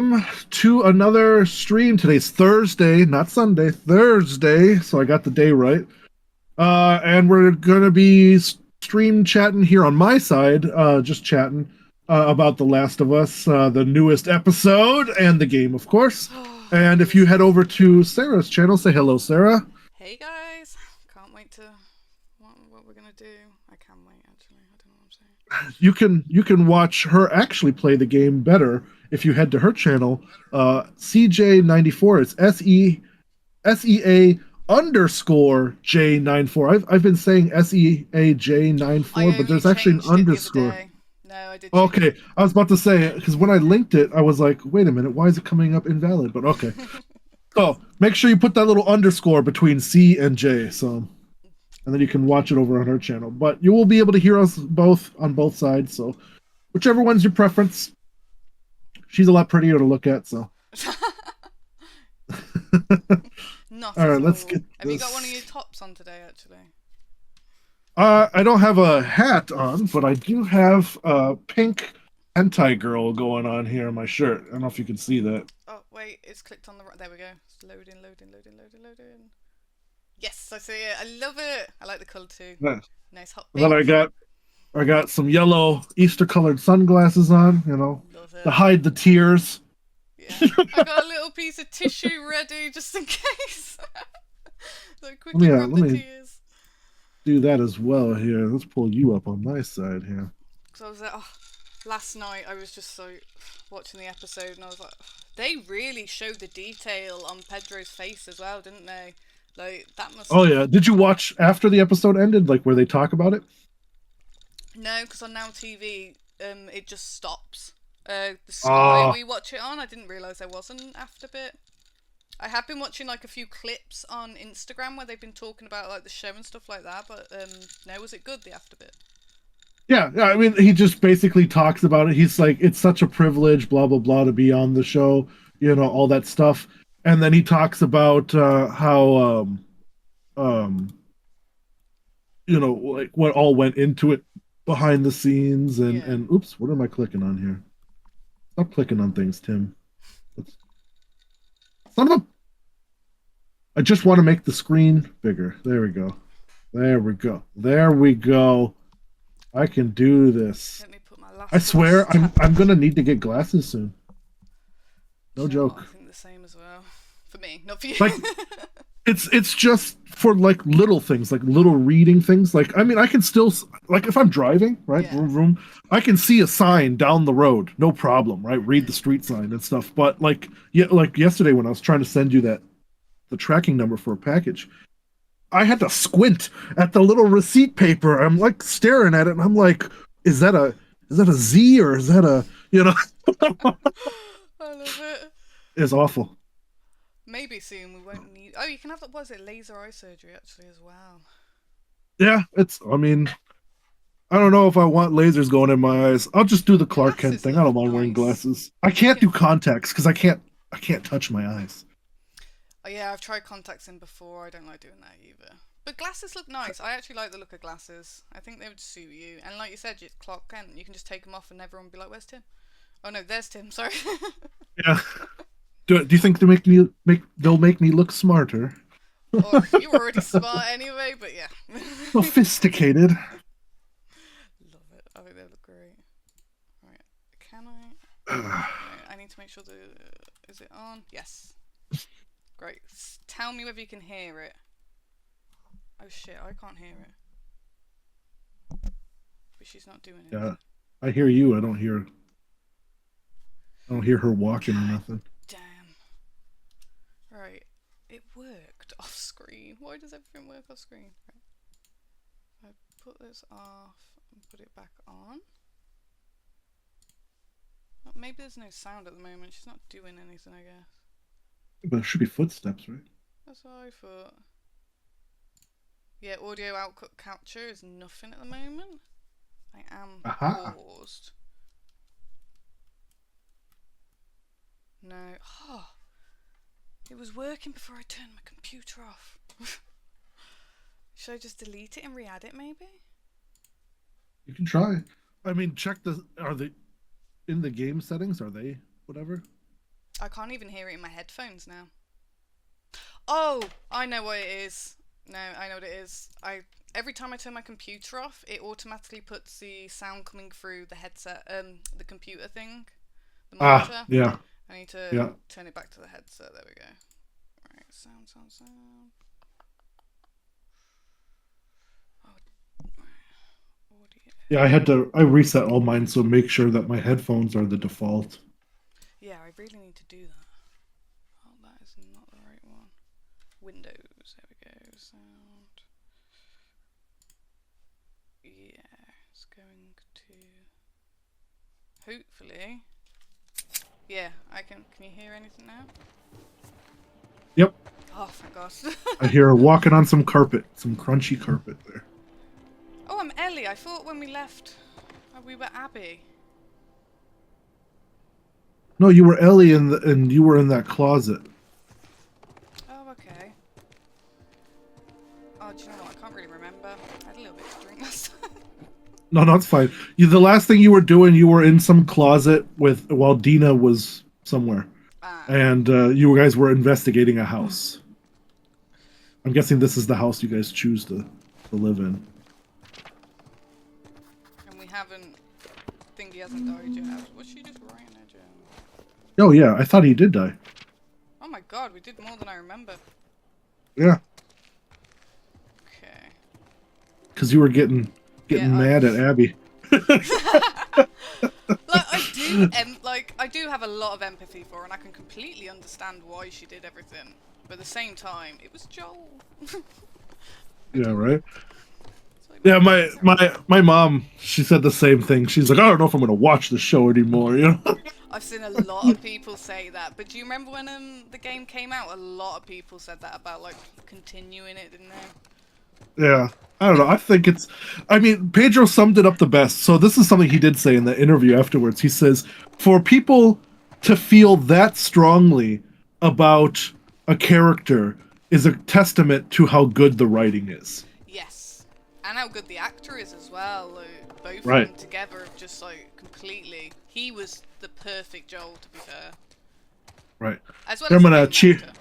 To another stream. Today's Thursday, not Sunday, Thursday. So I got the day right. And we're gonna be stream chatting here on my side, just chatting about The Last of Us, the newest episode, and the game, of course. Oh, And if you head over to Sarah's channel, say hello, Sarah. hey guys, can't wait to what we're gonna do. I can wait actually. I don't know what I'm saying. You can watch her actually play the game better if you head to her channel, CJ94. It's SEA underscore J94. I've been saying SEAJ94, I but only there's actually an changed it the other underscore. day. No, I did change Okay, it. I was about to say because when I linked it, I was like, wait a minute, why is it coming up invalid? But okay. So make sure you put that little underscore between C and J. So and then you can watch it over on her channel. But you will be able to hear us both on both sides. So whichever one's your preference. She's a lot prettier to look at. So Not all at right, let's all. get Have you got one of your this. tops on today actually? I don't have a hat on, but I do have a pink hentai girl going on here on my shirt. I don't know if you can see that. Oh wait, it's clicked on the right. There we go. It's loading, loading, loading, loading, loading. Yes, I see it. I love it. I like the colour too. Yeah. Nice hot And then pink. I got some yellow Easter colored sunglasses on, Love to it. hide the tears. Yeah. I got a little piece of tissue ready just in case. So Let quickly me grab let the me tears. do that as well here. Let's pull you up on my side here. Because I was like, oh, last night I was just so watching the episode and I was like, they really showed the detail on Pedro's face as well, didn't they? Like, that must Oh have. yeah, did you watch after the episode ended, like where they talk about it? No, because on Now TV, it just stops. The Sky Oh we watch it on, I didn't realise there was an after bit. I have been watching like a few clips on Instagram where they've been talking about like the show and stuff like that, but no, was it good the after bit? yeah. I mean, he just basically talks about it. He's like, it's such a privilege, blah blah blah, to be on the show, all that stuff. And then he talks about how um, like what all went into it behind the scenes, and Yeah. and oops, what am I clicking on here? Stop clicking on things, Tim. That's, son of a, I just want to make the screen bigger. There we go. There we go. There we go. I can do this. Let me put my I Last of Us swear I'm tablet. gonna need to get glasses soon. Do No you know what? I joke. think the same as well. For me, not for you. Like it's just for like little things, like little reading things. Like I mean, I can still, like if I'm driving, right, Yeah. vroom, vroom, I can see a sign down the road, no problem, right? Read the street sign and stuff. But like yeah, like yesterday when I was trying to send you the tracking number for a package, I had to squint at the little receipt paper. I'm like staring at it, and I'm like, is that a Z or is that a I love it. It's awful. Maybe soon we won't need. Oh, you can have, what is it, laser eye surgery actually as well. Yeah, it's. I mean, I don't know if I want lasers going in my eyes. I'll just do the Clark Kent Glasses thing. I look don't mind wearing nice. glasses. I You can't can. do contacts because I can't touch my eyes. Oh, yeah, I've tried contacts in before. I don't like doing that either. But glasses look nice. I actually like the look of glasses. I think they would suit you. And like you said, it's Clark Kent. You can just take them off and everyone will be like, "Where's Tim?" Oh no, there's Tim. Sorry. Yeah. Do you think they'll make me look smarter, Oh, you were already smart anyway, but yeah. sophisticated? Love it. I think they look great. Right. Can I? Uh, Right, I need to make sure the. Is it on? Yes. Great. Tell me whether you can hear it. Oh shit, I can't hear it. But she's not doing yeah, anything. I hear you. I don't hear her walking or God nothing. damn. Right. It worked off screen. Why does everything work off screen? Right. I put this off and put it back on. Oh, maybe there's no sound at the moment. She's not doing anything, I guess. But there should be footsteps, right? That's what I thought. Yeah, audio output capture is nothing at the moment. I am Aha. paused. No. Oh, it was working before I turned my computer off. Should I just delete it and re-add it maybe? You can try. I mean, check the. Are they in the game settings? Are they whatever? I can't even hear it in my headphones now. Oh, I know what it is. No, I know what it is. Every time I turn my computer off, it automatically puts the sound coming through the headset, the computer thing, the monitor. Yeah. I need to Yeah. turn it back to the headset. There we go. Right, sound. Oh, audio. Yeah, I reset all mine, so make sure that my headphones are the default. Yeah, I really need to do that. Oh, that is not the right one. Windows, there we go, sound. Yeah, it's going to... Hopefully... Yeah, can you hear anything now? Yep. Oh, thank God. I hear her walking on some carpet, some crunchy carpet there. Oh, I'm Ellie. I thought when we left, we were Abby. No, you were Ellie and you were in that closet. Oh, okay. Oh, do you know what? I can't really remember. I had a little bit to drink last time. No, it's fine. The last thing you were doing, you were in some closet while Dina was somewhere, and you guys were investigating a house. I'm guessing this is the house you guys choose to live in. And we haven't. Thingy hasn't died yet. Was she just writing her journal? Oh yeah, I thought he did die. Oh my God, we did more than I remember. Yeah. Okay. Because you were getting mad at Abby. I do have a lot of empathy for her, and I can completely understand why she did everything. But at the same time, it was Joel. Yeah, right. Yeah, my mom, she said the same thing. She's like, I don't know if I'm gonna watch the show anymore. You know. I've seen a lot of people say that. But do you remember when the game came out? A lot of people said that about like continuing it, didn't they? Yeah. I don't know. I mean, Pedro summed it up the best. So this is something he did say in the interview afterwards. He says, for people to feel that strongly about a character is a testament to how good the writing is. Yes. And how good the actor is as well. Both Right. of them together have just like completely... He was the perfect Joel, to be fair. Right. As well I'm as gonna actor.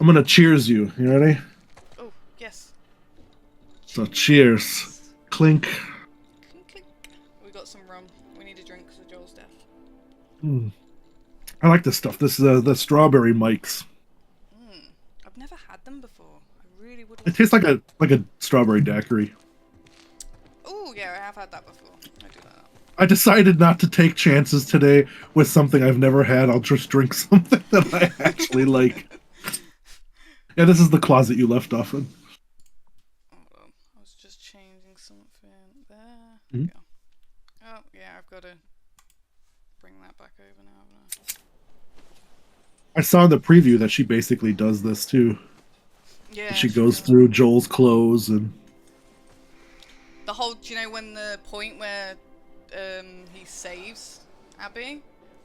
I'm gonna cheers you. You ready? Oh, yes. So cheers. Clink. Clink, clink. We got some rum. We need a drink because of Joel's death. I like this stuff. This is the strawberry mics. I've never had them before. I really would. It tastes like a strawberry daiquiri. Oh yeah, I have had that before. I do like that. I decided not to take chances today with something I've never had. I'll just drink something that I actually like. Yeah, this is the closet you left off in. Hold on. I was just changing something there. There we go. Oh yeah, I've got to bring that back over now, haven't I? I saw in the preview that she basically does this too. Yeah. She goes through Joel's clothes and the whole. Do you know when the point where he saves Abby?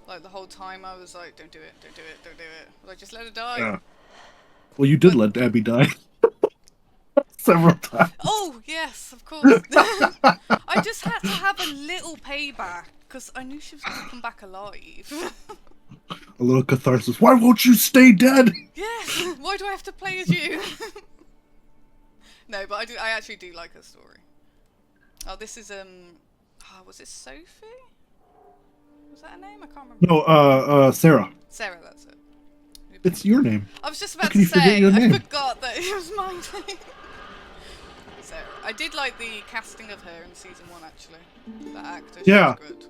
Like the whole time I was like, don't do it, don't do it, don't do it. Like just let her die. yeah. Well, you did let Abby die several times. Oh yes, of course. I just had to have a little payback because I knew she was going to come back alive. A little catharsis. Why won't you stay dead? Yes. Why do I have to play as you? No, but I actually do like her story. Oh, this is was it Sophie? Was that her name? I can't remember. No, Sarah. Sarah, that's it. It's your name. I was just about can to you forget say, your I name? forgot that it was my name. Sarah. I did like the casting of her in season 1, actually. That actor, she was good.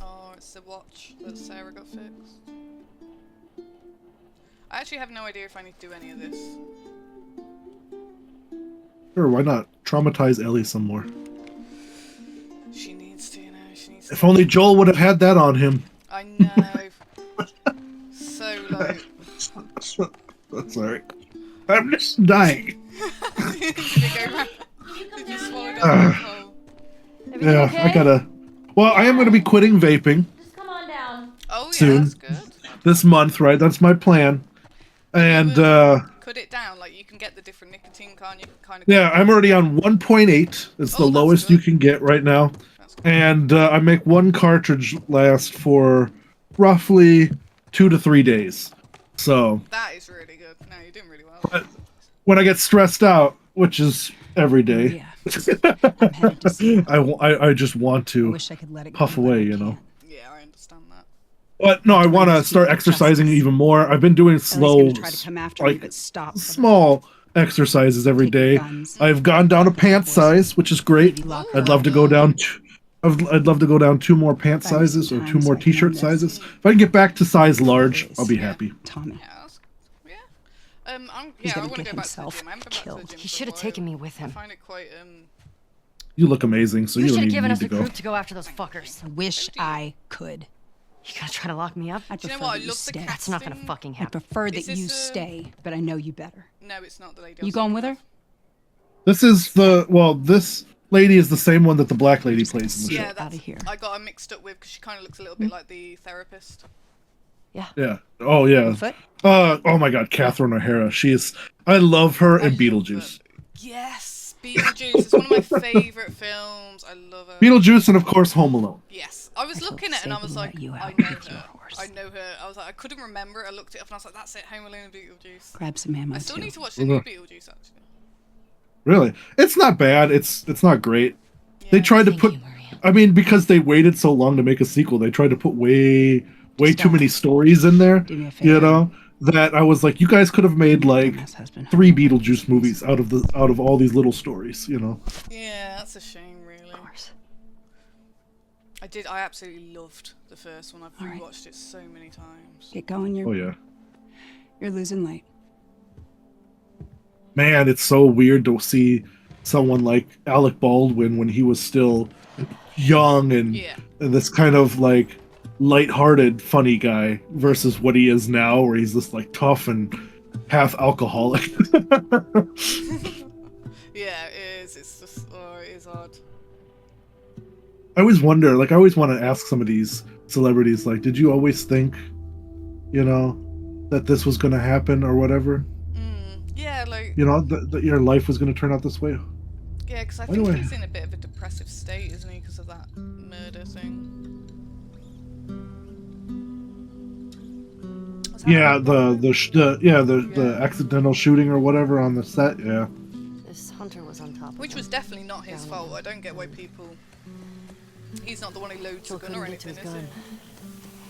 Oh, it's the watch that Sarah got fixed. I actually have no idea if I need to do any of this. Sure, why not? Traumatize Ellie some more. She needs to, you know, she needs to. If only Joel would have had that on him. I know. So, like... That's alright. I'm just dying. Did you swallow down alcohol? Yeah, okay? I gotta... Well, I am gonna be quitting vaping. Just come on down. Oh, yeah, soon. that's good. This month, right? That's my plan. And, cut it down, like you can get the different nicotine, can't you? Kind of. yeah, I'm already on 1.8. It's the that's lowest you good. can get right now. That's good. And I make one cartridge last for roughly 2 to 3 days. So That is really good. No, you're doing really well. when I get stressed out, which is every day, Yeah. I'm headed to see. I just want I to wish I could let it go, puff but away, I you know. can't. Yeah, I understand that. But no, I want to these start people exercising justice. even more. I've been doing Ellie's slow, gonna try to come after me, like but stop. small exercises every Take your day. guns. I've gone down a pant size, which is great. Maybe lock I'd her love up. to go down. I'd love to go down 2 more pant Buy me some sizes or 2 time so more I can t-shirt own this. sizes. If I can get back to size large, Is. I'll be Yeah. happy. Tommy. Yeah, yeah. He's I gonna want to get go back to the himself gym. I haven't been back to killed. the gym. He for a should have while. taken me with I him. find it quite You look amazing, so You you should don't have even given need us to a go. group to go after those fuckers. I wish I could. You gonna try to lock me up? I'd Do you know prefer what? I that you love the stay. That's not gonna casting. fucking I happen. prefer Is that this you a- stay, but I know you better. No, it's not the lady. You going with her? This is this lady is the same one that the black lady plays in the Yeah, show. Outta that's. here. I got her mixed up with because she kind of looks a little bit like the therapist. Yeah. Oh yeah. Foot? Oh my God, Catherine O'Hara. I love her in love Beetlejuice. her. Yes, Beetlejuice is one of my favorite films. I love her. Beetlejuice and of course Home Alone. Yes, I was I looking at it and I was saved like, and let you I out know with your her. horse. I know her. I was like, I couldn't remember it. I looked it up and I was like, that's it, Home Alone and Beetlejuice. Grab some ammo I still too. need to watch the new Beetlejuice actually. Really, it's not bad. It's not great. Yeah. They tried to Thank put. you, Maria. I mean, because they waited so long to make a sequel, they tried to put way too Stop. many stories in there. Do me a favor. You know that I was like, you guys could have made like Dumbass husband. 3 Beetlejuice movies out of all these little stories. You know. Yeah, that's a shame, really. Of course. I absolutely loved the first one. I've All right. rewatched it so many times. Get going. Oh yeah. You're losing light. Man, it's so weird to see someone like Alec Baldwin when he was still young and Yeah. this kind of like lighthearted, funny guy versus what he is now, where he's this like tough and half alcoholic. Yeah, it is. It's just, oh, it is odd. I always wonder, like, I always want to ask some of these celebrities, like, did you always think, that this was going to happen or whatever? Yeah, like, That your life was going to turn out this way? yeah, because I By the think way- he's in a bit of a depressive state, isn't he, because of that murder thing. Was that Yeah, Alec the Baldwin? the accidental shooting or whatever on the set. Yeah. This hunter was on top of Which him. was definitely not his Down fault. low. I don't get why people. He's not the one who loads the Still gun or couldn't get to anything, his is gun.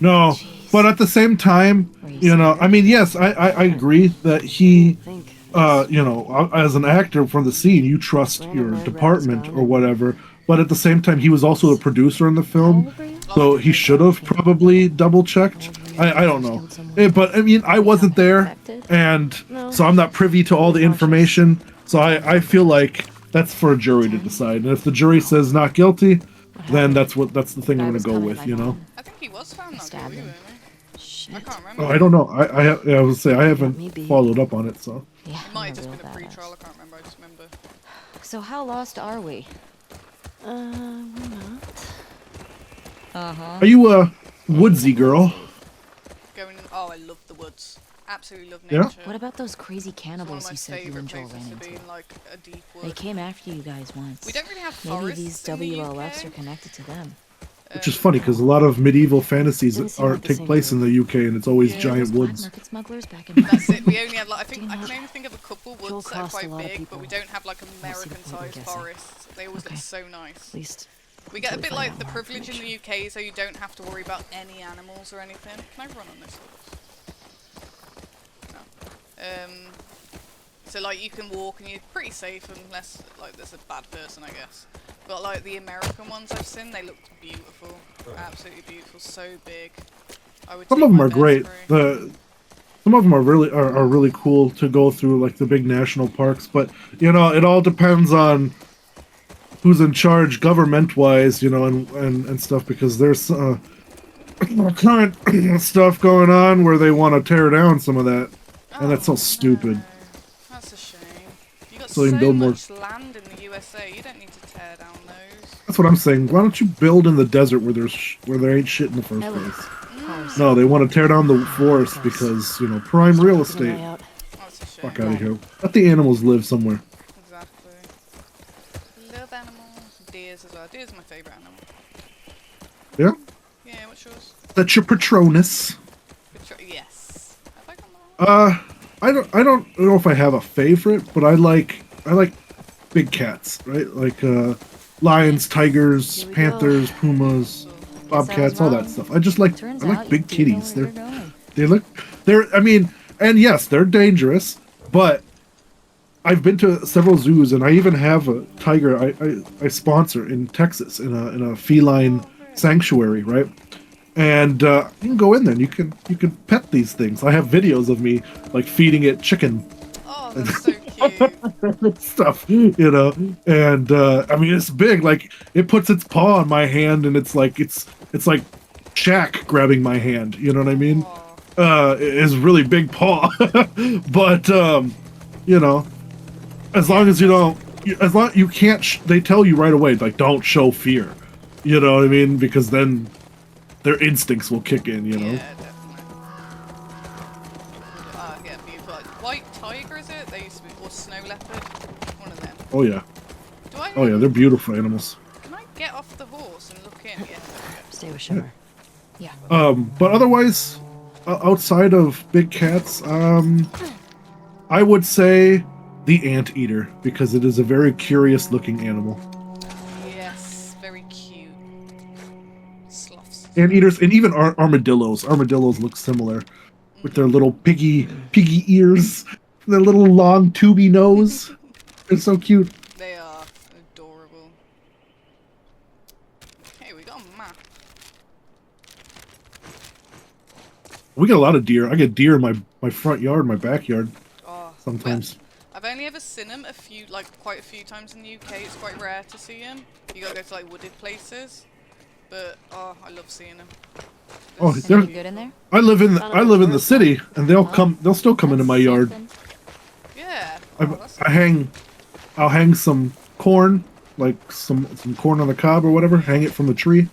No, Jeez. but at the same time, Were you I mean, yes, I agree that he, Think. as an actor for the scene, you trust Random your red department rabbit's or gone. whatever. But at the same time, he was also a producer in the film, so he should have probably double checked. I don't know, but I mean, I wasn't there, and so I'm not privy to all the information. So I feel like that's for a jury to decide. And if the jury says not guilty, then that's the thing I'm gonna go with. I think he was found not Stabbed guilty, him. wasn't he? Shit. I can't remember. Oh, I don't know. I would say I haven't Maybe. followed up on it. So Yeah, It might have I'm just real been a badass. pre-trial. I can't remember. I just remember. So how lost are we? We're not. Uh-huh. are you a woodsy girl? Going. Oh, I love the woods. Absolutely love Yeah? nature. What about those crazy It's one of cannibals my you said you favourite and Joel places ran to be into? in, like a deep They wood. came after you guys once. We don't really have Maybe forests these in the WLFs UK. are connected to them. Which is funny because a lot of medieval fantasies Didn't seem like the take same place in group. the UK, and it's always Yeah. giant Those black woods. market smugglers back in That's it. We only have like I Do think I not- can only think of a couple Joel woods that are crossed a quite lot of big, but people. we don't have like see the point, I'm American-sized guessing. forests. They always Okay. look so nice. At least. We get a until bit we find like out the more privilege in the information. UK, so you don't have to worry about any animals or anything. Can I run on this horse? No. So like you can walk and you're pretty safe unless like there's a bad person, I guess. But like the American ones I've seen, they looked beautiful, absolutely beautiful, so big. I would. Some take of them my are bear great. spray. Some of them are really cool to go through, like the big national parks. But it all depends on who's in charge government-wise, and stuff. Because there's current stuff going on where they want to tear down some of that, and that's so Oh, stupid. no. That's a shame. You got So so, you can build more- much land in the USA. You don't need to tear down those. That's what I'm saying. Why don't you build in the desert where there ain't shit in the first Ellie. place? Cars. No, they want to tear down the forest because prime real Keep an eye estate. out. That's a shame. Fuck out of here. Let the animals live somewhere. Exactly. Love animals. Deers as well. Deer's my favourite animal. Yeah. Yeah, what's yours? That's your Patronus. Yes. Have I got that? I don't know if I have a favorite, but I like big cats, right? Like lions, tigers, Here we go. panthers, pumas, Guess I was bobcats, all that wrong. stuff. I just like Turns I like out big you didn't know kitties. where you're going. They look they're I mean, and yes, they're dangerous, but I've been to several zoos, and I even have a tiger I sponsor in Texas in a feline sanctuary, right? And you can go in there and you can pet these things. I have videos of me like feeding it chicken Oh, that's so cute. stuff, And I mean, it's big. Like it puts its paw on my hand, and it's like Shaq grabbing my hand. You know what I mean? Aw. Is really big paw, but you know, as long as you don't, as long you can't. They tell you right away, like don't show fear. You know what I mean? Because then their instincts will kick in. You know. Yeah, definitely. Yeah, beautiful. White tiger, is it? They used to be, or snow leopard. One of them. Oh yeah. Do I? Oh yeah. They're beautiful animals. Can I get off the horse and look in? Yeah. Stay with Shimmer. Yeah. But otherwise, outside of big cats, I would say the anteater because it is a very curious looking animal. Yes, very cute. Sloths. Anteaters and even armadillos. Armadillos look similar with their little piggy ears, their little long tubey nose. They're so cute. They are adorable. Hey, we got a map. We get a lot of deer. I get deer in my front yard, my backyard Oh, sometimes. well, I've only ever seen them quite a few times in the UK. It's quite rare to see them. You gotta go to like wooded places. But oh, I love seeing them. Oh, they're Anything good in there? I live in the city, and they'll still come into my yard. Yeah. I, Oh, that's I'll hang some corn, like some corn on the cob or whatever. Hang it from the tree, and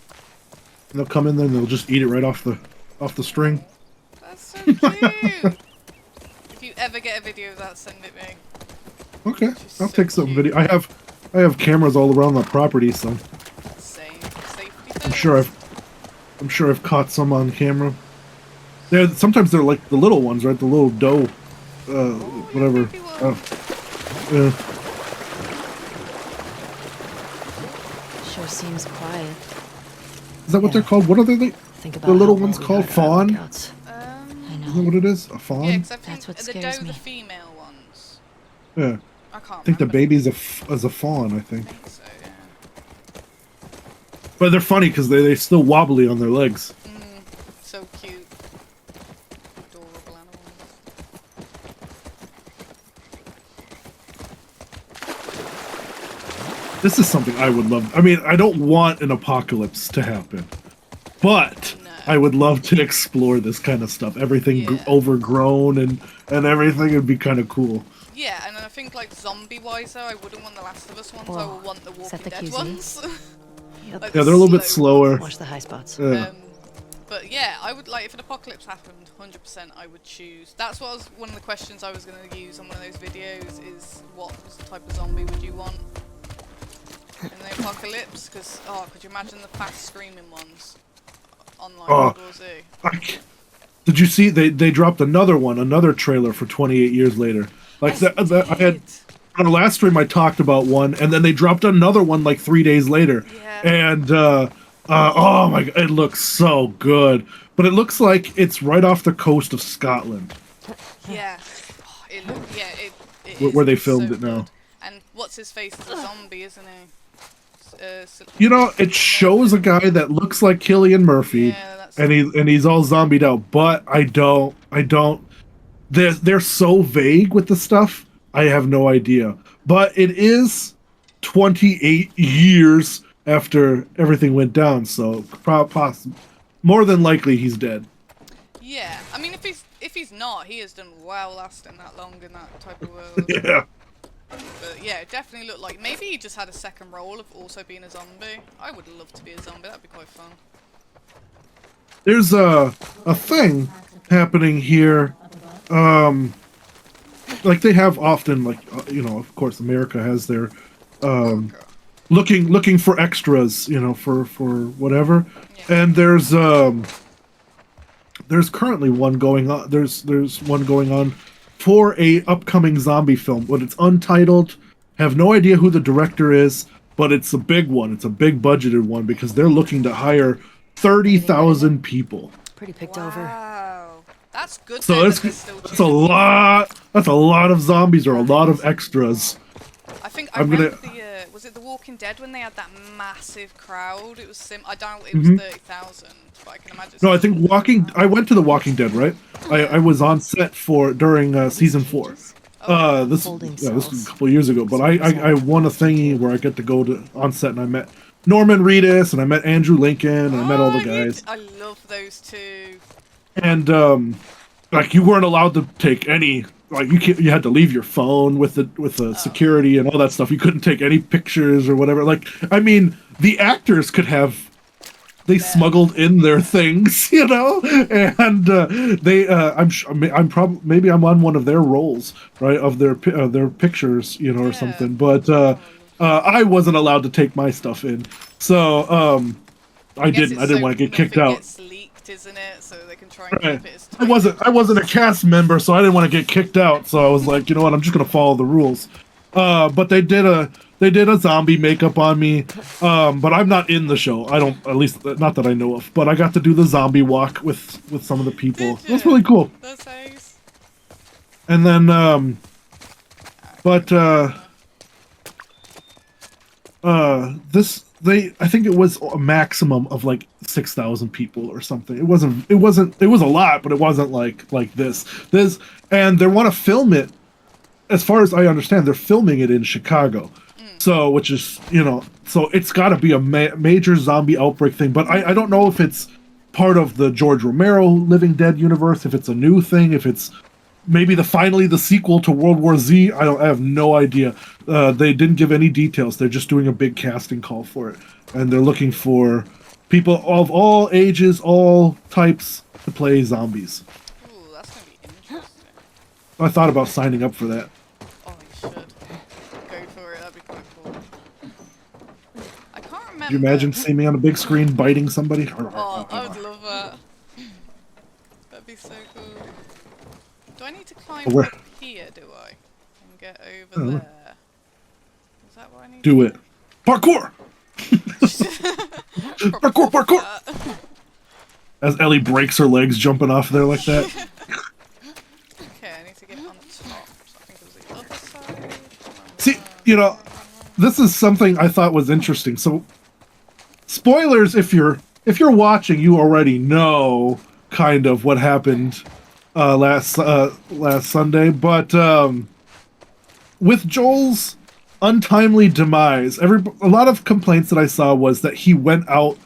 they'll come in there and they'll just eat it right off the string. That's so cute. If you ever get a video of that, send it me. Okay, She's I'll so take some cute. video. I have cameras all around the property, so Same. Safety I'm sure I've caught some on camera. Sometimes they're like the little ones, right? The little doe, whatever. baby one. Yeah. Sure seems quiet. Is that what they're called? What are they? Think about The little how ones long we called heard about fawn? lookouts. I Isn't that know. what it is? A fawn? Yeah, because I think That's what the scares doe, me. the female ones. Yeah. I can't I think the remember. baby's is a fawn. I think. I think so, yeah. But they're funny because they still wobbly on their legs. So cute. Adorable animals. This is something I would love. I mean, I don't want an apocalypse to happen, but No. I would love to explore this kind of stuff. Everything Yeah. overgrown and everything would be kind of cool. Yeah, and I think like zombie-wise though, I wouldn't want the Last of Us ones. I Whoa. would want the Is Walking that the Dead QZ? ones. Yep. Like Yeah, the they're a little bit slow slower. Watch the high spots. Yeah. But yeah, I would like if an apocalypse happened, 100% I would choose. That's what one of the questions I was going to use on one of those videos is what type of zombie would you want in the apocalypse? Because could you imagine the fast screaming ones on like Oh. World War Z? Did you see they dropped another trailer for 28 years later? Like I had on our last stream I talked about one, and then they dropped another one like 3 days later. Yeah. And oh my god, it looks so good. But it looks like it's right off the coast of Scotland. Yeah. Oh, it it Where is. they It's filmed so it now. good. And what's his face is a zombie, isn't he? You know, it shows a guy that looks like Cillian Murphy, Yeah, that's and he's all zombied out. But I don't. They're so vague with the stuff. I have no idea. But it is 28 years after everything went down, so more than likely he's dead. Yeah, I mean, if he's not, he has done well lasting that long in that type of world. Yeah. But yeah, it definitely looked like maybe he just had a second role of also being a zombie. I would love to be a zombie. That'd be quite fun. There's a thing happening here. Like they have often, like of course, America has their looking for extras, for whatever. Yeah. And there's there's currently one going on. There's one going on for a upcoming zombie film, but it's untitled. Have no idea who the director is, but it's a big one. It's a big budgeted one because they're looking to hire 30,000 people. Pretty picked over. Wow. That's good. So then that's that they're still that's a choosing lot. That's a lot of zombies or a lot of extras. I think I I'm read gonna- the was it The Walking Dead when they had that massive crowd? It was I doubt it was 30,000, but I can imagine. No, I think I went to The Walking Dead, right? I was on set during season 4. This Holding this was cells. a couple years ago, but I won a thingy where I get to go to on set and I met Norman Reedus and I met Andrew Lincoln and I met all the guys. I love those two. And like you weren't allowed to take any like you had to leave your phone with the security and all that stuff. You couldn't take any pictures or whatever. Like I mean, the actors could have they smuggled in their things, you know, and I'm probably maybe I'm on one of their rolls, right, of their pictures, you know, or something. But I wasn't allowed to take my stuff in, so I guess didn't. it's I didn't so want to get kicked nothing out. gets leaked, isn't it? So they can try and Right. keep it as I wasn't a cast member, so I didn't want to get kicked out. So I was like, you know what, I'm just gonna follow the rules. But they did a zombie makeup on me. But I'm not in the show. I don't, at least not that I know of. But I got to do the zombie walk with some of the people. Did It was you? really cool. That's nice. And then I think it was a maximum of like 6,000 people or something. It was a lot, but it wasn't like this. And they want to film it, as far as I understand, they're filming it in Chicago. So, which is, you know, so it's got to be a major zombie outbreak thing. But I don't know if it's part of the George Romero Living Dead universe, if it's a new thing, if it's maybe finally the sequel to World War Z. I have no idea. They didn't give any details. They're just doing a big casting call for it, and they're looking for people of all ages, all types to play zombies. Ooh, that's gonna be interesting. I thought about signing up for that. Oh, you should. Go for it. That'd be quite cool. I can't remember. Could you imagine seeing me on a big screen biting somebody? Oh, I would love that. That'd be so cool. Do I need to climb Where? up here, do I? And get over there? Is that what I need Do to it. Parkour! Parkour, parkour! As Ellie breaks her legs jumping off there like that. Okay, I need to get on top. So I think it was the other side. See, you know, this is something I thought was interesting. So, spoilers, if you're watching, you already know kind of what happened last Sunday. But with Joel's untimely demise, a lot of complaints that I saw was that he went out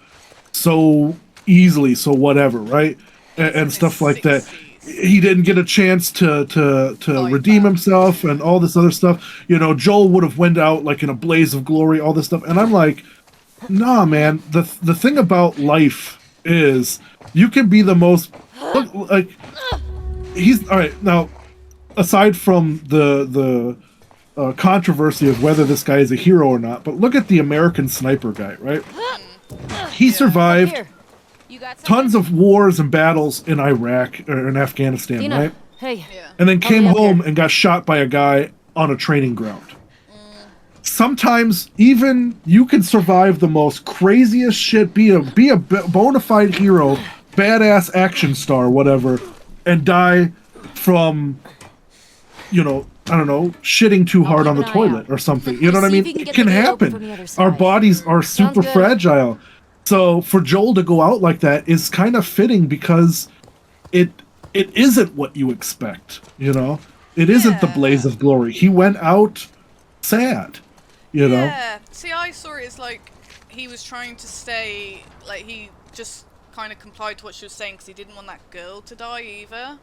so easily, so whatever, right, and stuff like that. 60s. He didn't get a chance to redeem himself and all this other stuff. You know, Joel would have went out like in a blaze of glory, all this stuff. And I'm like, nah, man. The thing about life is you can be the most like he's all right now. Aside from the controversy of whether this guy is a hero or not, but look at the American Sniper guy, right? He survived Here. You got tons of wars and battles in Iraq or in Afghanistan, Dina. right? Hey. Yeah. And then came me up home here. and got shot by a guy on a training ground. Sometimes even you can survive the most craziest shit, be a bona fide hero, badass action star, whatever, and die from, you know, I don't know, shitting too hard keep on the an eye toilet out. or something. You know what I See if mean? you can It get can the gate open happen. from the other Our side. bodies are super good. fragile. So for Joel to go out like that is kind of fitting because it isn't what you expect, you know? It isn't the Yeah. blaze of glory. He went out sad, you know? Yeah. See, I saw it as like he was trying to stay, like he just kind of complied to what she was saying because he didn't want that girl to die either.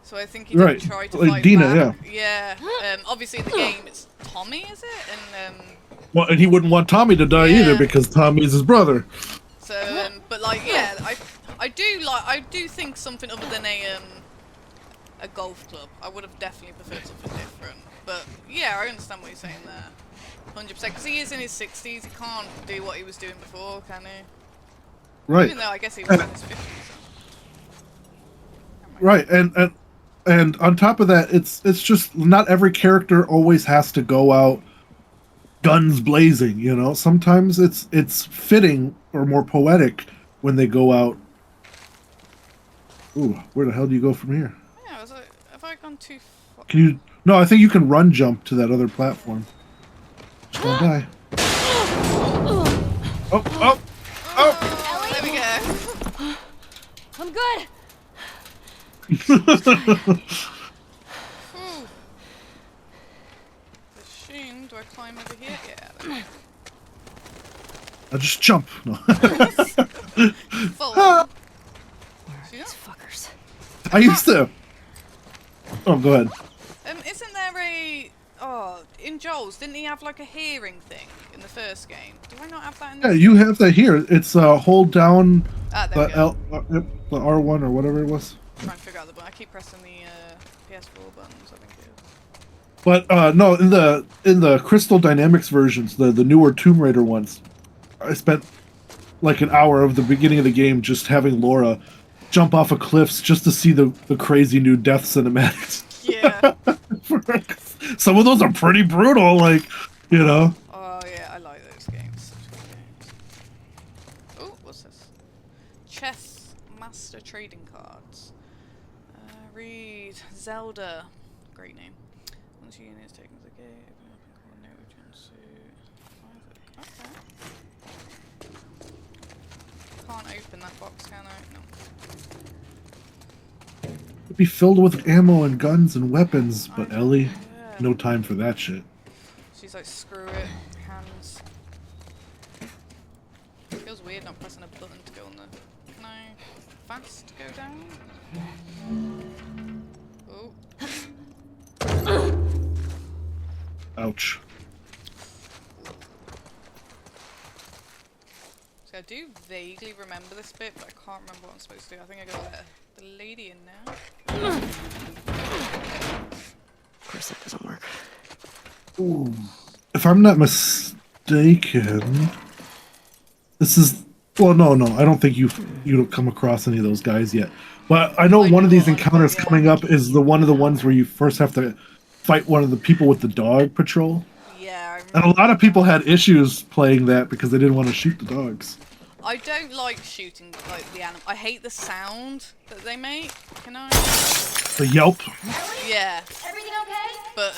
So I think he did Right. try to Like fight Dina, back. Yeah. Obviously in the game it's Tommy, is it? And Well, and he wouldn't want Tommy to die either Yeah. because Tommy's his brother. so but like yeah, I do think something other than a golf club. I would have definitely preferred something different. But yeah, I understand what you're saying there. 100%. Because he is in his 60s. He can't do what he was doing before, can he? Right. Even though I guess he was in his 50s. Right, and on top of that, it's just not every character always has to go out guns blazing. You know, sometimes it's fitting or more poetic when they go out. Ooh, where the hell do you go from here? Yeah, I was like, have I gone too far? Can you? No, I think you can run jump to that other platform. Just don't die. Oh, oh, oh! There we go. I'm good. Whew. Machine, do I climb over here? Yeah. There we I just jump. No. go. Full. Where are See these that? fuckers? I used to. Oh, go ahead. Isn't there a... Oh, in Joel's, didn't he have like a hearing thing in the first game? Do I not have that in Yeah, this? you have that here. It's hold down Ah, there the we go. the R1 or whatever it was. I'm trying to figure out the button. I keep pressing the PS4 buttons, I think it is. But no, in the Crystal Dynamics versions, the newer Tomb Raider ones, I spent like an hour of the beginning of the game just having Laura jump off of cliffs just to see the crazy new death cinematics. Yeah. Some of those are pretty brutal, like, you know. Oh yeah, I like those games. Such good games. Oh, what's this? Chess Master Trading Cards. Read Zelda. Great name. Once your unit is taken to the gate, open up and coordinate with Junsu. Okay. Can't open that box, can I? No. It'd be filled with ammo and guns and weapons, but Ellie, Yeah. no time for that shit. She's like, screw it, hands. Feels weird not pressing a button to go on the... Can I fast go down? Oh. Ouch. So I do vaguely remember this bit, but I can't remember what I'm supposed to do. I think I gotta let the lady in now. Of course that doesn't work. Ooh. If I'm not mistaken, this is... Well, no, I don't think you don't come across any of those guys yet. But I know I one of know these one, encounters yeah. coming up is one of the ones where you first have to fight one of the people with the dog patrol. Yeah, I And remember. a lot of people had issues playing that because they didn't want to shoot the dogs. I don't like shooting like the animal. I hate the sound that they make. Can I? The yelp. Yeah. Everything okay? But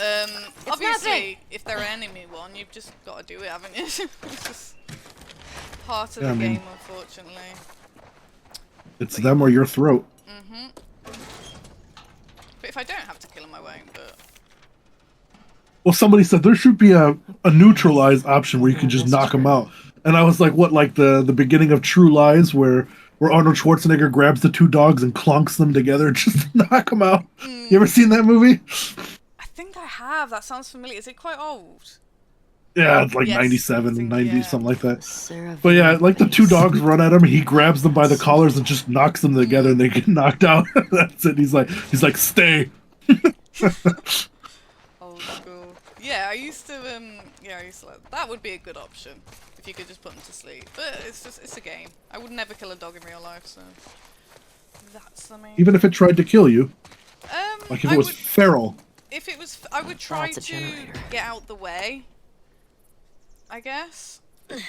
obviously, nothing. if they're an enemy one, you've just got to do it, haven't you? It's just part of Yeah, the I mean- game, unfortunately. It's them or your throat. Mhm. But if I don't have to kill them, I won't. But Well, somebody said there should be a neutralize option where you can just knock them out. And I was like, what, like the beginning of True Lies where Arnold Schwarzenegger grabs the two dogs and clunks them together just to knock them out? You ever seen that movie? I think I have. That sounds familiar. Is it quite old? Yeah, it's like Yes, 97, I think, 90, yeah. something like that. Sarah But yeah, Vaughan like the two face. dogs run at him, he grabs them by the collars and just knocks them together and they get knocked out. That's it. He's like, stay. Old school. Yeah, I used to. Yeah, I used to. That would be a good option if you could just put them to sleep. But it's a game. I would never kill a dog in real life, so that's the main. Even if it tried to kill you. Like if I it was would, feral. if it was, I would try That's a to generator. get out the way. I guess. Okay.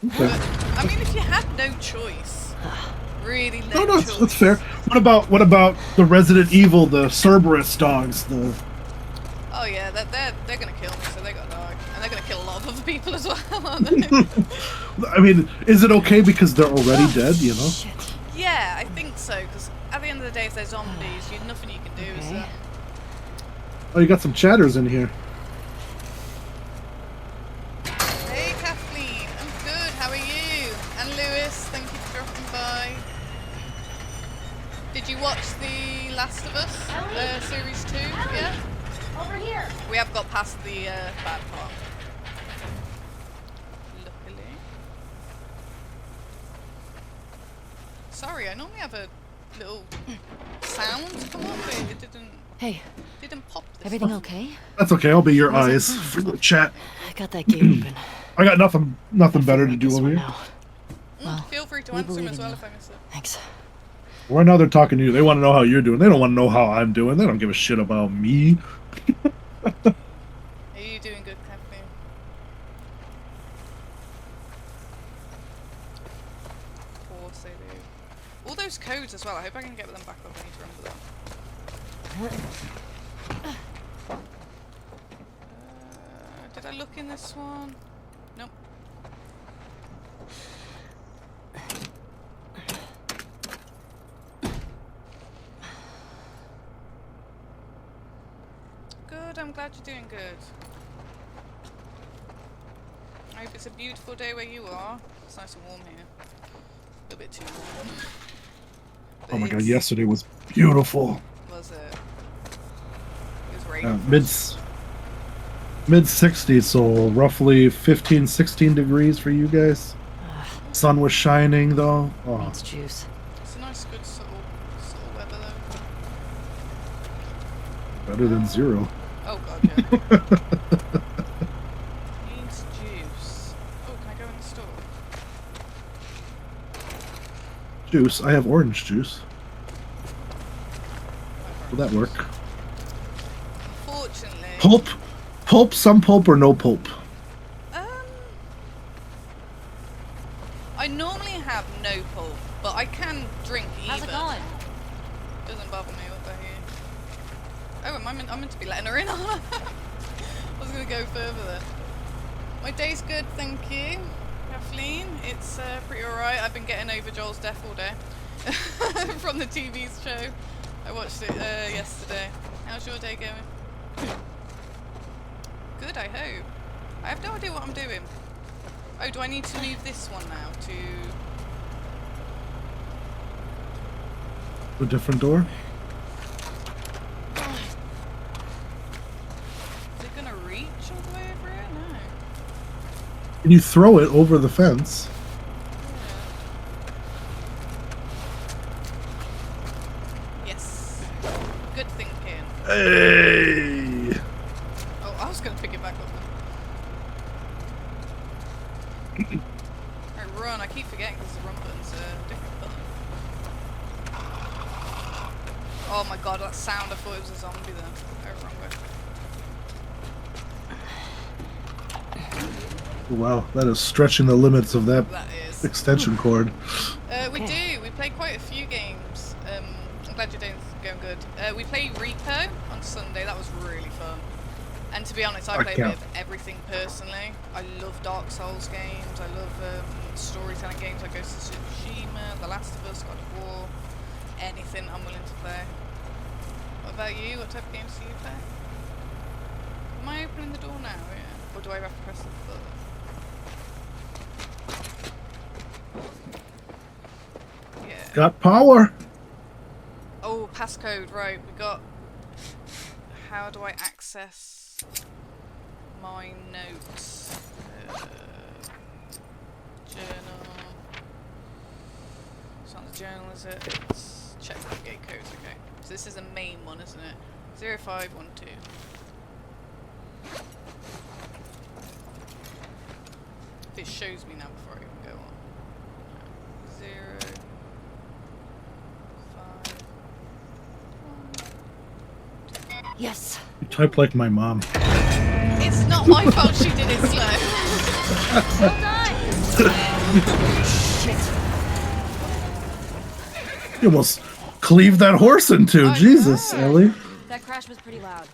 But, I mean, if you had no choice, really no No, choice. that's fair. What about the Resident Evil, the Cerberus dogs? The Oh yeah, they're gonna kill me, so they gotta die, and they're gonna kill a lot of other people as well, aren't they? I mean, is it okay because they're already dead? You know. Shit. Yeah, I think so, because at the end of the day, if they're zombies, nothing you can do, is Okay. there? Oh, you got some chatters in here. Hey Kathleen, I'm good, how are you? And Lewis, thank you for dropping by. Did you watch The Last of Us, Series 2, yeah? Over here. We have got past the bad part. Luckily. Sorry, I normally have a little sound come up, but it Hey, didn't pop this everything time. okay? That's okay. I'll be your eyes for the chat. I got that gate open. I got nothing better to do This over one here. now. Well, Feel free to We answer him believe as in well you. if I miss it. Thanks. Right now they're talking to you. They want to know how you're doing. They don't want to know how I'm doing. They don't give a shit about me. Are you doing good, Kathleen? Of course they do. All those codes as well. I hope I can get them back up. I need to remember them. Did I look in this one? Nope. Good, I'm glad you're doing good. I hope it's a beautiful day where you are. It's nice and warm here. A little bit too warm. But Oh my god, it's- yesterday was beautiful. Was it? It was raining. Mid 60s, so roughly 15, 16 degrees for you guys. Sun was shining though. Oh, Needs juice. It's a nice, good sort of weather though. better than zero. Oh god, yeah. Needs juice. Oh, can I go in the store? Juice. I have orange juice. Will that work? Unfortunately. Pulp? Pulp, some pulp, or no pulp? I normally have no pulp, but I can drink either. How's it going? Doesn't bother me what they hear. Oh, I'm meant to be letting her in, aren't I? I was going to go further then. My day's good, thank you, Kathleen. It's pretty alright. I've been getting over Joel's death all day. From the TV show. I watched it yesterday. How's your day going? Good, I hope. I have no idea what I'm doing. Oh, do I need to move this one now to... A different door? Is it gonna reach all the way over here? No. Can you throw it over the fence? Yeah. Yes. Good thinking. Hey! Oh, I was gonna pick it back up then. Alright, run. I keep forgetting because the run button's a different button. Oh my god, that sound. I thought it was a zombie then. Oh, wrong way. Wow, that is stretching the limits of that That is. extension cord. We do. We play quite a few games. I'm glad your day's going good. We played Repo on Sunday. That was really fun. And to be honest, I play a bit of everything personally. I love Dark Souls games. I love storytelling games like Ghost of Tsushima, The Last of Us, God of War. Anything I'm willing to play. What about you? What type of games do you play? Am I opening the door now? Yeah. Or do I have to press the button? Yeah. Got power! Oh, passcode, right, we got... How do I access my notes? Journal... It's not the journal, is it? It's check navigate codes, okay. So this is the main one, isn't it? 0512. If it shows me now before I even go on. 0... Yes. You typed like my mom. It's not my fault she did it slow. Well done! Shit. You almost cleaved that horse in two. I Jesus, know. Ellie. That crash was pretty loud.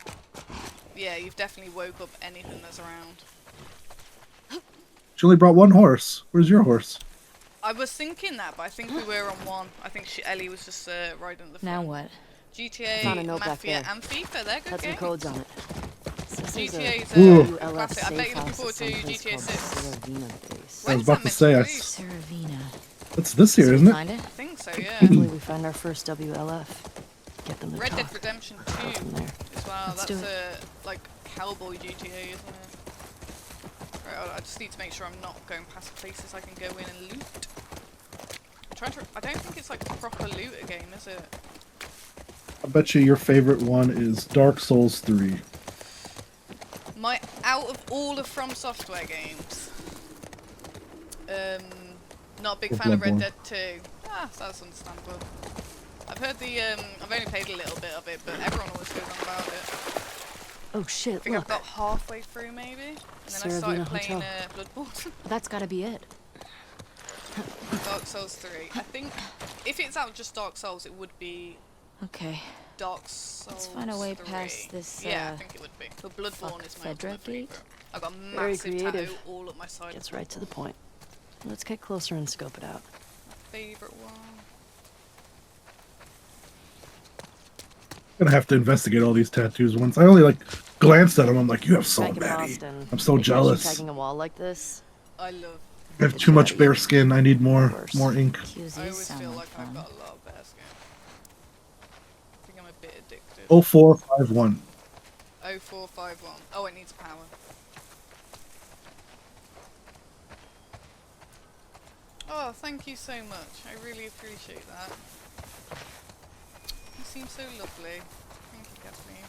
Yeah, you've definitely woke up anything that's around. She only brought one horse. Where's your horse? I was thinking that, but I think we were on one. I think Ellie was just riding at the front. Now what? GTA, Found a note back Mafia, there. and FIFA, they're good Had some games. codes on it. This is a GTA's Ooh. classic. I bet you're looking house forward at to some place GTA called 6. Saravina base. I was When's about that to say, meant I- release? Saravina. That's this year, Did isn't we it? find it? I think so, yeah. Hopefully we find our first WLF. Get them to Red Dead talk. Redemption 2 Go from there. as well. Let's That's do like cowboy GTA, isn't it? Right, I just need to make sure I'm not going past places I can go in and loot. I'm trying to. I don't think it's like a proper looter game, is it? I bet you your favorite one is Dark Souls 3. Out of all of From Software games, Not a big Or fan of Red Bloodborne. Dead 2. Ah, that's understandable. I've heard the, I've only played a little bit of it, but everyone always goes on about it. Oh I shit, think I've look. got halfway through maybe, and then I Saravina started playing Hotel. Bloodborne. That's gotta be it. Dark Souls 3. I think if it's out just Dark Souls, it would be Okay. Dark Souls Let's find a way 3. past this, Yeah, I think it would be. But Bloodborne fuck is my ultimate Fedra gate? favourite. I've got a Very massive creative. tattoo all up my side. Gets right to the point. Let's get closer and scope it out. My favourite one. I'm gonna have to investigate all these tattoos once. I only like glanced at them. I'm like, you have so Back in many. Boston, I'm so they catch you jealous. tagging a wall like this. I love. I have too much bare skin. I need more ink. QZ I always sound feel like like I've fun. got a lot of bare skin. I think I'm a bit addicted. 0451. 0451. Oh, it needs power. Oh, thank you so much. I really appreciate that. You seem so lovely. Thank you, Kathleen.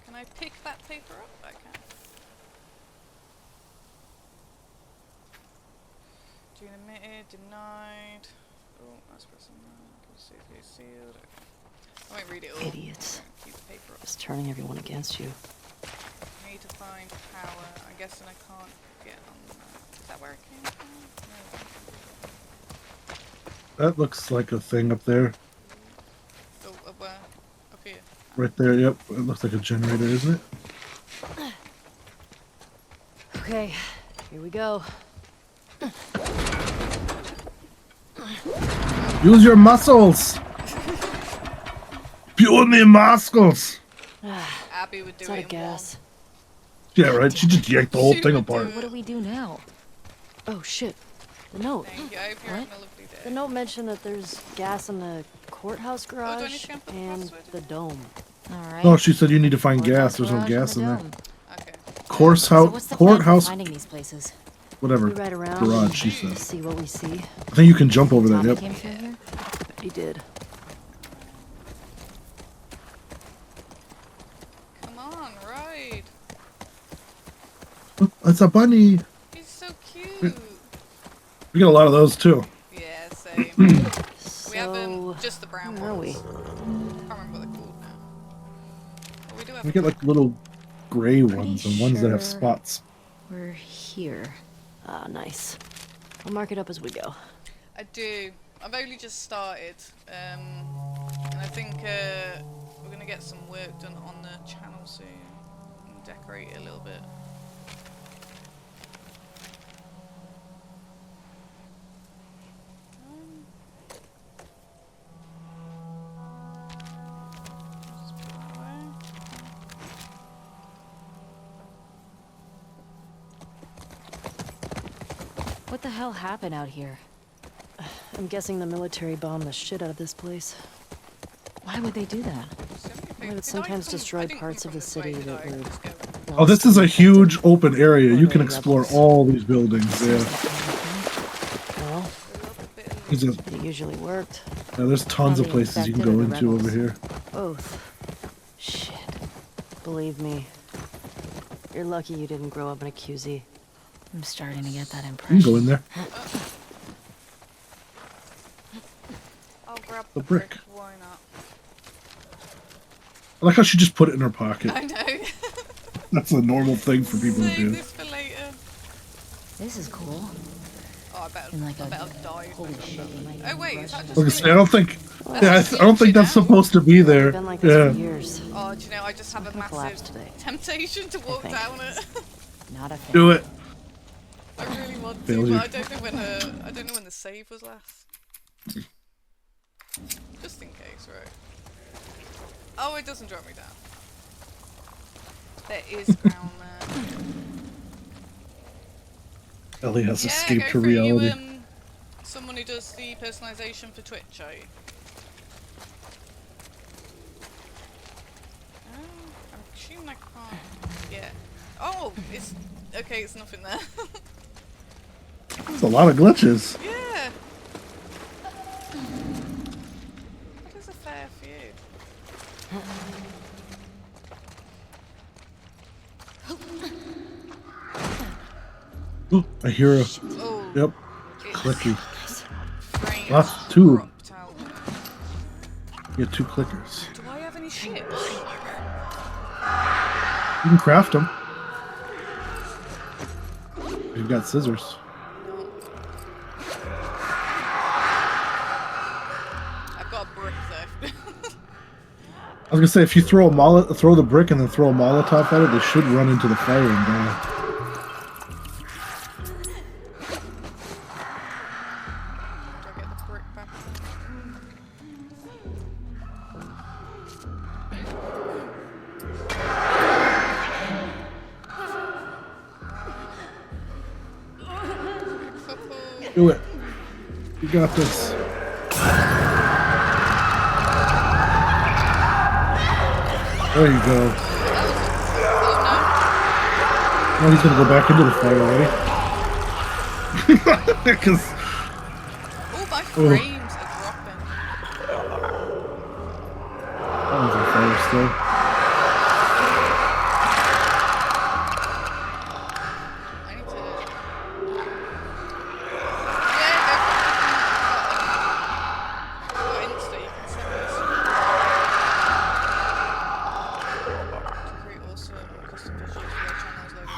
Can I pick that paper up? I can. Gene emitted, denied. Oh, that's pressing that. Safely sealed. Okay. I won't read it all. Idiots. Keep the paper up. Just turning everyone against you. Need to find power. I'm guessing I can't get on that. Is that where it came from? No. That looks like a thing up there. Oh, where? Up here. Right there, yep. It looks like a generator, isn't it? Okay, here we go. Use your muscles! Pure me muscles! Abby would do It's out it of in gas. Yeah, right? She just yanked the whole She thing would do apart. it. What do we do now? Oh shit. The note. Thank you. I hope you're having What? a lovely day. The note mentioned that there's gas in the courthouse do I need garage to go and put the and password the in? dome. Alright. No, she said you need to find gas. There's no Courthouse gas in garage there. and the dome. Okay. So Courthouse, what's the plan for courthouse, finding these places? whatever. We ride around Garage, she and said. see what we see. I think you can jump over there, Tommy yep. came through here? He did. Come on, ride. Oh, it's a bunny. He's so cute. We get a lot of those too. Yeah, same. We So, have just the brown where are we? ones. Can't remember what they're called now. But we do have. We get like little gray Pretty ones and ones that have sure spots. We're here. Ah, nice. I'll mark it up as we go. I do. I've only just started, and I think we're gonna get some work done on the channel soon and decorate it a little bit. Just put that away. What the hell happened out here? I'm guessing the military bombed the shit out of this place. Why would they do that? So many Well, things. it Did sometimes I destroyed didn't parts come of the from this way, city did that I? were Just go. Oh, this is a huge open area. You can explore all these buildings. Yeah, Well, A little bit of there's, a, it usually worked. yeah, there's tons of places you can go into over here. Both. Shit. Believe me. You're lucky you didn't grow up in a QZ. I'm starting to get that You impression. can go in there. I'll grab The the brick. brick. Why not? I like how she just put it in her pocket. I know. That's a normal thing for people to Save do. this for later. This is cool. Oh, I better, In like I a better die. holy shit. Oh wait, is that just Look, me? see, I don't think. That's Yeah, just I don't think glitching that's out. supposed to be there. Been like this Yeah. for years. Oh, do you know, I just have a gonna collapse massive today. temptation to walk think. down it. Not a thing. Do it. I really want to, Failure. but I don't know when the save was last. Just in case, right? Oh, it doesn't drop me down. There is ground there. Ellie has Yeah, escaped go her for it. You, reality. someone who does the personalization for Twitch, are you? Oh, I'm assuming I can't. Yeah. Oh, it's okay. It's nothing there. There's a lot of glitches. Yeah. That is a fair few. Oh, I hear a. Oh, Yep, it's clicky. frames Ah, two. dropped out. You get 2 clickers. Do I have any ships? You can craft them. You've got scissors. No. I've got a brick though. I was gonna say if you throw throw the brick and then throw a Molotov at it, they should run into the fire and die. Do I get the brick back? Do it. You got this. There you go. Now he's gonna go back into the fire already. Because Oh, my frames are dropping. that one's on fire still. I need to. Yeah, go for it. Insta, you can send this. To create awesome custom visuals for their channels, logos,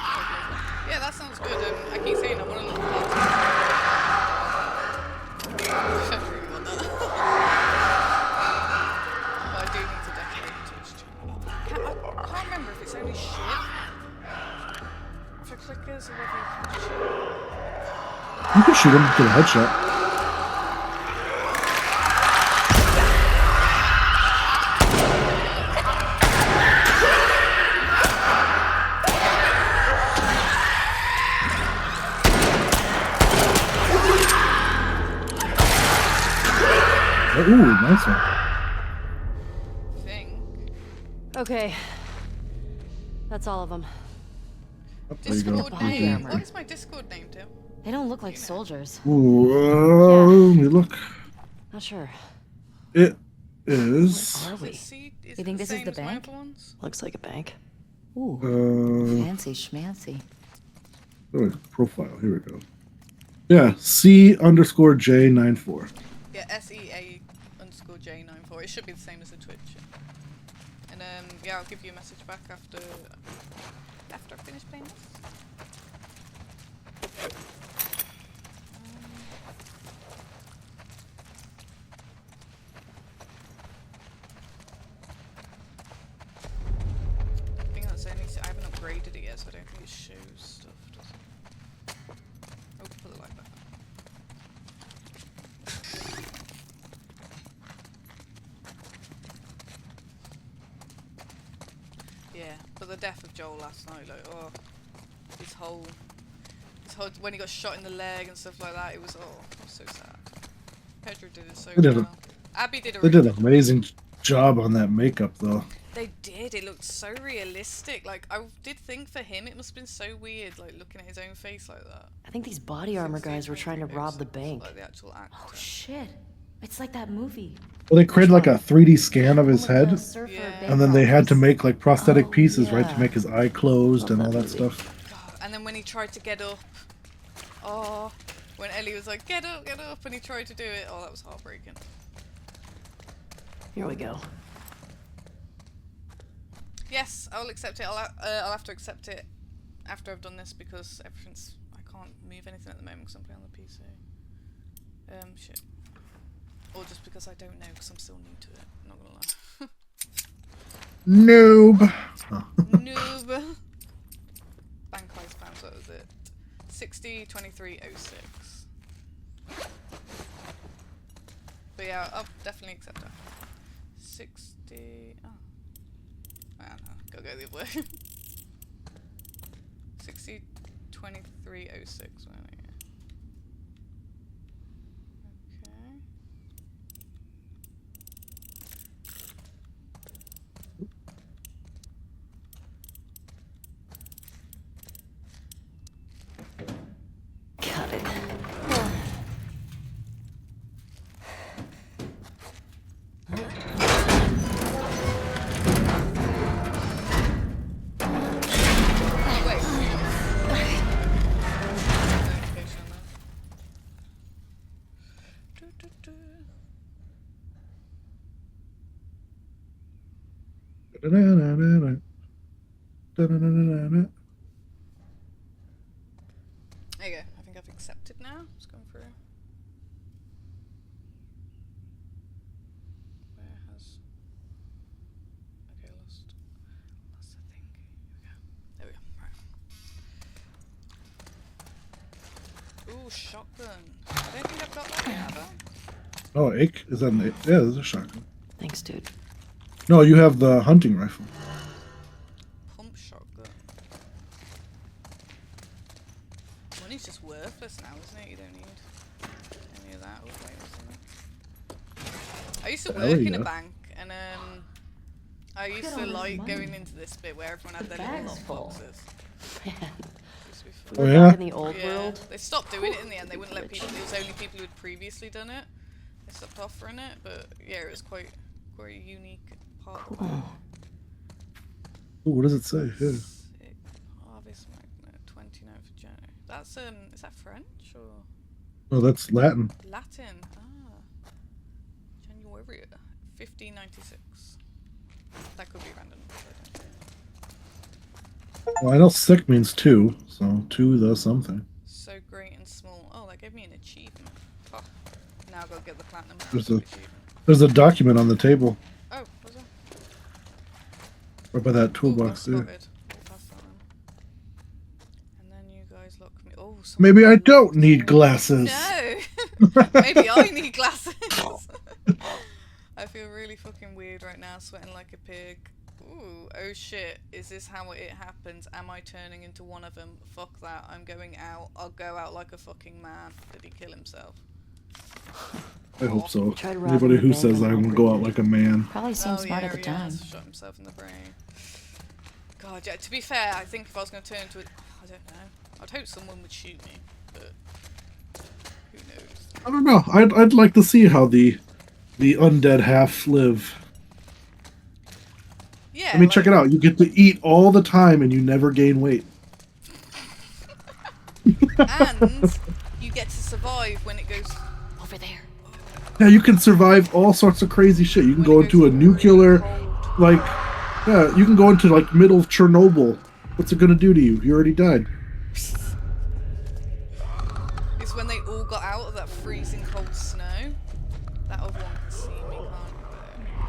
yeah, that sounds good. I keep saying I want to look at that. I really want that. But I do need to decorate the Twitch channel. I can't remember if it's only shit for clickers or whether you can shoot. You can shoot him to the headshot. Ooh, nice one. Thing. Okay. That's all of them. Oh, there you go. Discord Body name. armor. What is my Discord name, Tim? They don't look like soldiers. Ooh, let me look. Not sure. It is. Are Is we? it C? Is You it think the this is same the as my bank? other ones? Looks like a bank. Ooh, fancy schmancy. Profile. Here we go. Yeah, C_J94. Yeah, SEA_J94. It should be the same as the Twitch. And yeah, I'll give you a message back after I finish playing this. I think that's only. I haven't upgraded it yet, so I don't think it shows stuff, does it? Oh, put the light back on. Yeah, but the death of Joel last night, like, oh, his whole, when he got shot in the leg and stuff like that, it was, it was so sad. Pedro did it so well. Abby did a They did an amazing job on that makeup, though. They did. It looked so realistic. Like, I did think for him it must have been so weird, like looking at his own face like that. I think these body armor guys were trying to rob the bank. Like the actual actor. Oh shit! It's like that movie. Well, they created like a 3D scan of his Oh, like head, the surfer Yeah. bank and then they had to robbers. make like prosthetic Oh, pieces, right, to yeah. make his eye closed and all Love that that movie. stuff. God. And then when he tried to get up, when Ellie was like, get up, and he tried to do it, that was heartbreaking. Here we go. Yes, I'll accept it. I'll have to accept it after I've done this because I can't move anything at the moment because I'm playing on the PC. Shit. Or just because I don't know because I'm still new to it. I'm not gonna lie. Noob. Oh. Noob. Bank high spam, so that was it. 602306. But yeah, I'll definitely accept that. 60. Oh. I don't know. Gotta go the other way. 602306. Okay. Got it. Oh, wait. There you go. I think I've accepted now. It's going through. Where has... Okay, lost the thing. Here we go. There we go. Right. Ooh, shotgun. I don't think I've got that yet, have I? Oh, Ake? Is that an Ake? Yeah, there's a shotgun. Thanks, dude. No, you have the hunting rifle. Pump shotgun. Money's just worthless now, isn't it? You don't need any of that. Oh, wait, what's in it? I used to Hell work in yeah. a bank, and I used to like going into this bit where everyone had their little bag's full. lockboxes. Used to be fun. Oh, We're yeah? back in the old Yeah, world. they stopped doing it in the end. They wouldn't let people. It was only people who had previously done it. They stopped offering it, but yeah, it was quite a unique part. Of the Cool. Ooh, what does it say? Yeah. Sick. Harvest Magnet, 29th of January. That's is that French or Oh, that's Latin. Latin? Ah, January, 1596. That could be random. I don't know. Well, I know sick means two, so two the something. So great and small. Oh, that gave me an achievement. Fuck. Now I've got to get the platinum There's achievement. There's a document on the table Oh, was there? right by that Ooh, toolbox there. spotted. We'll pass that on. And then you guys look for me. Oh, someone Maybe I locked don't me. need glasses. No! Maybe I need glasses. I feel really fucking weird right now, sweating like a pig. Ooh, oh shit. Is this how it happens? Am I turning into one of them? Fuck that. I'm going out. I'll go out like a fucking man. Did he kill himself? I hope so. Tried robbing Anybody the who bank says on I'm gonna Wall go out Street. like a man. Probably seemed smart at the he time. has shot himself in the brain. God, yeah, to be fair, I think if I was going to turn into a... I don't know. I'd hope someone would shoot me, but... Who knows? I don't know. I'd like to see how the undead half live. Yeah, I mean, check it out. You get to eat all the time and you never gain weight. And you get to survive when it goes... Over there. Yeah, you can survive all sorts of crazy shit. You can when go it into goes a nuclear, cold. like, yeah, you can go into like middle of Chernobyl. What's it gonna do to you? You already died. It's when they all got out of that freezing cold snow. That other one can see me,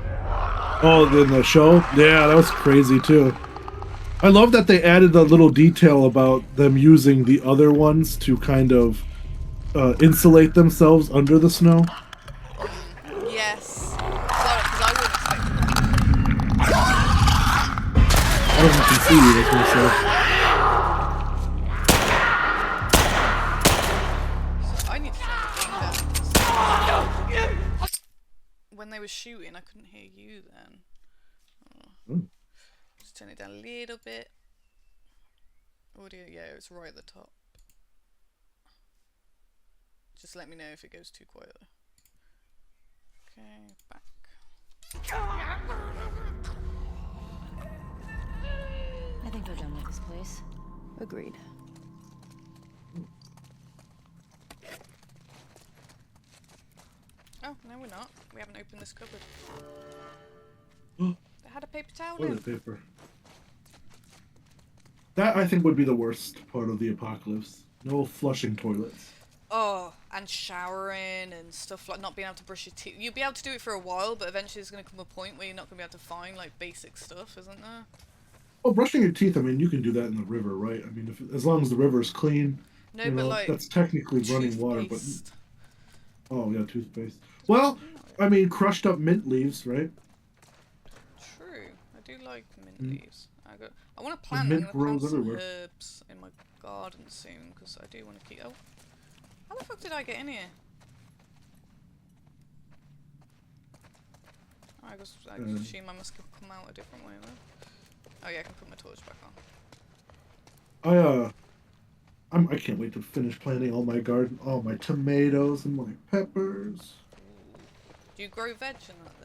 can't Oh, in the show? Yeah, that was crazy too. I love that they added a little detail about them using the other ones to kind of insulate themselves under the snow. they? Yes. Because I wouldn't expect I don't know if you can see it, I was so I need to turn the thing down. When they were shooting, I couldn't hear you then. Hmm. Just turn it down a little bit. Audio, yeah, it's right at the top. Just let me know if it goes too quiet. Okay, back. I think we're done with this place. Agreed. Oh, no we're not. We haven't opened this cupboard. They had a paper towel in. Toilet paper. That I think would be the worst part of the apocalypse. No flushing toilets. Oh, and showering and stuff like not being able to brush your teeth. You'll be able to do it for a while, but eventually there's going to come a point where you're not going to be able to find like basic stuff, isn't there? Well, brushing your teeth, I mean, you can do that in the river, right? I mean, as long as the river is clean, No, you but know, like that's technically running water. But toothpaste. oh yeah, toothpaste. Well, I mean, crushed up mint leaves, right? True. I do like mint Mm. leaves. I want to plant. mint I'm going to grows plant some everywhere. herbs in my garden soon because I do want to keep. Oh, how the fuck did I get in here? I just assume I must have come out a different way then. Oh yeah, I can put my torch back on. I can't wait to finish planting all my garden, all my tomatoes and my peppers. Do you grow veg in that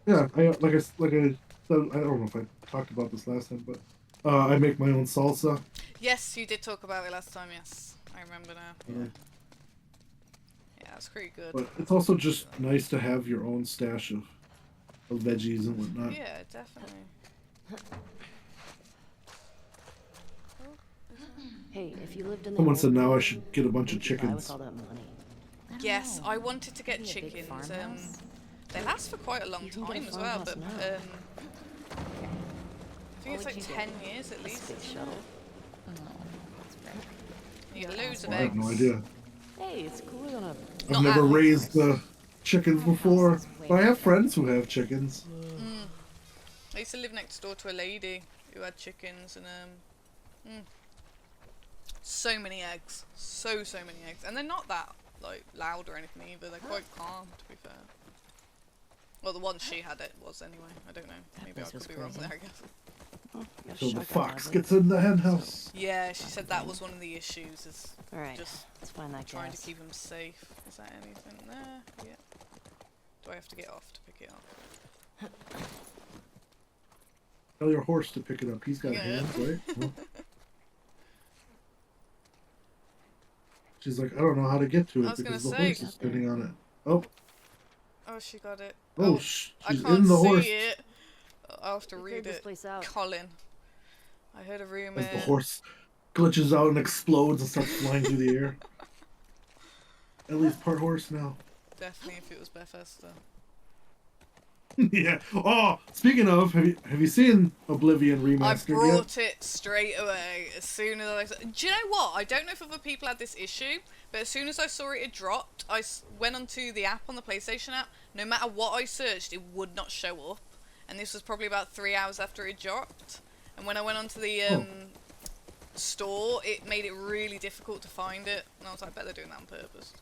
then? Yeah, like I said, I don't know if I talked about this last time, but I make my own salsa. Yes, you did talk about it last time. Yes, I remember now. Uh, Yeah, that's pretty good. But it's also just nice to have your own stash of veggies and whatnot. Yeah, definitely. Hey, if you lived in the Someone old said now I world, should get a bunch of what'd you buy with chickens. all that money? I don't Yes, know. I wanted to get Maybe a big chickens. farmhouse? They last for quite a long You can get a time as well, farmhouse but now. I think it's What like would you 10 get? years at A least. space Isn't shuttle. Oh, that's fair. it? You get loads of Well, I have no eggs. idea. Hey, it's cooler on a... I've Not never animals. raised chickens My house before, is way but I have better. friends who have chickens. I used to live next door to a lady who had chickens, and so many eggs, so many eggs, and they're not that like loud or anything either. They're quite calm, to be fair. Well, the one she had it was anyway. I don't know. Maybe I place was could be wrong crazy. there. I guess. Oh, you got a So the shotgun fox lively. gets in the hen house. Yeah, she said that was one of the issues. Is All right, just let's find that trying to gas. keep them safe. Is there anything there? Yeah. Do I have to get off to pick it up? Tell your horse to pick it up. He's got Yeah. hands, right? Well. She's like, I don't know how to get to I it was because gonna the say- horse is spinning on it. Oh, Oh, she got it. oh, I she's can't in the see horse. it. I'll have to We read cleared this it. place out. Colin. I heard a rumor. As the horse glitches out and explodes and starts flying through the air. Ellie's part horse now. Definitely, if it was Bethesda. Yeah. Oh, speaking of, have you seen Oblivion I remastered yet? brought it straight away as soon as I. Do you know what? I don't know if other people had this issue, but as soon as I saw it had dropped, went onto the app on the PlayStation app. No matter what I searched, it would not show up, and this was probably about 3 hours after it dropped. And when I went onto the store, it made it really difficult to find it, and I was like, I bet they're doing that on purpose.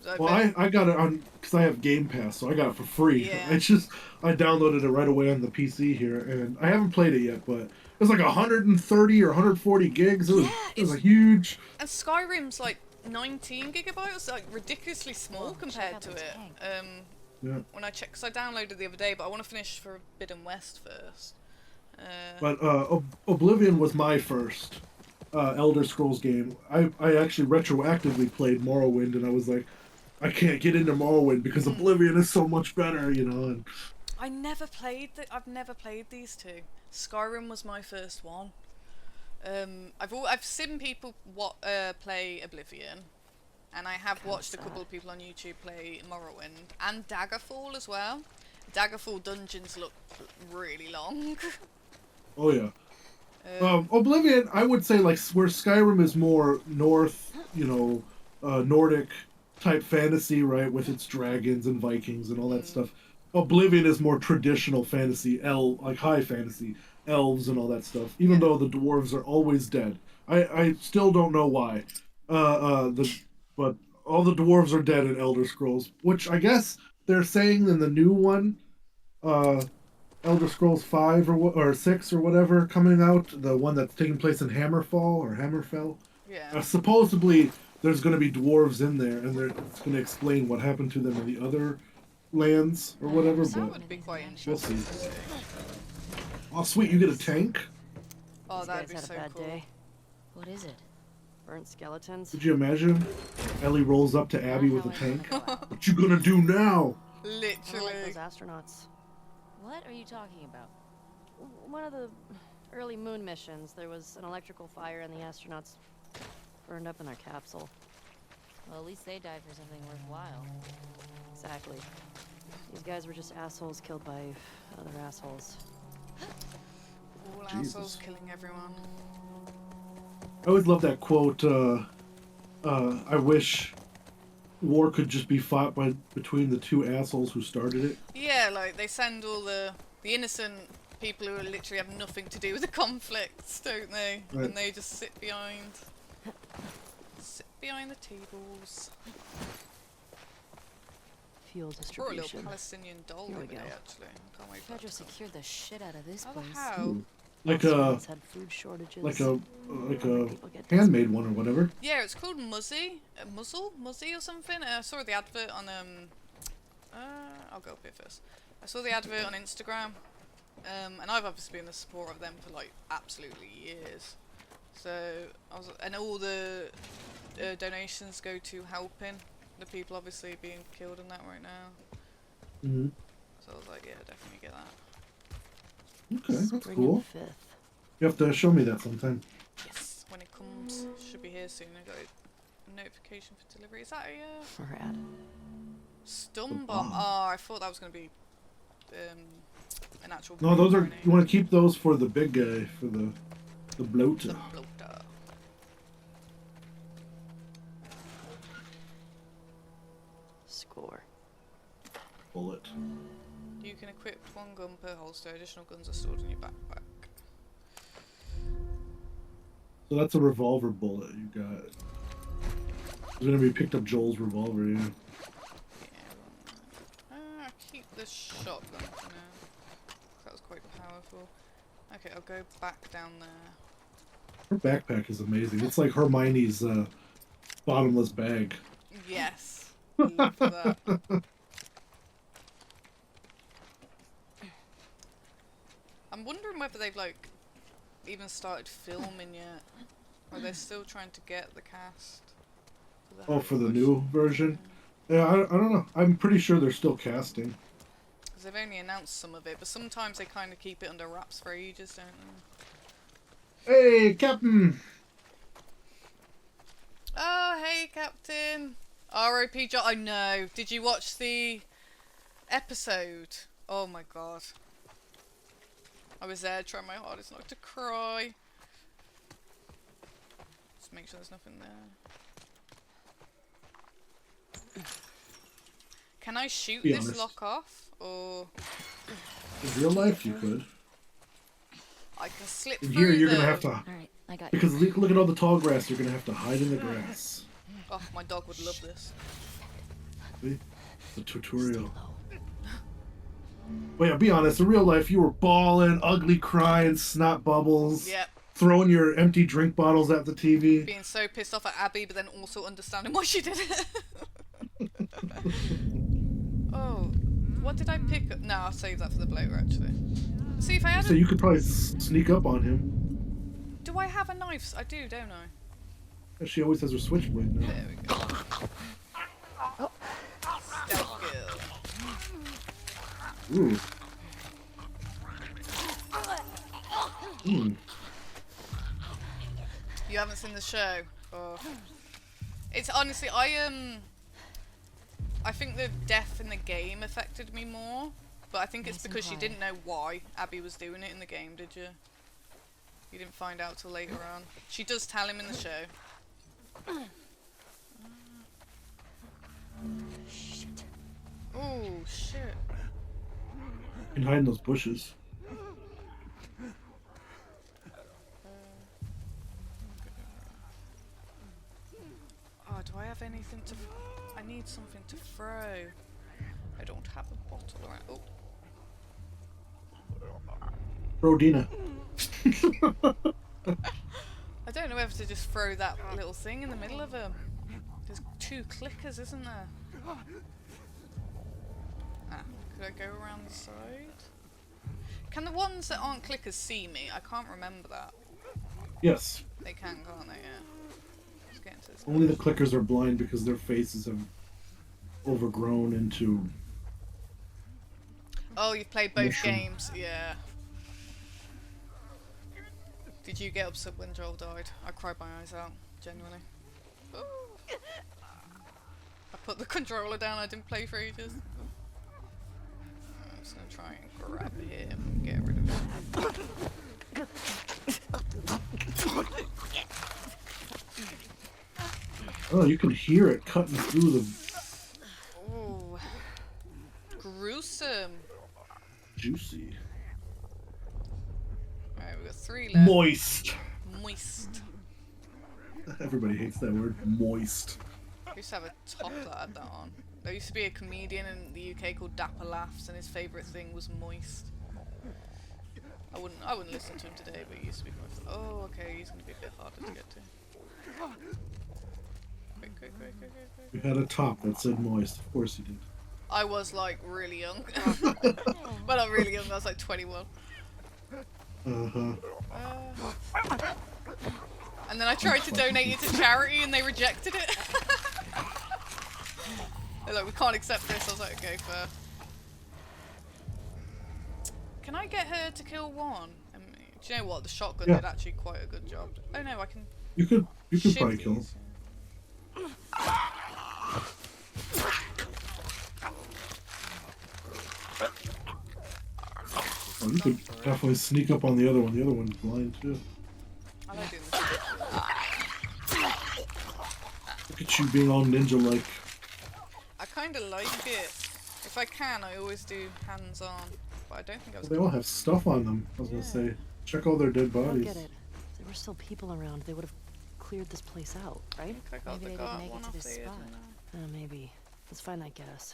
So Well, I got it on because I have Game Pass, so I got it for free. Yeah. I downloaded it right away on the PC here, and I haven't played it yet, but it was like 130 or 140 gigs. It was, Yeah, it was a it's- huge. And Skyrim's like 19 gigabytes, like ridiculously small Whoa, check compared out to the it. tank. Yeah. When I checked, because I downloaded the other day, but I want to finish Forbidden West first. But Oblivion was my first Elder Scrolls game. I actually retroactively played Morrowind, and I was like, I can't get into Morrowind because Oblivion is so much better, you know. And I've never played these two. Skyrim was my first one. I've seen people play Oblivion, and I have watched a couple of people on YouTube play Morrowind and Daggerfall as well. Daggerfall dungeons look really long. oh yeah. Oblivion, I would say, like, where Skyrim is more North, Nordic type fantasy, right, with its dragons and Vikings and all that stuff. Oblivion is more traditional fantasy, like high fantasy, elves and all that stuff. Even though the dwarves are always dead, I still don't know why. But all the dwarves are dead in Elder Scrolls, which I guess they're saying in the new one. Elder Scrolls 5 or 6 or whatever coming out, the one that's taking place in Hammerfell. Yeah. Supposedly there's going to be dwarves in there, and it's going to explain what happened to them in the other lands or whatever. That But would be quite we'll interesting. see. Oh, sweet! You get a tank. Oh, These that'd guys be had so a bad cool. day. What is it? Burnt skeletons. Could you imagine? Ellie rolls up to Abby with a Not how I tank. wanna go out. What you gonna do now? I don't Literally. like those astronauts. What are you talking about? One of the early moon missions, there was an electrical fire and the astronauts burned up in their capsule. Well, at least they died for something worthwhile. Exactly. These guys were just assholes killed by other assholes. All Jesus. assholes killing everyone. I always love that quote. I wish war could just be fought between the two assholes who started it. Yeah, like they send all the innocent people who literally have nothing to do with the conflicts, don't they? Right. And they just sit behind the tables. Fuel Brought a distribution. little Palestinian doll Here the we other day, go. actually. Can't wait for that Fedra to come. secured the shit out of this Oh, place. how? Ooh. Like Australians had food shortages. like a People get handmade one or whatever. Yeah, it's called Muzzy, Muzzy or something. I saw the advert on I'll go up here first. I saw the advert on Instagram, and I've obviously been a supporter of them for like absolutely years. So and all the donations go to helping the people obviously being killed and that right now. Mm-hmm. So I was like, yeah, definitely get that. Okay, that's Spring cool. and Fifth. You have to show me that sometime. Yes, when it comes, should be here soon. I got a notification for delivery. Is that a Rad. stun bomb. bomb? Oh, I thought that was gonna be an actual. No, those are. grenade. You want to keep those for the big guy, for the bloater. The bloater. Score. Bullet. You can equip one gun per holster. Additional guns are stored in your backpack. So that's a revolver bullet you got. It's gonna be picked up Joel's revolver, yeah. Yeah. Keep this shotgun for now. That was quite powerful. Okay, I'll go back down there. Her backpack is amazing. It's like Hermione's bottomless bag. Yes. Love that. I'm wondering whether they've like even started filming yet. Or they're still trying to get the cast. Oh, for the Harry new Potter. version? Yeah, I don't know. I'm pretty sure they're still casting. Because they've only announced some of it, but sometimes they kind of keep it under wraps for ages, don't they? Hey, Captain! Oh, hey, Captain! R.I.P. John. I know. Did you watch the episode? Oh my god. I was there trying my hardest not to cry. Just make sure there's nothing there. Can I shoot Be this honest. lock off? Or In real life, you could. I can slip In through here, you're though. gonna have to. Alright, I got you. Because look at all the tall grass, you're gonna have to hide in the grass. Oh, my dog would love this. See? The tutorial. But yeah, be honest, in real life, you were bawling, ugly crying, snot bubbles, Yep. throwing your empty drink bottles at the TV. Being so pissed off at Abby, but then also understanding why she did it. Oh, what did I pick up? No, I'll save that for the bloater, actually. See, if I had So you could probably sneak up on him. Do I have a knife? I do, don't I? She always has her switchblade now. There we go. Stealth kill. Ooh. You haven't seen the show? Oh. It's honestly, I think the death in the game affected me more, but I think it's Nice and because you quiet. didn't know why Abby was doing it in the game, did you? You didn't find out till later on. She does tell him in the show. Shit. Oh shit! You can hide in those bushes. Oh, do I have anything to? I need something to throw. I don't have a bottle around. Oh. Rodina. I don't know whether to just throw that little thing in the middle of them. There's 2 clickers, isn't there? Ah, could I go around the side? Can the ones that aren't clickers see me? I can't remember that. Yes. They can, can't they? Yeah. Let's get into this. Only the clickers are blind because their faces have overgrown into. Oh, you've played both Mushroom. games, yeah. Did you get upset when Joel died? I cried my eyes out, genuinely. Ooh. I put the controller down, I didn't play for ages. I'm just gonna try and grab him and get rid of him. Oh, you can hear it cutting through the Ooh. Gruesome. juicy. Alright, we've got 3 left. Moist. Moist. Everybody hates that word. Moist. I used to have a top that had that on. There used to be a comedian in the UK called Dapper Laughs, and his favourite thing was moist. I wouldn't listen to him today, but he used to be moist. Oh, okay, he's gonna be a bit harder to get to. Quick. You had a top that said moist. Of course you did. I was like really young. Well, not really young, I was like 21. Uh-huh. And then I tried to donate it to charity and they rejected it. They're like, we can't accept this. I was like, okay, fair. Can I get her to kill one? I mean, do you know what? The shotgun Yeah. did actually quite a good job. Oh no, I can You could shiv probably kill him. these, Oh, you could definitely sneak up on the other one. The other one's blind too. I like doing this. Look at you being all ninja-like. I kind of like it. If I can, I always do hands-on. But I don't think I was Well, they all have stuff on them. I was gonna say, check all their dead I don't bodies. get it. If there were still people around, they would have cleared this place out, right? I got Maybe the they didn't guard make it one to off this the spot. Maybe. Let's find that gas.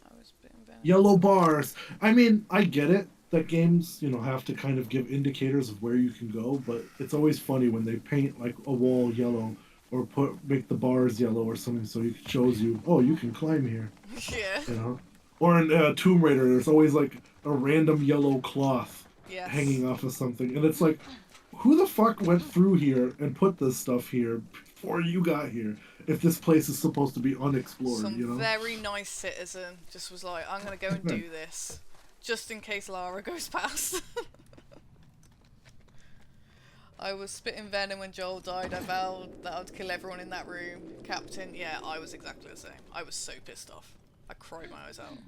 I was bitten by Yellow bars. I mean, I get it that games, have to kind of give indicators of where you can go, but it's always funny when they paint like a wall yellow or make the bars yellow or something, so it shows you, oh, you can climb here, Yeah. Or in Tomb Raider, there's always like a random yellow cloth Yes. hanging off of something, and it's like, who the fuck went through here and put this stuff here before you got here? If this place is supposed to be unexplored, Some very nice citizen just was like, I'm gonna go and do this, just in case Lara goes past. I was spitting venom when Joel died. I vowed that I'd kill everyone in that room. Captain, yeah, I was exactly the same. I was so pissed off. I cried my eyes out.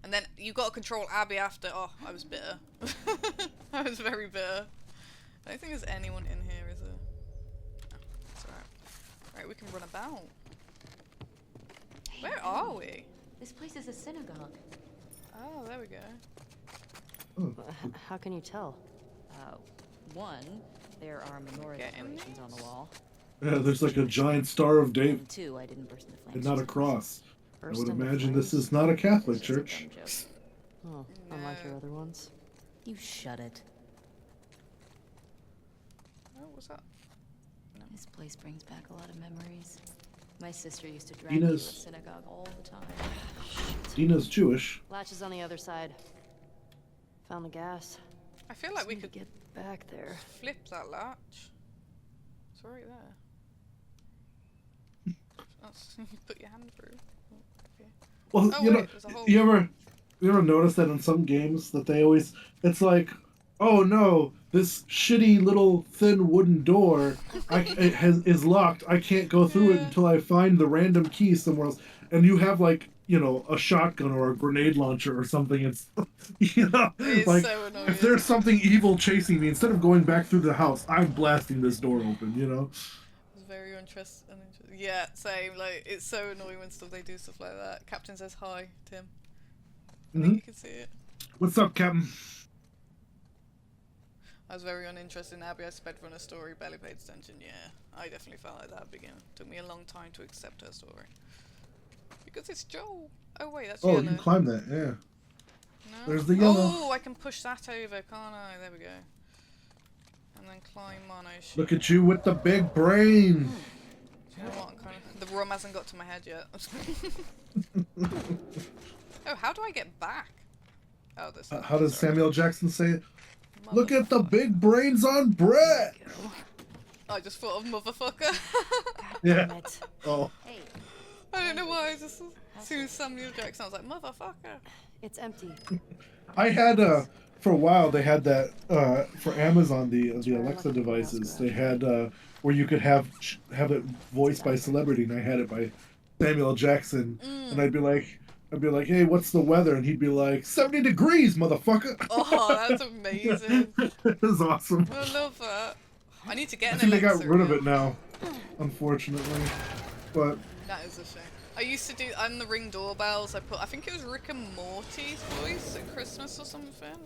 And then you got to control Abby after. Oh, I was bitter. I was very bitter. I don't think there's anyone in here, is there? No, it's alright. Right, we can run about. Hey, Where Ellie, are we? This place is a synagogue. Oh, there we go. How can you tell? One, there are menorah Get in decorations on the wall. Yeah, there's like a giant Star of David And two, I didn't burst into flames. and not a just cross. I Burst would into imagine this flames? is not a Catholic It's just a church. dumb joke. Oh, unlike your other ones. You shut it. Oh, what's that? This place brings back a lot of memories. My sister used to drag me to a Dina's- synagogue all the time. Dina's Jewish. Latch is on the other side. Found the gas. I feel like Just we need to could get back there. flip that latch. It's right there. That's, you put your hand through. Oh, okay. Well, Oh, wait, there's a hole. you ever notice that in some games that they always, it's like, oh no, this shitty little thin wooden door is locked. I can't go through it Yeah. until I find the random key somewhere else. And you have like, a shotgun or a grenade launcher or something. It's, It's like so annoying. if there's something evil chasing me, instead of going back through the house, I'm blasting this door open. It's very interesting. Yeah, same. Like, it's so annoying when they do stuff like that. Captain says hi, Tim. I think you can see it. What's up, Captain? I was very uninterested in Abby. I sped run a story, barely paid attention. Yeah, I definitely felt like that at the beginning. Took me a long time to accept her story. Because it's Joel. Oh wait, that's Oh, yellow. you can climb that, yeah. No? There's the yellow. Oh, I can push that over, can't I? There we go. And then climb on. I should. Look at you with the big brain. Do you know what? The rum hasn't got to my head yet. Oh, how do I get back? Oh, this. How does sorry. Samuel Jackson say it? Look at the big brains on Brett. I just thought of motherfucker. Yeah. Damn it. Oh. Hey, I don't know why. Just as soon as Samuel Jackson, I was like motherfucker. It's empty. I had for a while they had that for Amazon the Alexa devices. They had where you could have it voiced by celebrity, and I had it by Samuel Jackson, and I'd be like, hey, what's the weather? And he'd be like, 70 degrees, motherfucker. Oh, that's amazing. It was awesome. I love that. I need to get I an think they got Alexa rid of again. it now, unfortunately. But That is a shame. I used to do on the Ring doorbells. I think it was Rick and Morty's voice at Christmas or something.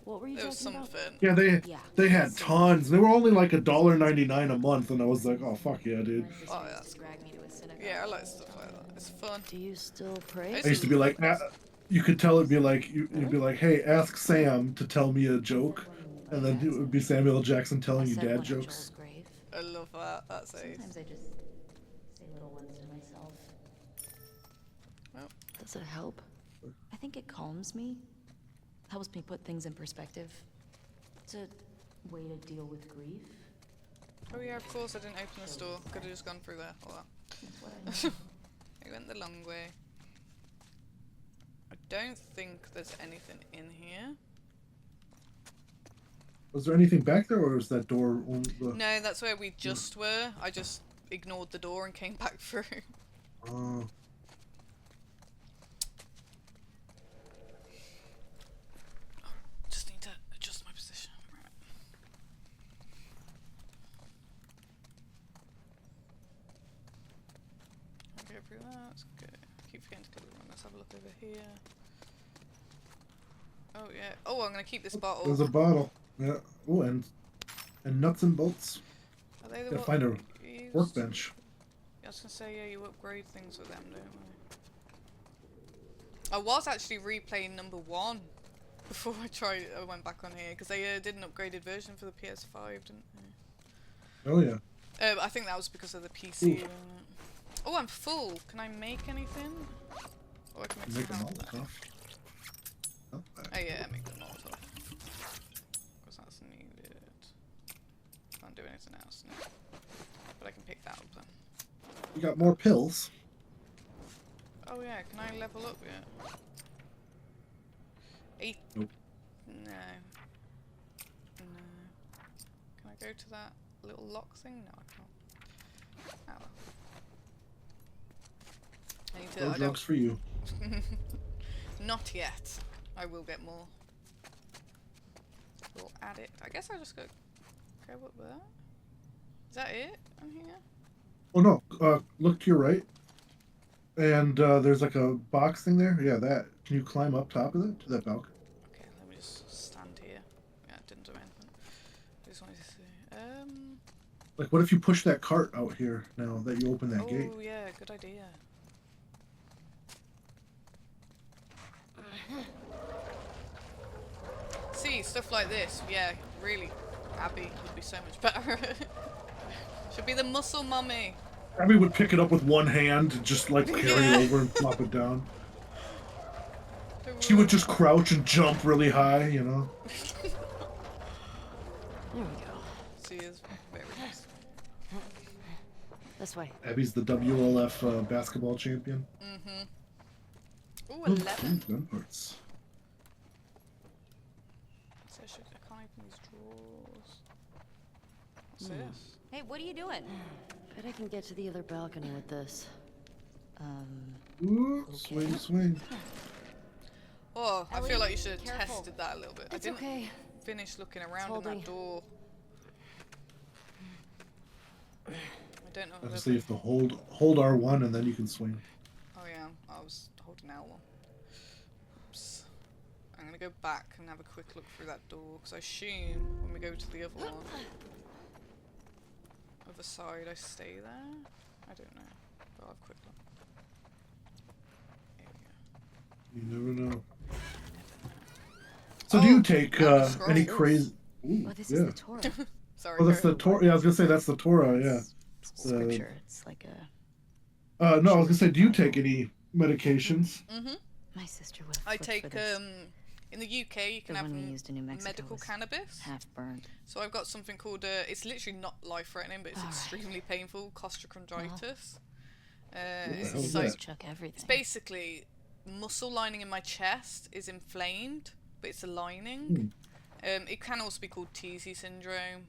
What were you It was talking about? something. yeah, Yeah. they had tons. They were only like $1.99 a month, and I was like, oh fuck yeah, dude. my sister Oh, used that's to drag me to a synagogue. Yeah, I like all stuff the like time. that. It's fun. Do you still I pray? used I used to be like, you could tell it'd be like you'd be like, hey, ask Sam to tell me a joke, and then it would be Samuel Jackson I telling you said one dad at jokes. Joel's grave. I love that. That's ace. Sometimes I just say little ones to myself. Does it help? I think it calms me. Helps me put things in perspective. It's a way to deal with grief. Oh yeah, of course I didn't open the store. Could have just gone through there. All that. That's what I know. I went the long way. don't think there's anything in here. Was there anything back there, or was that door on the... No, that's where we just were. I just ignored the door and came back through. Oh. Just need to adjust my position. Right. I'll go through that. That's good. Keep forgetting to go wrong. Let's have a look over here. Oh yeah. Oh, I'm gonna keep this bottle. There's a bottle. Yeah. Oh, and nuts and bolts. Are they the Gotta what find a you used? workbench. I was gonna say, yeah, you upgrade things with them, don't we? I was actually replaying number 1 before I went back on here, because they did an upgraded version for the PS5, didn't they? Oh yeah. I think that was because of the PC. Ooh. Wasn't it? Oh, I'm full. Can I make anything? Oh, I can make, Make a some Molotov. Oh, Oh yeah, make the Molotov. Because that's needed. Can't do anything else now. But I can pick that up then. you got more pills. Oh yeah, can I level up yet? 8? Nope. No. No. Can I go to that little lock thing? No, I can't. Oh well. I need to, No I drugs for you. Not yet. I will get more. We'll add it. I guess I'll just go up there. Is that it on here? Oh no. Look to your right. And there's like a box thing there. Yeah, that. Can you climb up top of it to that balcony? Okay, let me just stand here. Yeah, it didn't do anything. I just wanted to see. Like, what if you push that cart out here now that you open that gate? Oh yeah, good idea. See, stuff like this, yeah, really, Abby would be so much better. Should be the muscle mummy. Abby would pick it up with one hand and just like carry Yeah. it over and plop it down. She would just crouch and jump really high, you know? There we go. She is very nice. This way. Abby's the WLF basketball champion. Mm-hmm. Ooh, Oh, 11. gun parts. So I can't open these drawers. What's Hmm. this? Hey, what are you doing? Bet I can get to the other balcony with this. Ooh, swing, swing. Oh, I Ellie, feel like you should have careful. tested that a little bit. I It's didn't okay. finish looking around in holding. that door. I don't know. Obviously, you have to hold R1 and then you can swing. Oh yeah, I was holding L1. Oops. I'm gonna go back and have a quick look through that door, because I assume when we go to the other one, other side, I stay there? I don't know. But I'll have a quick look. Here we go. You never know. So do you take oh, the any scrolls. crazy... Ooh, Oh, this yeah. is the Torah. Sorry. Oh, that's the Torah. Yeah, I was gonna say that's the Torah. Yeah. Scripture. It's like a... No, I was gonna say, do you take any medications? Mm-hmm. My sister would have I flipped take, for this. in the UK you can The have one we used in New Mexico medical was cannabis. half burned. So I've got something called, it's literally not life-threatening, but it's Alright. extremely painful, costochondritis. the It's hell is like, that? Chuck everything. it's basically muscle lining in my chest is inflamed, but it's a lining. It can also be called TZ syndrome.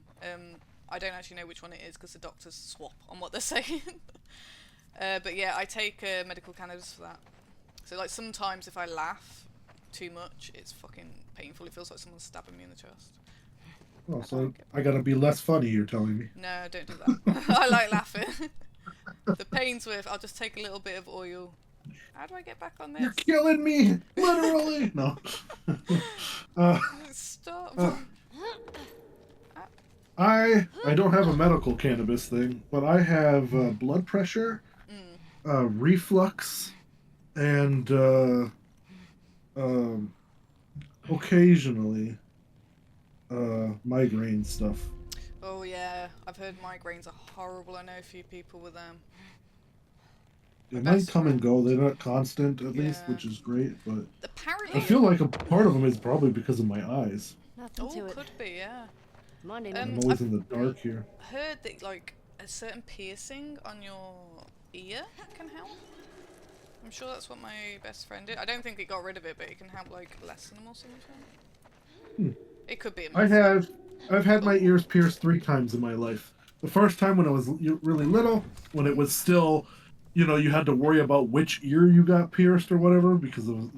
I don't actually know which one it is because the doctors swap on what they're saying. But yeah, I take medical cannabis for that. So like sometimes if I laugh too much, it's fucking painful. It feels like someone's stabbing me in the chest. Oh, so I gotta be less funny, you're telling me. No, don't do that. I like laughing. The pain's worth. I'll just take a little bit of oil. How do I get back on You're this? killing me! Literally! No. Stop. I don't have a medical cannabis thing, but I have blood pressure, reflux, and occasionally migraine stuff. Oh yeah, I've heard migraines are horrible. I know a few people with them. They My might best come and friend- go. They're not constant, at least, Yeah. which is great. But Apparently. I feel like a part of them is probably because of my eyes. Nothing to Oh, it. could be, yeah. Monday Um, I'm night. always in the dark here. Heard that like a certain piercing on your ear can help. I'm sure that's what my best friend did. I don't think it got rid of it, but it can have like lessen them or something. It could be a myth. I've had my ears pierced 3 times in my life. The first time when I was really little, when it was still, you had to worry about which ear you got pierced or whatever because of,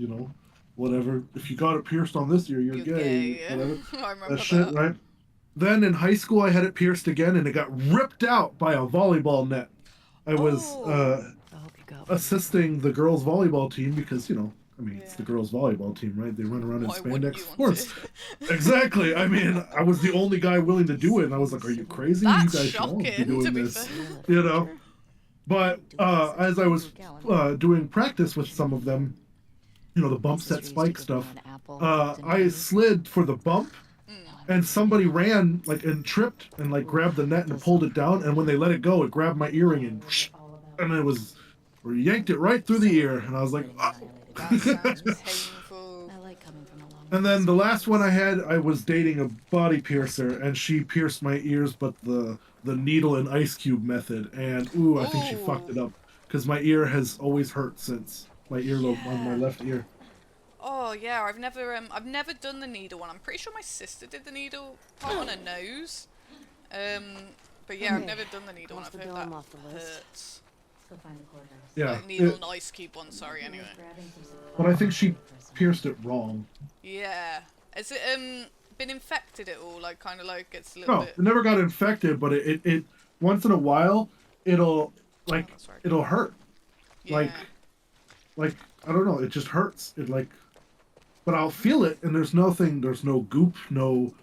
whatever. If you got it pierced on this ear, you're gay, gay, yeah. whatever. I remember That shit, that. right? Then in high school, I had it pierced again, and it got ripped out by a volleyball net. I was Oh, I hope you got one. assisting the girls' volleyball team because, I mean, it's yeah. the girls' volleyball team, right? They run around in Why wouldn't spandex. you Of want course. to? Exactly. I mean, I was the only guy willing to do it, and I was like, "Are you crazy? You That's guys should all be shocking, doing to be this." fair. You know. But as I was doing practice with some of them, the bump set spike stuff, I slid for the bump, and somebody ran and tripped and grabbed the net and pulled it down, and when they let it go, it grabbed my earring and it was, or yanked it right through the ear, and I was like, oh. That sounds painful. I like coming from a long And then the last one I had, I was dating a body piercer, and she pierced my ears, but the needle and ice cube method, and ooh, I think she fucked it Ooh. up because my ear has always hurt since my earlobe on my Yeah. left ear. Oh yeah, I've never done the needle one. I'm pretty sure my sister did the needle part on her nose. But yeah, I've never done the needle one. Once I've the heard dome that off the list. hurts. Let's go find the courthouse. Yeah, Like needle and ice cube one. Sorry, anyway. but I think she pierced it wrong. Yeah. Has it been infected at all? Like kind of like gets a little No, bit. it never got infected, but it once in a while it'll That's right. it'll hurt. Yeah. Like I don't know, it just hurts. But I'll feel it, and there's no goop, no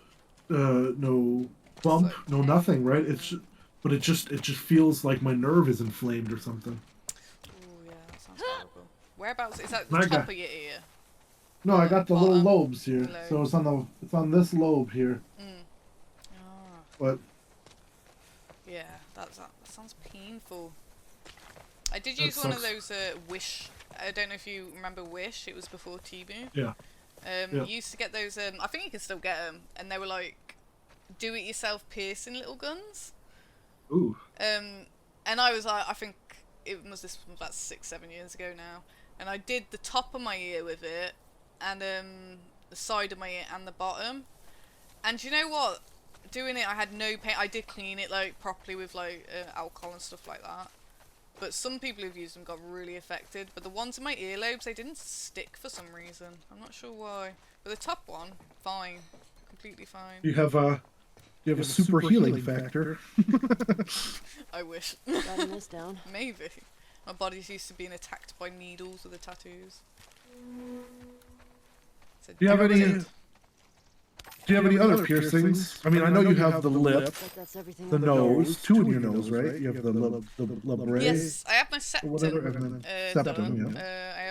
bump, like no nothing, right? But it just feels like my nerve is inflamed or something. Oh yeah, that sounds horrible. Whereabouts is that? I The top got- of your ear. No, I got the little Bottom. lobes here, Lobe. so it's on this lobe here. Ah. But Yeah, that sounds painful. I did That use one of sucks. those Wish. I don't know if you remember Wish. It was before Temu. yeah, Yeah. You used to get those. I think you can still get them, and they were like do-it-yourself piercing little guns. ooh, And I was like, I think this was about 6-7 years ago now, and I did the top of my ear with it, and the side of my ear and the bottom. And you know what? Doing it, I had no pain. I did clean it properly with alcohol and stuff like that. But some people who've used them got really affected. But the ones in my earlobes, they didn't stick for some reason. I'm not sure why. But the top one, fine, completely fine. you have a super healing factor. I wish. Writing this down. Maybe. My body's used to being attacked by needles with the tattoos. Do you have any other piercings? I mean, I know you have the lip, Like that's everything. the on nose, two in your nose, right? You have the labret, Yes, I have my or septum, whatever, and then septum, done. yeah. I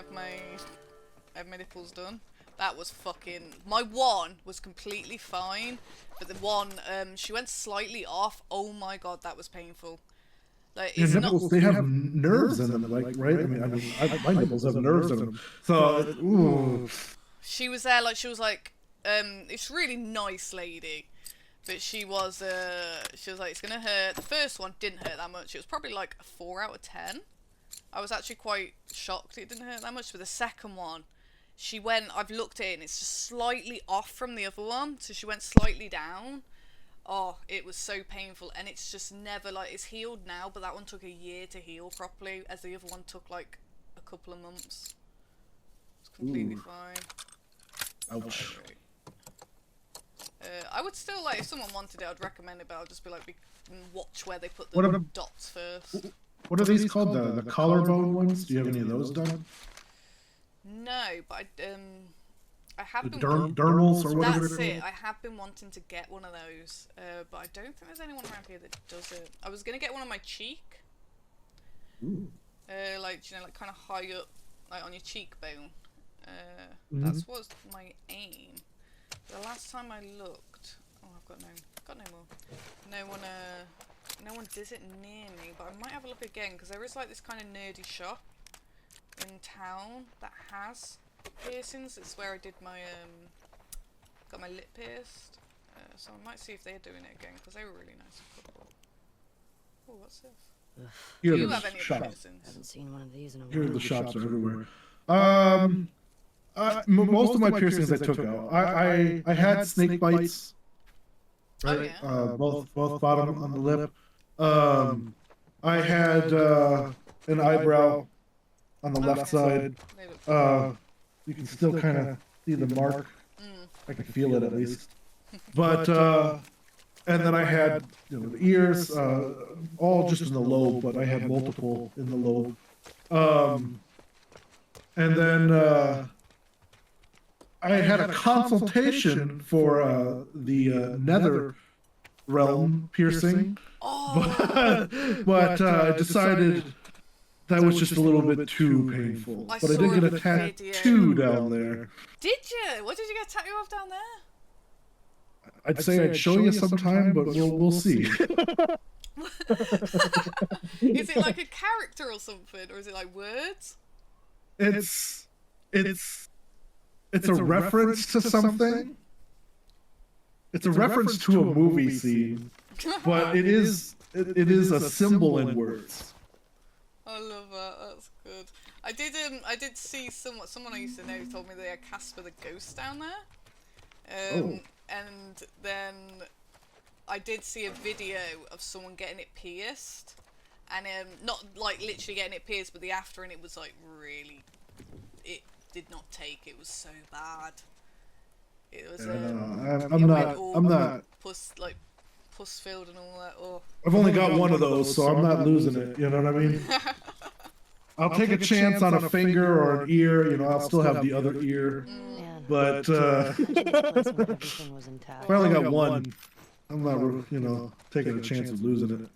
have my nipples done. That was fucking. My one was completely fine, but the one she went slightly off. Oh my god, that was painful. Like Your it's nipples, not. they have nerves in them, right? I mean, my nipples have nerves in them. So, ooh. She was there, she was like, it's a really nice lady, but she was like, it's gonna hurt. The first one didn't hurt that much. It was probably like a 4 out of 10. I was actually quite shocked it didn't hurt that much. But the second one, I've looked at it and it's just slightly off from the other one, so she went slightly down. Oh, it was so painful, and it's just never it's healed now, but that one took a year to heal properly, as the other one took like a couple of months. It's completely fine. Ouch. I would still if someone wanted it, I'd recommend it, but I'll just be watch where they put the What are- dots first. What are these called? The collarbone ones? Do you have any of those done? No, but I have The been. dermals or whatever That's they're it. called? I have been wanting to get one of those, but I don't think there's anyone around here that does it. I was gonna get one on my cheek, Ooh. kind of high up, on your cheekbone. That's was my aim. The last time I looked, I've got no more. No one does it near me, but I might have a look again because there is this kind of nerdy shop in town that has piercings. It's where I did my got my lip pierced, so I might see if they're doing it again because they were really nice couple. Oh, what's this? Here Do you the have any shops. piercings? Haven't seen one of these in a Here while. the shops are everywhere. Most of my piercings I took out. I had snake bites. Oh, Right? yeah. Both bottom on the lip. I had an eyebrow on the left side. They look cool. You can still kind of see the mark. I can feel it at least. But and then I had the ears, all just in the lobe, but I had multiple in the lobe. And then I had a consultation for the nether realm piercing, Oh, but I decided that was just a little bit too painful. I But I saw did get the a tattoo down there. did you? What did you get a tattoo of down there? I'd say I'd show you sometime, but we'll see. Is it like a character or something, or is it like words? It's a reference to something. It's a reference to a movie scene, but it is a symbol in words. I love that. That's good. I did see someone I used to know told me they had Casper the Ghost down there. And then I did see a video of someone getting it pierced, and not like literally getting it pierced, but the after, and it was like really, it did not take. It was so bad. It was. I'm not. Puss filled and all that. Oh. I've only got one of those, so I'm not losing it. You know what I mean? I'll take a chance on a finger or an ear. I'll still have the other ear. But Everything was intact. if I only got one, I'm not, taking a chance of losing it.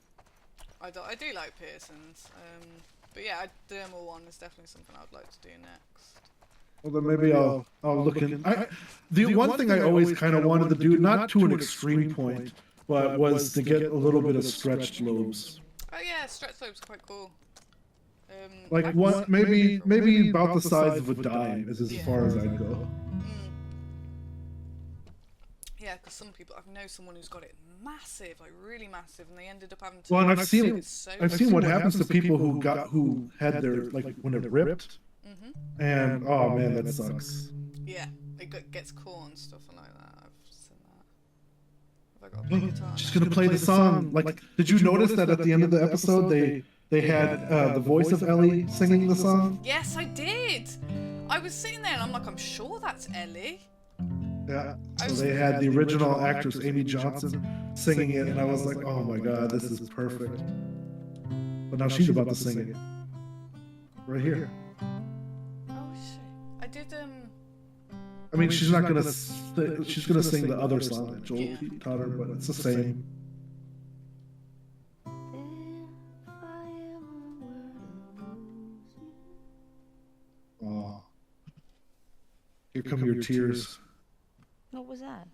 I do like piercings. But yeah, a dermal one is definitely something I'd like to do next. Well, then maybe I'll look in. The one thing I always kind of wanted to do, not to an extreme point, but was to get a little bit of stretched lobes. Oh yeah, stretch lobes are quite cool. Like one, maybe about the size of a dime is as far as I'd go. Yeah, because some people, I know someone who's got it massive, like really massive, and they ended up having to. Well, and I've seen so what happens to people who had their like when it ripped, and oh man, that sucks. Yeah, it gets caught and stuff like that. I've seen that. Have I got a big guitar? She's gonna play the song. Like, did you notice that at the end of the episode they had the voice of Ellie singing the song? Yes, I did. I was sitting there and I'm like, I'm sure that's Ellie. Yeah. So they had the original actress Amy Johnson singing it, and I was like, oh my god, this is perfect. But now she's about to sing it right here. Oh shit! I did I mean, she's not gonna she's gonna sing the other song that Joel taught her, but it's the same. Oh, here come your tears. What was that?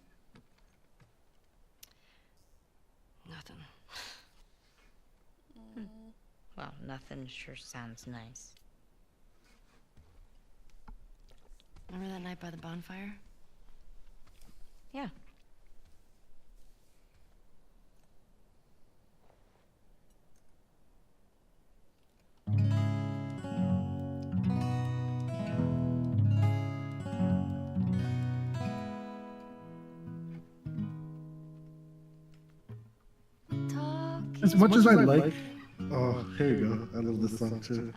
Nothing. Well, nothing sure sounds nice. Remember that night by the bonfire? Yeah. As much as I like, oh, here you go. I love this song too.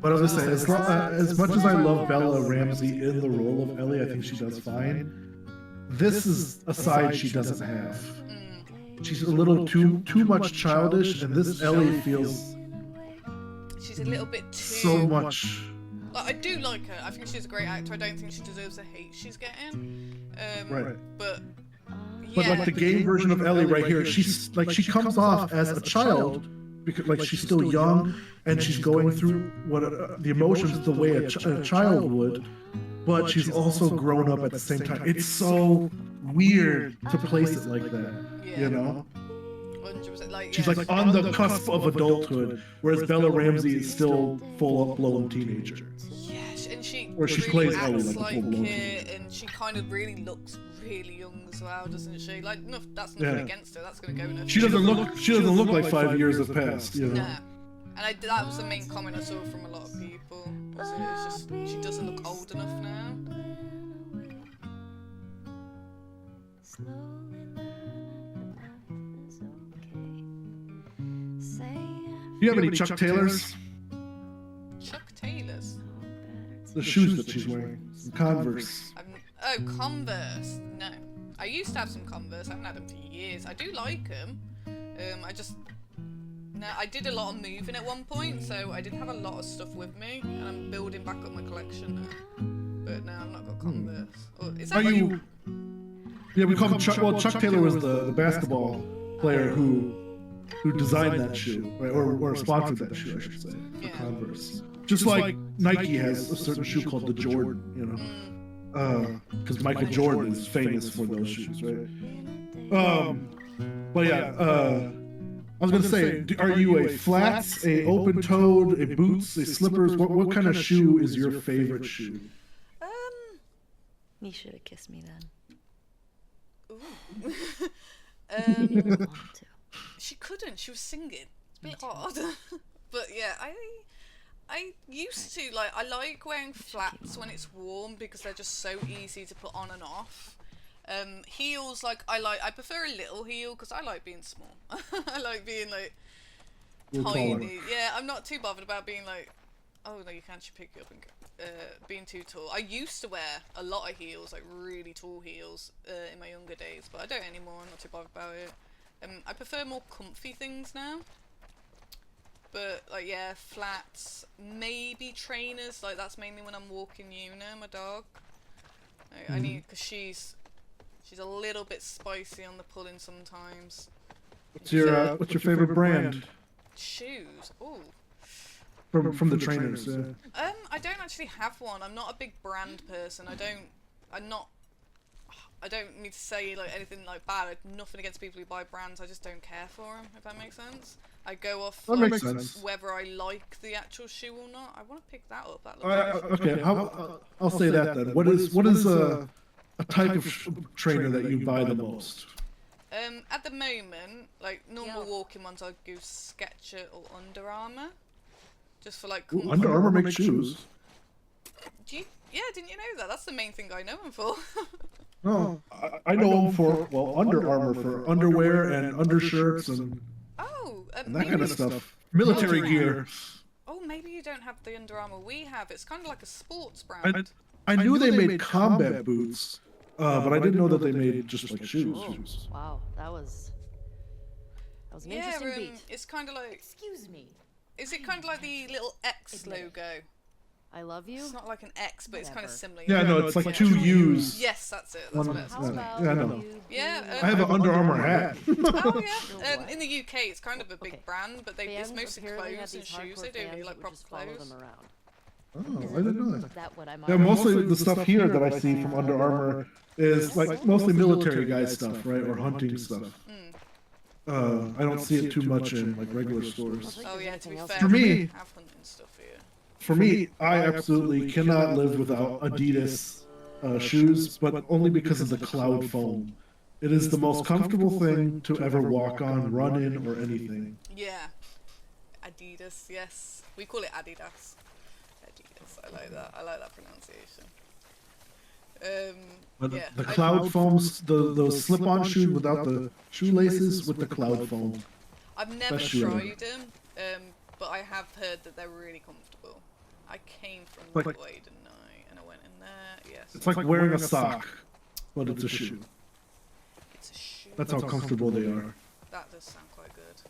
But I was just saying, as much as I love Bella Ramsey in the role of Ellie, I think she does fine. This is a side she doesn't have. She's a little too much childish, and this Ellie feels she's a little bit too. so much. Like, I do like her. I think she's a great actor. I don't think she deserves the hate she's getting. Right. But But like the game version of Ellie right here, she's like she comes off as a child because like she's still young and she's going through what the emotions the way a child would, but she's also grown up at the same time. It's so weird to place it like that, you know? 100%, like, She's like on the cusp of adulthood, whereas Bella Ramsey is still full-blown teenager. Yeah, and she Or she really plays Ellie acts like a like full-blown it, and she kind of really looks really young as well, doesn't she? Like, no, that's nothing Yeah. against her. That's gonna go in her. She doesn't look like 5 years have passed. You know. Nah. And that was the main comment I saw from a lot of people. Was it's just she doesn't look old enough now. Do you have any Chuck Taylors? Chuck Taylors. The shoes that she's wearing. Some Converse. Oh, Converse. No. I used to have some Converse. I haven't had them for years. I do like them. No, I did a lot of moving at one point, so I didn't have a lot of stuff with me, and I'm building back up my collection now. But no, I've not got Converse. Or, is that Are like, you? Yeah, we call him Chuck. Well, Chuck Taylor was the basketball player who designed that shoe, right? Or sponsored that shoe, I should say, for Yeah. Converse. Just like Nike has a certain shoe called the Jordan, you know, because Michael Jordan is famous for those shoes, right? But yeah, I was gonna say, are you a flats, a open-toed, a boots, a slippers? What kind of shoe is your favorite shoe? You should have kissed me then. Ooh. You didn't want to. She couldn't. She was singing. It's a bit hard. But yeah, I used to like. I like wearing flats when it's warm because they're just so easy to put on and off. Heels, like I prefer a little heel because I like being small. I like being like tiny. Yeah, I'm not too bothered about being like, oh no, you can't. She pick you up and being too tall. I used to wear a lot of heels, like really tall heels, in my younger days, but I don't anymore. I'm not too bothered about it. I prefer more comfy things now. But like yeah, flats, maybe trainers. Like that's mainly when I'm walking Una, my dog. I need because she's a little bit spicy on the pulling sometimes. What's your favorite brand? Shoes. Ooh. From the trainers. Yeah. I don't actually have one. I'm not a big brand person. I don't need to say like anything like bad. Nothing against people who buy brands. I just don't care for them. If that makes sense. I go off That like, makes sense. whether I like the actual shoe or not. I want to pick that up. That looks Okay, I'll say that then. What is a type of trainer that you buy the most? At the moment, like normal walking ones, I'd go Skechers or Under Armour. Just for like Ooh, Under Armour makes shoes. Yeah, didn't you know that? That's the main thing I know them for. No, I know them for Under Armour for underwear and undershirts and that kind of stuff. Military gear. Oh, maybe you don't have the Under Armour we have. It's kind of like a sports brand. I knew they made combat boots, but I didn't know that they made just like shoes. Oh, wow, that was an Yeah, interesting beat. it's kind of like. Excuse me. Is it kind of like the little X logo? I love you. It's not like an X, but it's kind of similar. Yeah, no, it's like two U's. Yes, that's it. That's better. How about Yeah, I know. you Yeah, do- I have an Under Armour hat. Oh yeah. What? In the UK, it's kind of a big Okay. brand, but it's Fans mostly apparently have clothes and these shoes. hardcore They don't fans really that like would proper just follow clothes. them around. Oh, I didn't know that. Is that what I'm Yeah, mostly the stuff here that I see from Under Armour is like mostly military guy stuff, right, or hunting stuff. I don't see it too much in like regular stores. Oh yeah, to be fair, For me- we have hunting stuff here. For me, I absolutely cannot live without Adidas shoes, but only because of the cloud foam. It is the most comfortable thing to ever walk on, run in, or anything. Yeah. Adidas, yes. We call it Adidas. Adidas. I like that. I like that pronunciation. But Yeah. the cloud foams, those slip-on shoes without the shoelaces with the cloud foam. I've never Best shoe ever. tried them, but I have heard that they're really comfortable. I came from Like- Woodway, didn't I? And I went in there. Yes. It's like wearing a sock, but it's a shoe. It's a shoe. That's how comfortable they are. That does sound quite good.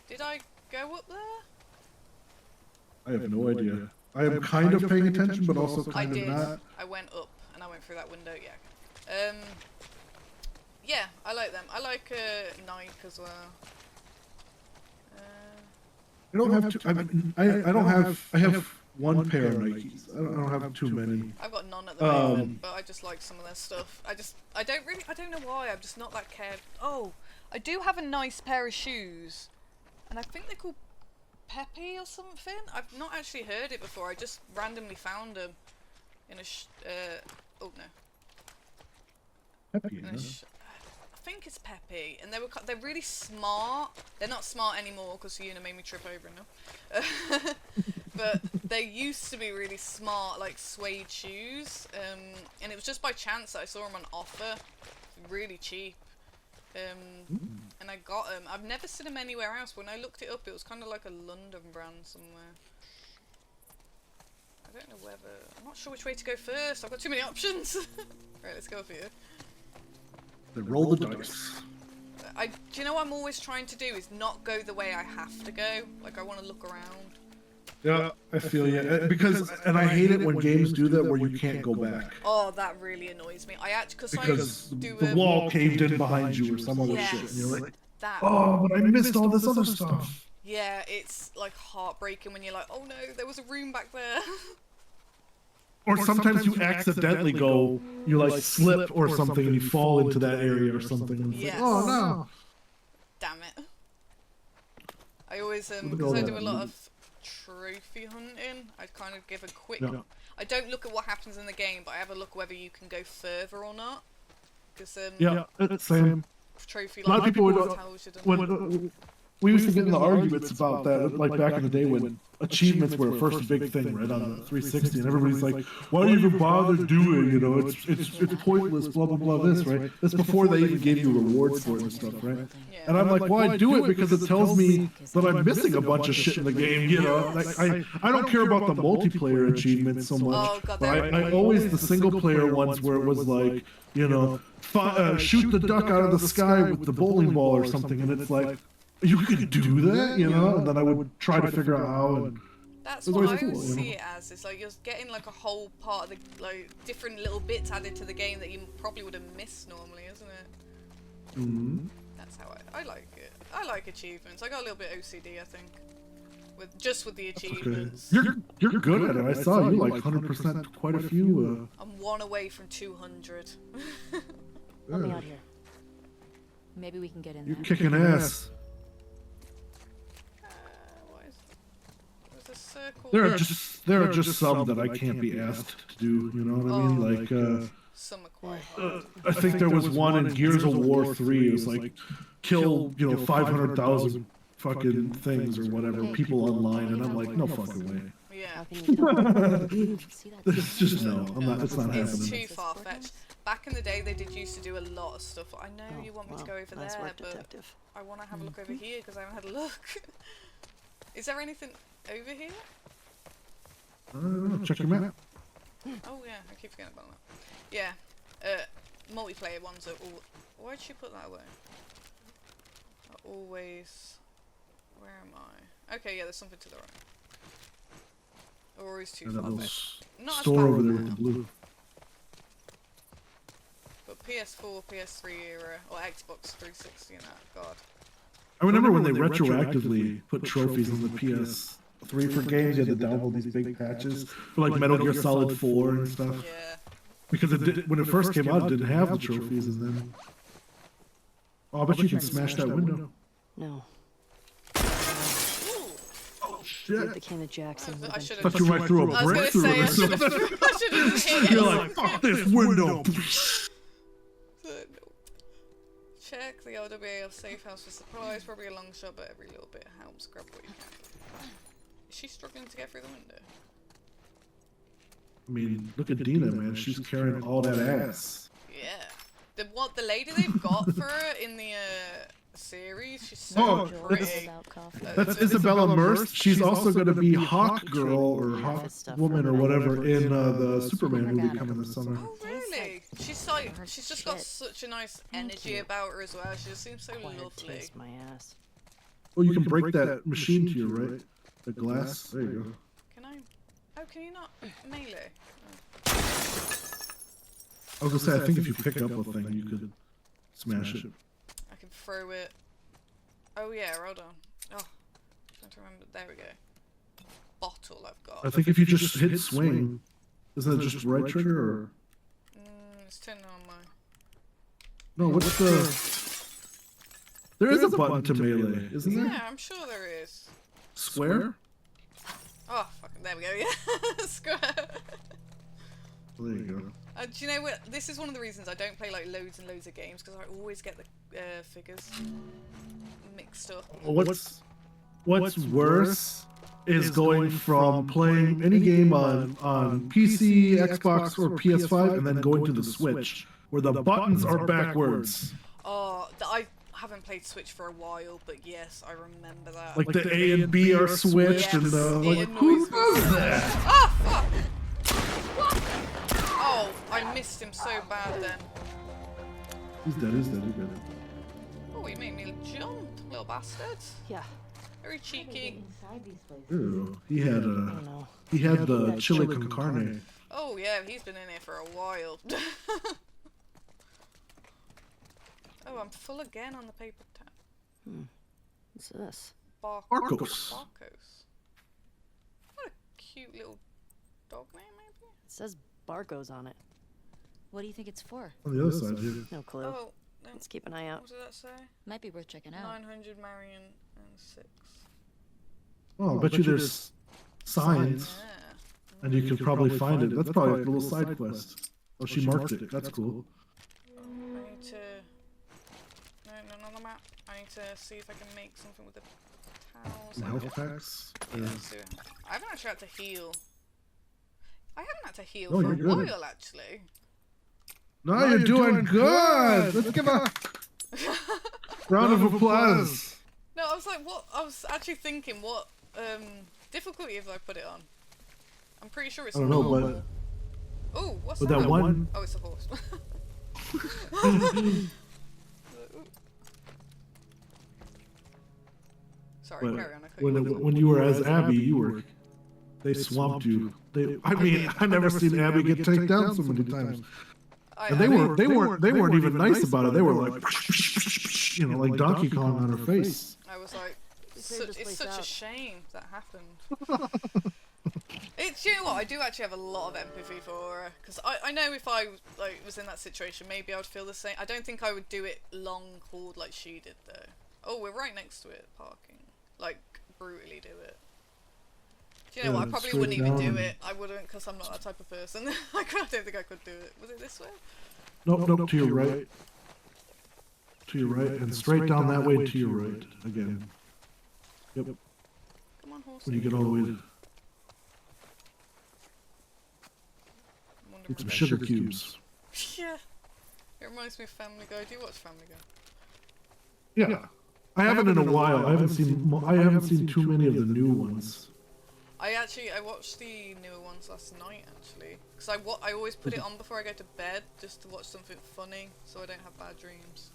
Did I go up there? I have no idea. I am kind of paying attention, but also I kind of did. not. I went up and I went through that window. Yeah. Yeah, I like them. I like Nike as well. I don't have to. I don't have. I have one pair of Nikes. I don't have too many. I've got none at the moment, but I just like some of their stuff. I don't know why. I'm just not that cared. Oh, I do have a nice pair of shoes, and I think they're called Pepe or something. I've not actually heard it before. I just randomly found them in a. Oh no. Happy, And huh? I think it's Peppy, and they're really smart. They're not smart anymore because Yuna made me trip over them. But they used to be really smart, like suede shoes. And it was just by chance that I saw them on offer, really cheap. And I got them. I've never seen them anywhere else. When I looked it up, it was kind of like a London brand somewhere. I don't know whether... I'm not sure which way to go first. I've got too many options. Right, let's go for you. They roll the dice. Do you know what I'm always trying to do is not go the way I have to go. Like, I want to look around. Yeah, I feel you. Because, and I hate it when games do that where you can't go back. Oh, that really annoys me. I actually... Because I do the wall caved in behind you or some other yes, shit. And you're like, that. oh, but I missed all this other stuff. Yeah, it's like heartbreaking when you're like, oh no, there was a room back there. Or sometimes you accidentally go, you like slip or something and you fall into that area or something. And it's Yes. like, oh no. Damn it. I always, Look at because all I that do a lot loot. of trophy hunting, I kind of give a quick... Yeah. I don't look at what happens in the game, but I have a look whether you can go further or not. Because, Yeah, it's same. trophy, A lot of like, people would, tells you, doesn't when, it? we used to get into arguments about that, like back in the day when achievements were a first big thing, right, on the 360, and everybody's like, why do you even bother doing, you know, it's pointless, blah, blah, blah, this, right? That's before they even gave you rewards for it and stuff, right? Yeah. And I'm like, well, I do it because it tells me that I'm missing a bunch of shit in the game, you know? Like, I don't care about the multiplayer achievements so much, Oh, God, but I always, the single player ones where it was like, you know, shoot the duck out of the sky with the bowling ball or something, and it's like, you could do that, you know? And then I would try to figure out how. And That's it was what I always always cool, you know? see it as. It's like you're getting like a whole part of the, like, different little bits added to the game that you probably would have missed normally, isn't it? Mm-hmm. That's how I like it. I like achievements. I got a little bit OCD, I think, with the achievements. Okay. You're good at it. I saw you like 100% quite a few. I'm one away from 200. Let me Yeah. out here. Maybe we can get in You're there. kicking ass. What is this circle? There are just some that I can't be asked to do. You know what I mean? Like Some are quite hard. I think there was one in Gears of War 3. It was like kill 500,000 fucking things or whatever people online, and I'm like, no fucking way. Yeah. How can you tell? See that? It's just no. I'm not. It's not It's happening. too far fetched. Back in the day, they did used to do a lot of stuff. I know Oh, you want me to wow. go over Nice there, work, but detective. I want to have a look over here because I haven't had a look. Is there anything over here? I don't know. Check your map. Oh yeah, I keep forgetting about that. Yeah, multiplayer ones are all... Why'd she put that away? Are always... Where am I? Okay, yeah, there's something to the right. Always too And that far little fetched. Not as store far over there now, with the blue. but PS4, PS3 era, or Xbox 360 and that, God. I remember when they retroactively put trophies on the PS3 for games. You had to download these big patches for like Metal Gear Solid 4 and stuff. Yeah. Because when it first came out, it didn't have the trophies, and then. Oh, I bet you can smash that window. No. Ooh, Shit. The king of Jackson. I should Thought have... you might throw a I was brick gonna through say, it or I should something. have just hit it. You're like, fuck this window. Check the LWAL safe house for supplies. Probably a long shot, but every little bit helps. Grab what you can. Is she struggling to get through the window? I mean, look at Dina, man. She's carrying all that ass. Yeah. The lady they've got for her in the series, she's so Oh, pretty. Without coffee. That's Isabella Merced. She's also going to be Hawk Girl or Hawk Woman or whatever in the Superman movie coming this summer. Oh really? She's just got such a nice energy about her as well. She just seems so Acquired lovely. taste my ass. Oh, you can break that machine to your right. The glass. There you go. Can I? Oh, can you not melee? I was gonna say, I think if you pick up a thing, you could smash it. I can throw it. Oh yeah, hold on. Oh, trying to remember. There we go. Bottle I've got. I think if you just hit swing, isn't it just right trigger or? It's turning on my. No, what's the? There is a button to melee, isn't there? Yeah, I'm sure there is. Square? Oh, fucking, there we go. Yeah, square. There you go. Do you know what? This is one of the reasons I don't play like loads and loads of games, because I always get the figures mixed up. What's worse is going from playing any game on PC, Xbox, or PS5, and then going to the Switch, where the buttons are backwards. Oh, I haven't played Switch for a while, but yes, I remember that. Like the A and B are switched, and like, who does that? Ah, fuck! Oh, I missed him so bad then. He's dead, he's dead, he's dead. Oh, he made me jump, little bastard. Yeah. Very cheeky. Inside these places. Ooh, he had know. the chili con carne. Oh yeah, he's been in here for a while. Oh, I'm full again on the paper towel. What's this? Barcos. Barcos. What a cute little dog name, maybe? It says Barcos on it. What do you think it's for? On the other side here. No clue. Oh, no. Let's keep an eye out. What did that say? Might be worth checking out. 900 Marion and 6. Oh, I bet you there's signs, Yeah. and you can probably find it. That's probably a little side quest. Oh, she marked it. That's cool. I need to... No, not on the map. I need to see if I can make something with the towels. Some health packs. Yeah, let's do it. I haven't actually had to heal. I haven't had to heal No, for a you're good. while, actually. No, you're doing good. Let's give a round of applause. No, I was like, what? I was actually thinking, what difficulty have I put it on? I'm pretty sure it's I don't know, normal. Oh, what's but that? that one. Oh, it's a horse. Sorry, But carry on. I cut you off. when you were as Abby, they swamped you. I mean, I never seen Abby get taken down so many times. And they weren't even nice about it. They were like, you know, like Donkey Kong on her face. I was like, cleared this it's place such a out. shame that happened. It's, you know what, I do actually have a lot of empathy for her, because I know if I was in that situation, maybe I would feel the same. I don't think I would do it long haul like she did though. Oh, we're right next to it, parking. Like, brutally do it. Do you know what, I probably wouldn't even do it. I wouldn't, because I'm not that type of person. I don't think I could do it. Was it this way? Nope, to your right. To your right, and straight down that way to your right again. Yep, Come on, horse. when you get all the way to... Get some sugar cubes. Yeah. It reminds me of Family Guy. Do you watch Family Guy? Yeah. I haven't in a while. I haven't seen too many of the new ones. I watched the newer ones last night actually, because I always put it on before I go to bed just to watch something funny, so I don't have bad dreams.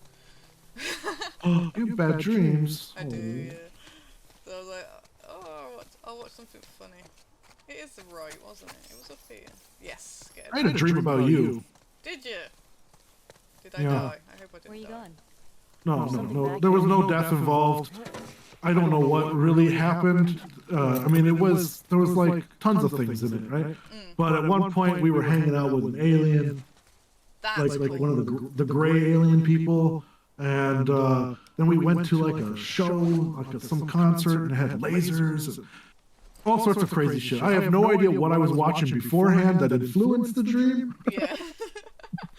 Oh, you have bad dreams. I do, yeah. So I was like, oh, I'll watch something funny. It is the right, wasn't it? It was up here. Yes, get I it. had a dream about you. Did you? Did I Yeah. die? I hope I didn't Where you die. going? No. There was no death involved. I don't know what really happened. I mean, there was like tons of things in it, right? But at one point we were hanging out with an alien, That's like cool. one of the gray alien people, and then we went to like a show, like some concert, and it had lasers, and all sorts of crazy shit. I have no idea what I was watching beforehand that influenced the dream. Yeah.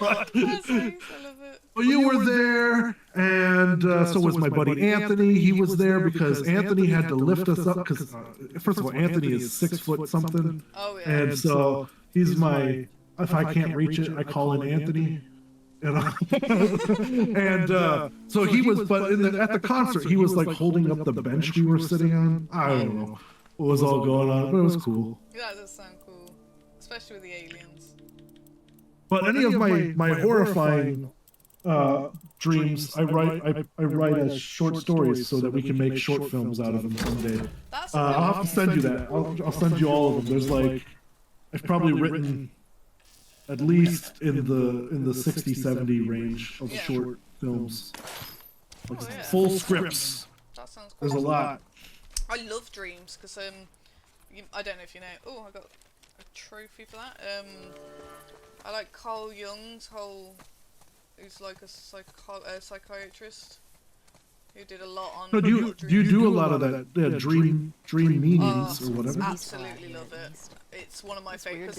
But That's nice, I love it. well, you were there, and so was my buddy Anthony. He was there because Anthony had to lift us up. Because first of all, Anthony is 6 foot something, Oh yeah. and so he's my. If I can't reach it, I call in Anthony. You know? And so he was, but at the concert, he was like holding up the bench we were sitting on. I don't know what was all going on, but it was cool. That does sound cool, especially with the aliens. But any of my horrifying dreams, I write as short stories so that we can make short films out of them someday. That's I'll have to send you that. I'll send you all of them. There's like, I've probably written at least in the 60, 70 range of Yeah. short films, like Oh, yeah. full scripts. That sounds cool. There's a lot. I love dreams because I don't know if you know. Oh, I got a trophy for that. I like Carl Jung's whole, who's like a psychiatrist. who did a lot on. No, do you do a lot of that dream meanings or whatever? Absolutely love it. It's one of my favourites.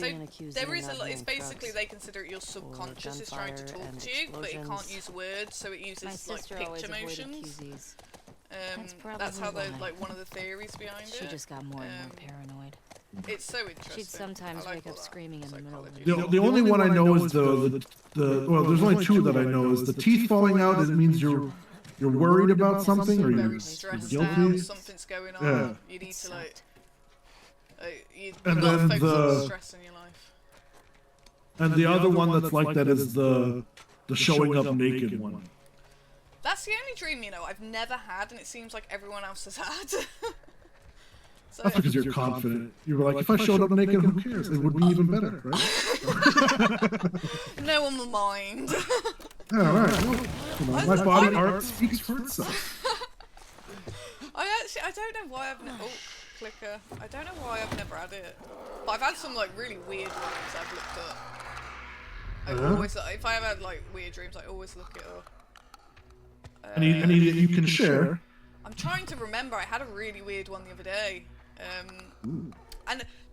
There is a lot. It's basically they consider it your subconscious is trying to talk to you, but it can't use words, so it uses like picture motions. That's how they like one of the theories behind it. She just got more and more paranoid. It's so interesting. She'd sometimes wake up screaming in the middle of the night. The only one I know is the well, there's only two that I know. Is the teeth falling out? It means you're worried about something, or you're very stressed guilty. out. Something's going on. Yeah. You need to like. You've And got to then focus on stress in your life. And the other one that's like that is the showing up naked one. That's the only dream, you know, I've never had, and it seems like everyone else has had. So, That's because you're confident. You were like, if I showed up naked, who cares? It would be even better, right? no one will mind. Yeah, all right. Well, you know, my body art speaks for itself. I don't know why I've never. Oh, clicker. I don't know why I've never had it. But I've had some like really weird dreams I've looked up. I always, if I have had like weird dreams, I always look it up. Any you can share. I'm trying to remember. I had a really weird one the other day. And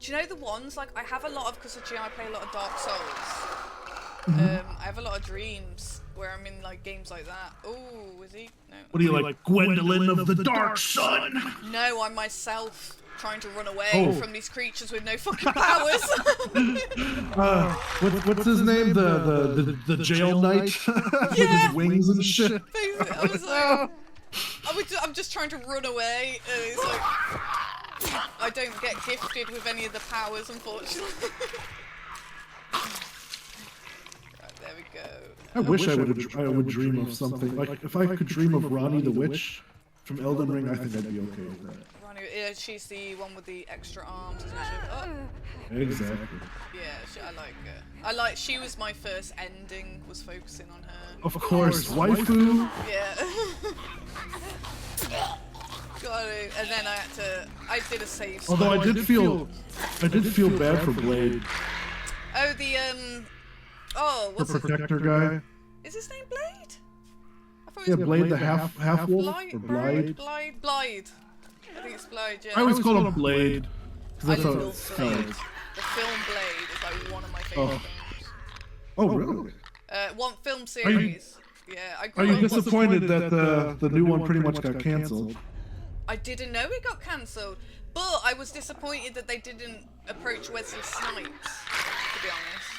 do you know the ones like I have a lot of because I play a lot of Dark Souls. I have a lot of dreams where I'm in like games like that. Oh, is he? No. What are you like, Gwendolyn of the Dark Sun? No, I'm myself trying to run away from these creatures with no fucking powers. What's his name? The jail knight with his wings and shit. I was like, I'm just trying to run away. And it's like I don't get gifted with any of the powers, unfortunately. Right, there we go. I wish I would dream of something like if I could dream of Ronnie the Witch from Elden Ring. I think I'd be okay with that. Ronnie, yeah, she's the one with the extra arms, isn't she? Oh. Exactly. Yeah, I like her. She was my first ending. Was focusing on her. Of course, waifu. Yeah. Got it. And then I did a save. Although I did feel bad for Blade. Oh, what's the protector guy. Is his name Blade? I thought Yeah, Blade the half wolf or Blade. Blade. I think it's Blade. Yeah. I always call him Blade. I love Blade. The film Blade is like one of my favorite films. Oh really? One film series. Yeah, Are you disappointed that the new one pretty much got cancelled? I didn't know it got cancelled, but I was disappointed that they didn't approach Wesley Snipes, to be honest.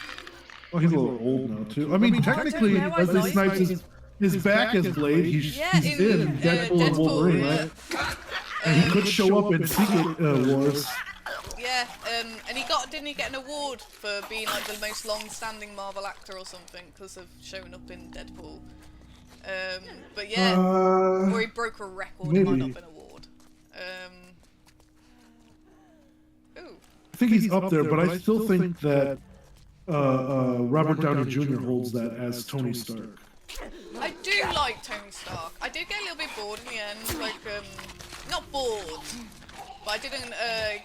Well, he's a little old now too. I mean, technically, Wesley Snipes is back as Blade. He's in Deadpool and Wolverine, right? And he could show up in Secret Wars. Yeah, and didn't he get an award for being like the most long-standing Marvel actor or something because of showing up in Deadpool? But yeah, or he broke a record. Maybe. It might not have been an award. Ooh. I think he's up there, but I still think that Robert Downey Jr. holds that as Tony Stark. I do like Tony Stark. I did get a little bit bored in the end, like not bored. But I didn't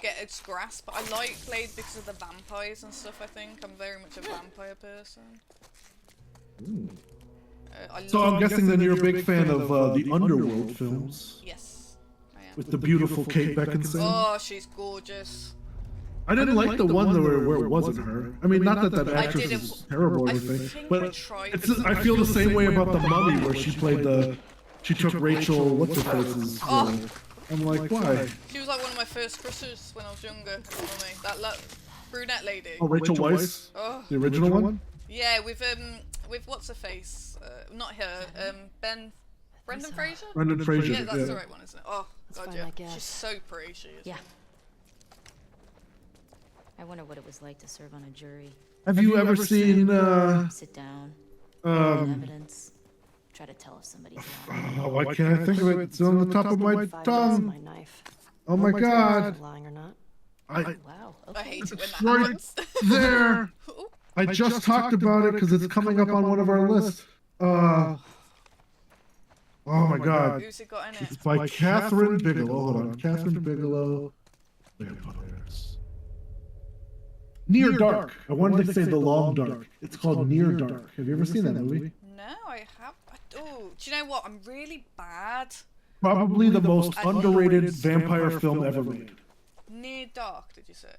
get its grasp. I like Blade because of the vampires and stuff, I think. I'm very much a vampire person. So I'm guessing then you're a big fan of the Underworld films. Yes, I am. With the beautiful Kate Beckinsale. Oh, she's gorgeous. I didn't like the one where it wasn't her. I mean, not that actress is terrible or anything, but I feel the same way about The Mummy, where she took Rachel, what's her face's role. I'm like, why? She was like one of my first crushes when I was younger. That brunette lady. Oh, Rachel Weisz? The original one? Yeah, with what's her face? Not her. Brendan Fraser. Brendan Fraser. Yeah, that's the right one, isn't it? Oh god, yeah. She's so pretty. She is. Yeah. I wonder what it was like to serve on a jury. Have you ever seen? Sit down. Evidence. Try to tell if somebody's lying. Oh, why can't I think of it? It's on the top of my tongue. My knife. Oh my god. Lying or not? Wow. I Okay. hate it when that Right happens. there. I just talked about it because it's coming up on one of our lists. Oh my god. Who's it got in it? It's by Catherine Bigelow. Hold on. Catherine Bigelow. Vampires. Near Dark. I wanted to say The Long Dark. It's called Near Dark. Have you ever seen that movie? No, I have. I Oh, do you know what? I'm really bad. Probably the most underrated vampire film ever made. Near Dark, did you say?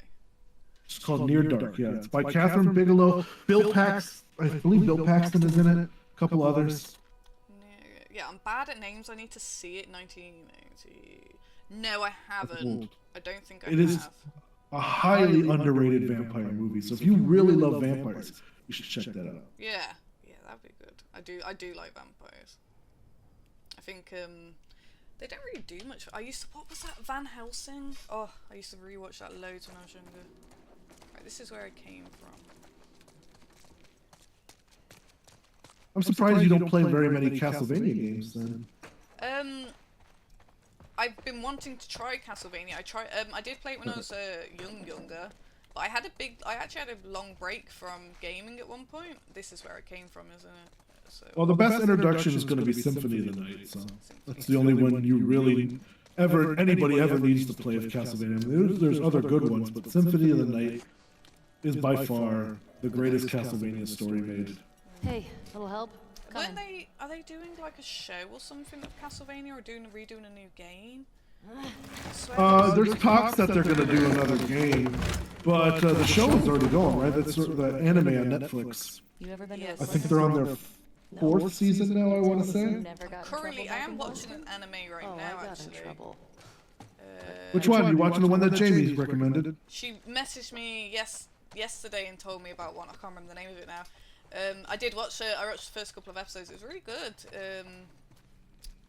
It's called Near Dark. Yeah, it's by Catherine Bigelow. Bill Pax, I believe Bill Paxton is in it. A couple others. Yeah, I'm bad at names. I need to see it. 1980. No, I haven't. I don't think I It have. is a highly underrated vampire movie. So if you really love vampires, you should check that out. Yeah, that'd be good. I do like vampires. I think they don't really do much. What was that, Van Helsing? Oh, I used to rewatch that loads when I was younger. Right, this is where it came from. I'm surprised you don't play very many Castlevania games then. I've been wanting to try Castlevania. I did play it when I was younger, but I actually had a long break from gaming at one point. This is where it came from, isn't it? So, Well, the best introduction is going to be Symphony of the Night, so that's the only one you really anybody ever needs to play of Castlevania. I mean, there's other good ones, but Symphony of the Night is by far the greatest Castlevania story made. Hey, little help? Are they doing like a show or something of Castlevania, or redoing a new game? There's talks that they're going to do another game, but the show is already going, right? That's sort of the anime on Netflix. You ever been Yes. to I think they're on their fourth season now, I want to say. Never got in Currently, I trouble am back in watching an Boston? anime right Oh, now. I got Actually, in trouble. Which one? You watching the one that Jamie recommended? She messaged me yesterday and told me about one. I can't remember the name of it now. I did watch it. I watched the first couple of episodes. It was really good.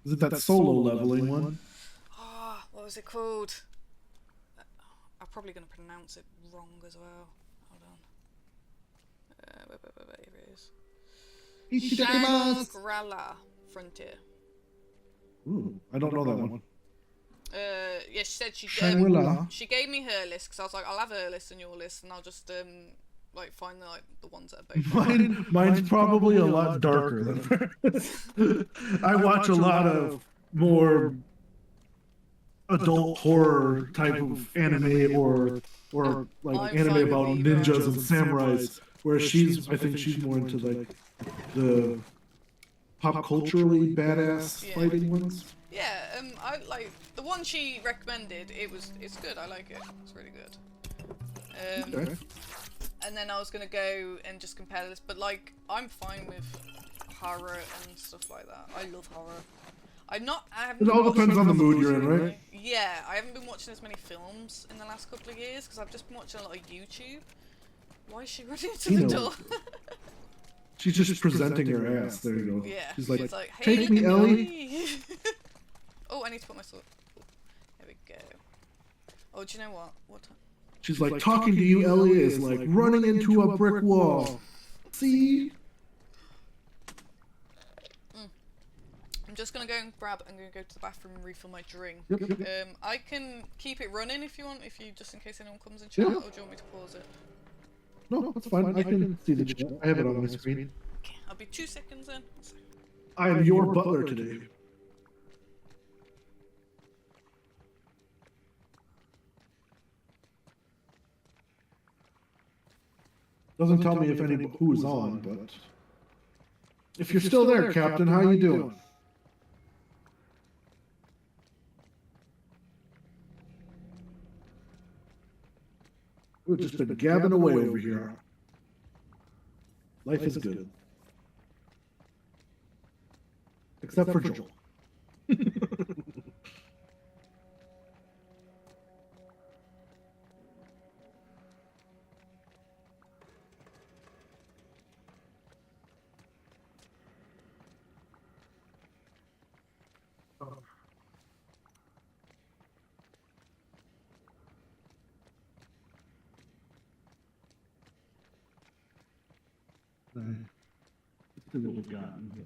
Is it that solo leveling one? Oh, what was it called? I'm probably going to pronounce it wrong as well. Hold on. Here it is. Shangri-La Frontier. Ooh, I don't know that one. Yeah, she said Shangri-La. she gave me her list because I was like, I'll have her list and your list, and I'll just like find the ones that are both. Mine's probably a lot darker than hers. I watch a lot of more adult horror type of anime or like anime about ninjas and samurais, where I think she's more into like the pop culturally badass fighting ones. Yeah, I like the one she recommended. It's good. I like it. It's really good. Okay. And then I was gonna go and just compare this, but like I'm fine with horror and stuff like that. I love horror. It all depends on the mood you're in, right? Yeah, I haven't been watching as many films in the last couple of years because I've just been watching a lot of YouTube. Why is she running to the door? She's just presenting her ass. There you go. Yeah. She's like, hey, take look me, at Ellie. Oh, I need to put my sword. There we go. Oh, do you know what? What time? She's like, talking to you, Ellie, is like running into a brick wall. See? I'm just gonna go and I'm gonna go to the bathroom and refill my drink. Yep. I can keep it running if you want, just in case anyone comes and chat, or do you want me to pause it? No, that's fine. I can see the chat. I have it on my screen. Okay, I'll be 2 seconds in. I am your butler today. Doesn't tell me if who's on, but if you're still there, Captain, how you doing? We've just been gabbing away over here. Life is good. Except for Joel. Let's see what we've got in here.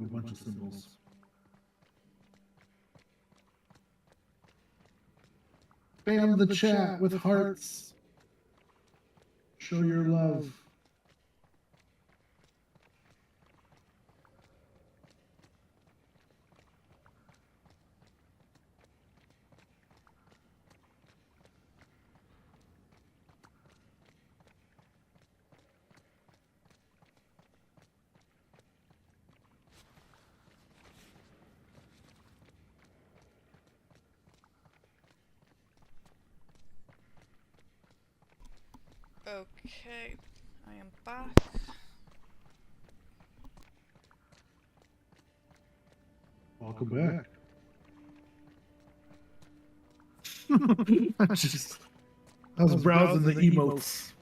a bunch of symbols. Spam the chat with hearts. Show your love. Okay, I am back. Welcome back. I was browsing the emotes.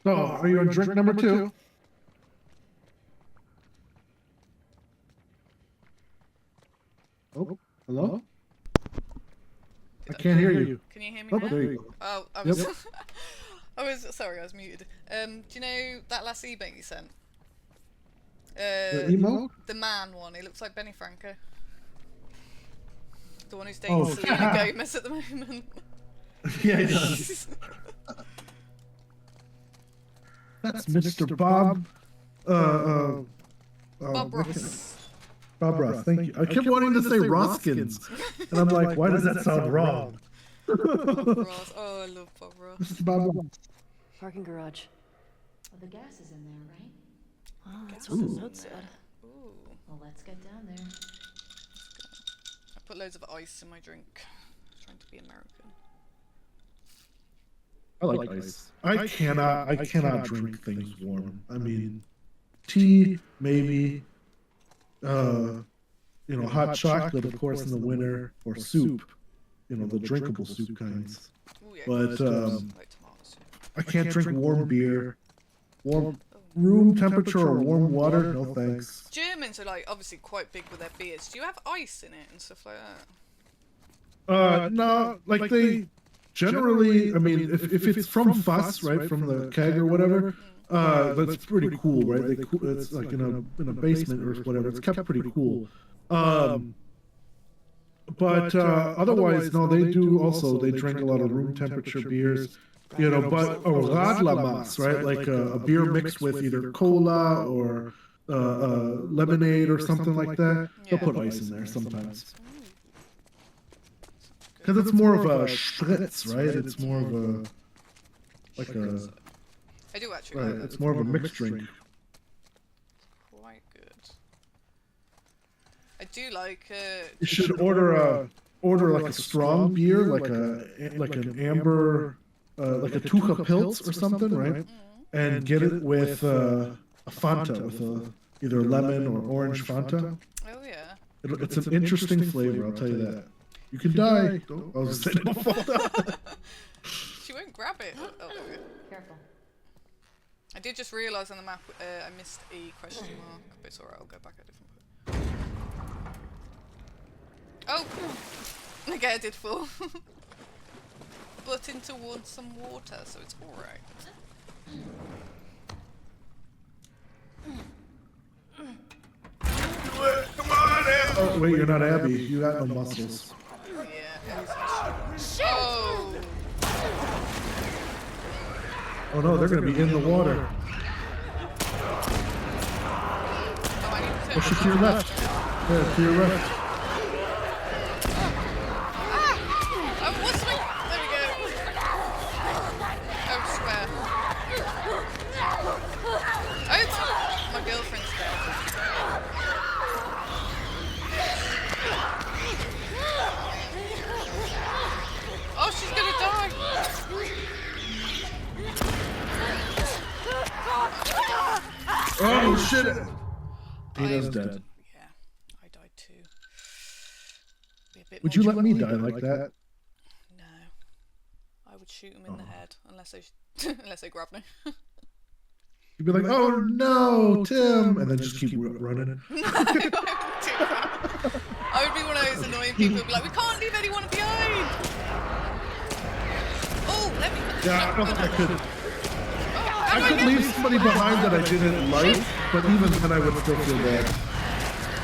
So, are you on drink number 2? Oh, hello? I can't hear you. Can you hear me Oh, now? there you go. Oh, I Yep. was. I was sorry, I was muted. Do you know that last email you sent? The emote? The man one. He looks like Benny Franco. The one who's dating Selena Gomez at the moment. Yeah, he does. That's Mr. Bob. Bob Ross. Bob Ross, thank you. I kept wanting to say Roskins, and I'm like, why does that sound wrong? Bob Ross. Oh, I love Bob Ross. Mr. Bob Ross. Parking garage. Well, the gas is in there, right? Oh, that's what the Ooh. note said. Ooh. Well, let's get down there. I put loads of ice in my drink. Trying to be American. I like ice. I cannot drink things warm. I mean, tea, maybe. Hot chocolate, of course, in the winter, or soup. The drinkable soup kinds. Ooh, yeah, But like tomatoes. I can't drink warm beer. Warm room temperature or warm water? No thanks. Germans are like obviously quite big with their beers. Do you have ice in it and stuff like that? No, like they generally. I mean, if it's from Fuss, right, from the keg or whatever, that's pretty cool, right? It's like in a basement or whatever. It's kept pretty cool. But otherwise, no, they do also. They drink a lot of room temperature beers, but or radlamas, right? Like a beer mixed with either cola or lemonade or something like that. They'll put ice in there sometimes. Because it's more of a spritz, right? It's more of a I do actually right. like that. It's more of a mixed drink. Quite good. I do like. You should order like a strong beer, like an amber, like a Tuka Pilz or something, right? And get it with a Fanta, with either lemon or orange Fanta. Oh yeah. It's an interesting flavor, I'll tell you that. You can die. I was just saying, don't fall down. She won't grab it. Oh, there we go. Careful. I did just realise on the map I missed a question mark, but it's alright, I'll go back at a different point. Oh! Okay, I did fall. But towards some water, so it's alright. Come on, Abby. Oh, wait, you're not Abby. You got no muscles. Yeah. Oh! Oh no, they're gonna be in the water. Oh, I need to Push it to your left. Yeah, to your left. Oh, what's my... There we go. Oh, square. Oh, it's my girlfriend's dead. Oh, she's gonna die. Oh shit! Tina's dead. Yeah, I died too. Be a bit Would more you let me trouble. die like that? No. I would shoot him in the head, unless they unless they grab me. You'd be like, oh no, Tim, and then just keep running. No, I wouldn't do that. I would be one of those annoying people who'd be like, we can't leave anyone behind! Oh, let me put the Yeah, I shotgun don't think I on. could. Oh, I could leave somebody behind that I didn't like, but even then I would still feel bad.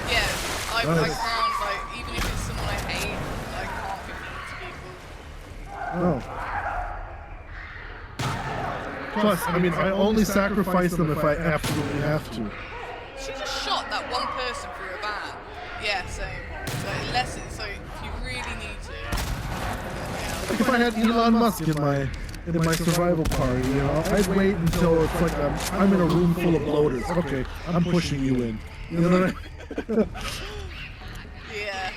Yeah, I Nice. can't, like, even if it's someone I hate, I can't be mean to people. Oh. Plus, I mean, I only sacrifice them if I absolutely have to. She just shot that one person through a van. Yeah, same. So unless it's like, if you really need to. Yeah. Like if I had Elon Musk in my survival party, you know, I'd wait until it's like I'm in a room full of bloaters. Okay, I'm pushing you in. You know what I mean? Yeah.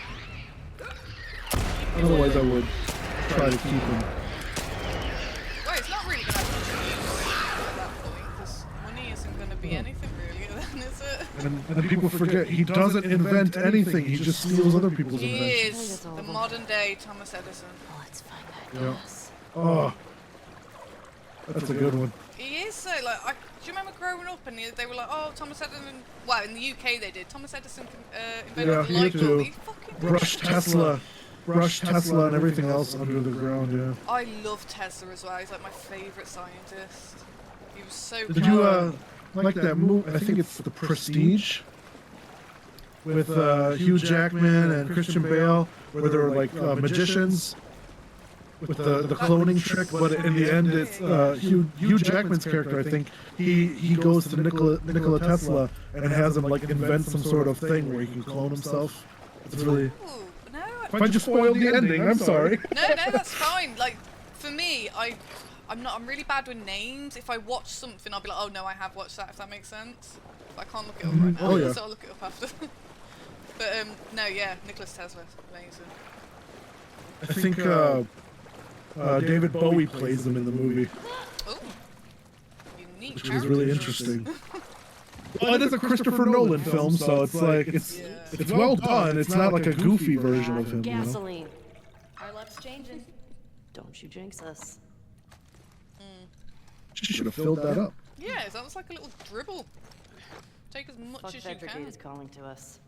Otherwise, I would try to keep him. Well, it's not really going to have much use at that point, because money isn't going to be anything really, then, is it? And people forget he doesn't invent anything. He just steals other people's He inventions. is That's the horrible. modern day Thomas Edison. Oh, let's find that Yeah. gas. Oh, that's a good one. He is so, like, do you remember growing up and they were like, oh, Thomas Edison, well, in the UK they did, Thomas Edison invented Yeah, the here light bulb. too. He fucking did. Brush Tesla and everything else under the ground. Yeah. I love Tesla as well, he's like my favourite scientist. He was so Did clever. you like that movie? I think it's The Prestige with Hugh Jackman and Christian Bale, where they're like magicians with the cloning trick. But in the end, it's Hugh Jackman's character. I think he goes to Nikola Tesla and has him like invent some sort of thing where he can clone himself. It's really. Ooh, no, If I just spoiled the ending, I'm sorry. no, that's fine. Like, for me, I'm really bad with names. If I watch something, I'll be like, oh no, I have watched that, if that makes sense. But I can't look it up right now, Oh, yeah. so I'll look it up after. But, no, yeah, Nicholas Tesla, amazing. I think David Bowie plays him in the movie, Oh, unique which was really characters. interesting. Well, it is a Christopher Nolan film, so it's like it's well done. It's not like a goofy version of him. You know? Gasoline. Our luck's changing. Don't you jinx us. She should have filled that up. Yeah, that was like a little dribble. Take as much Fuck as you Fed Brigade can. is calling to us.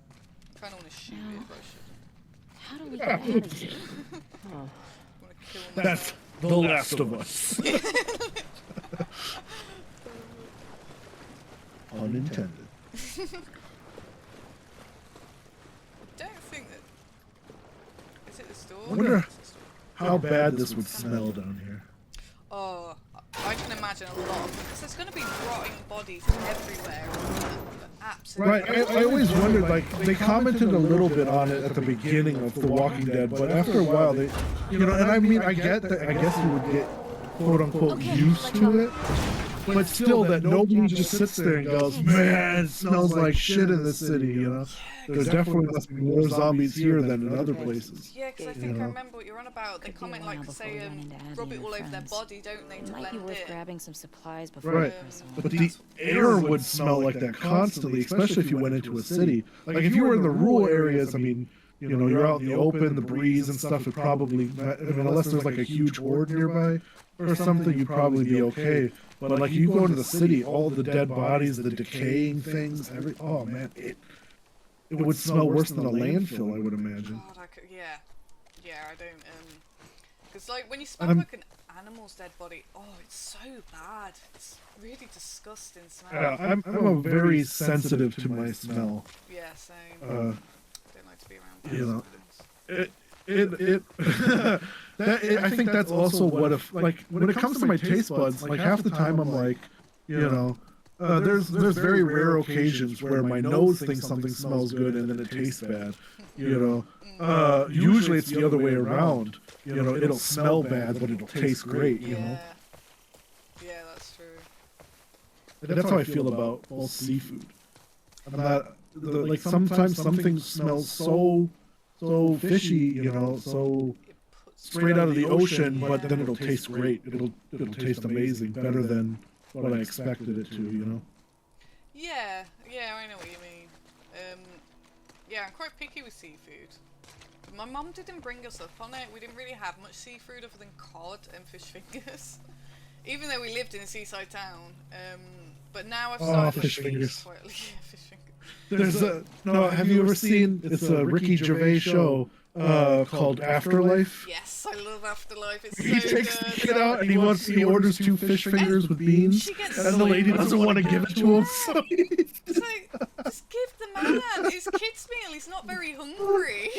I kind of want to shoot it, but I should. How do we get out of here? Oh. I want to kill myself. That's The Last of Us. Unintended. I don't think that. Is it the store? Wonder It's the store. how bad this would smell down here. Oh, I can imagine a lot of because there's going to be rotting bodies everywhere. Absolutely. Right, I always wondered, like, they commented a little bit on it at the beginning of The Walking Dead, but after a while, they, you know, and I mean, I get that, I guess you would get, quote unquote, used to it, but still, that nobody just sits there and goes, man, it smells like shit in this city, you know? There definitely must be more zombies here than in other places. Yeah, because I think I remember what you're on about. They Could be comment around like before say we run into Abby rub it and all her over their friends. body, don't they, It to might be blend worth in. grabbing some supplies before Right. we press on. But the air would smell like that constantly, especially if you went into a city. Like if you were in the rural areas, I mean, you know, you're out in the open, the breeze and stuff would probably, I mean, unless there's like a huge horde nearby or something, you'd probably be okay. But like you go into the city, all the dead bodies, the decaying things, oh man, it would smell worse than a landfill, I would imagine. God, yeah, I don't. Because like when you smell like an animal's dead body, oh, it's so bad. It's really disgusting smell. Yeah, I'm a very sensitive to my smell. Yeah, same. Uh, Don't like to be around. you know, things. I think that's also what if, like, when it comes to my taste buds, like half the time I'm like, you know, there's very rare occasions where my nose thinks something smells good and then it tastes bad, you know. Usually it's the other way around. You know, it'll smell bad, but it'll taste great, you know. Yeah, that's true. And that's how I feel about all seafood. I'm not, like, sometimes something smells so fishy, you know, so straight out of the ocean, but then it'll taste great. It'll taste amazing, better than what I expected it to, you know. Yeah, I know what you mean. Yeah, I'm quite picky with seafood. My mum didn't bring us up on it. We didn't really have much seafood other than cod and fish fingers. Even though we lived in a seaside town. But now I've started fish fingers. Quite, yeah, fish fingers. There's a no. Have you ever seen? It's a Ricky Gervais show called Afterlife. Yes, I love Afterlife. It's He so takes good. the kid out and he orders 2 fish fingers with beans, She gets and the lady doesn't want to give it to him. So It's like, just give the man his kid's meal. He's not very hungry.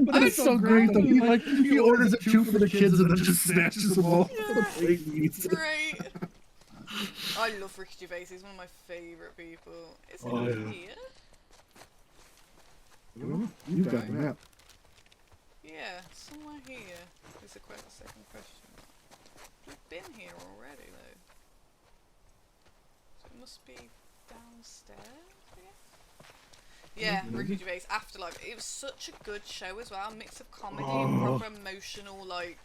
but it's so great though. He orders it 2 for the kids and then just snatches them all from the plate and eats it. Great. I love Ricky Gervais. He's one of my favourite people. Is it Oh, yeah. here? You got the map. Yeah, somewhere here. Is a second question. We've been here already though. So it must be downstairs, I guess? Yeah, Ricky Gervais, Afterlife. It was such a good show as well. A mix of comedy and proper emotional, like...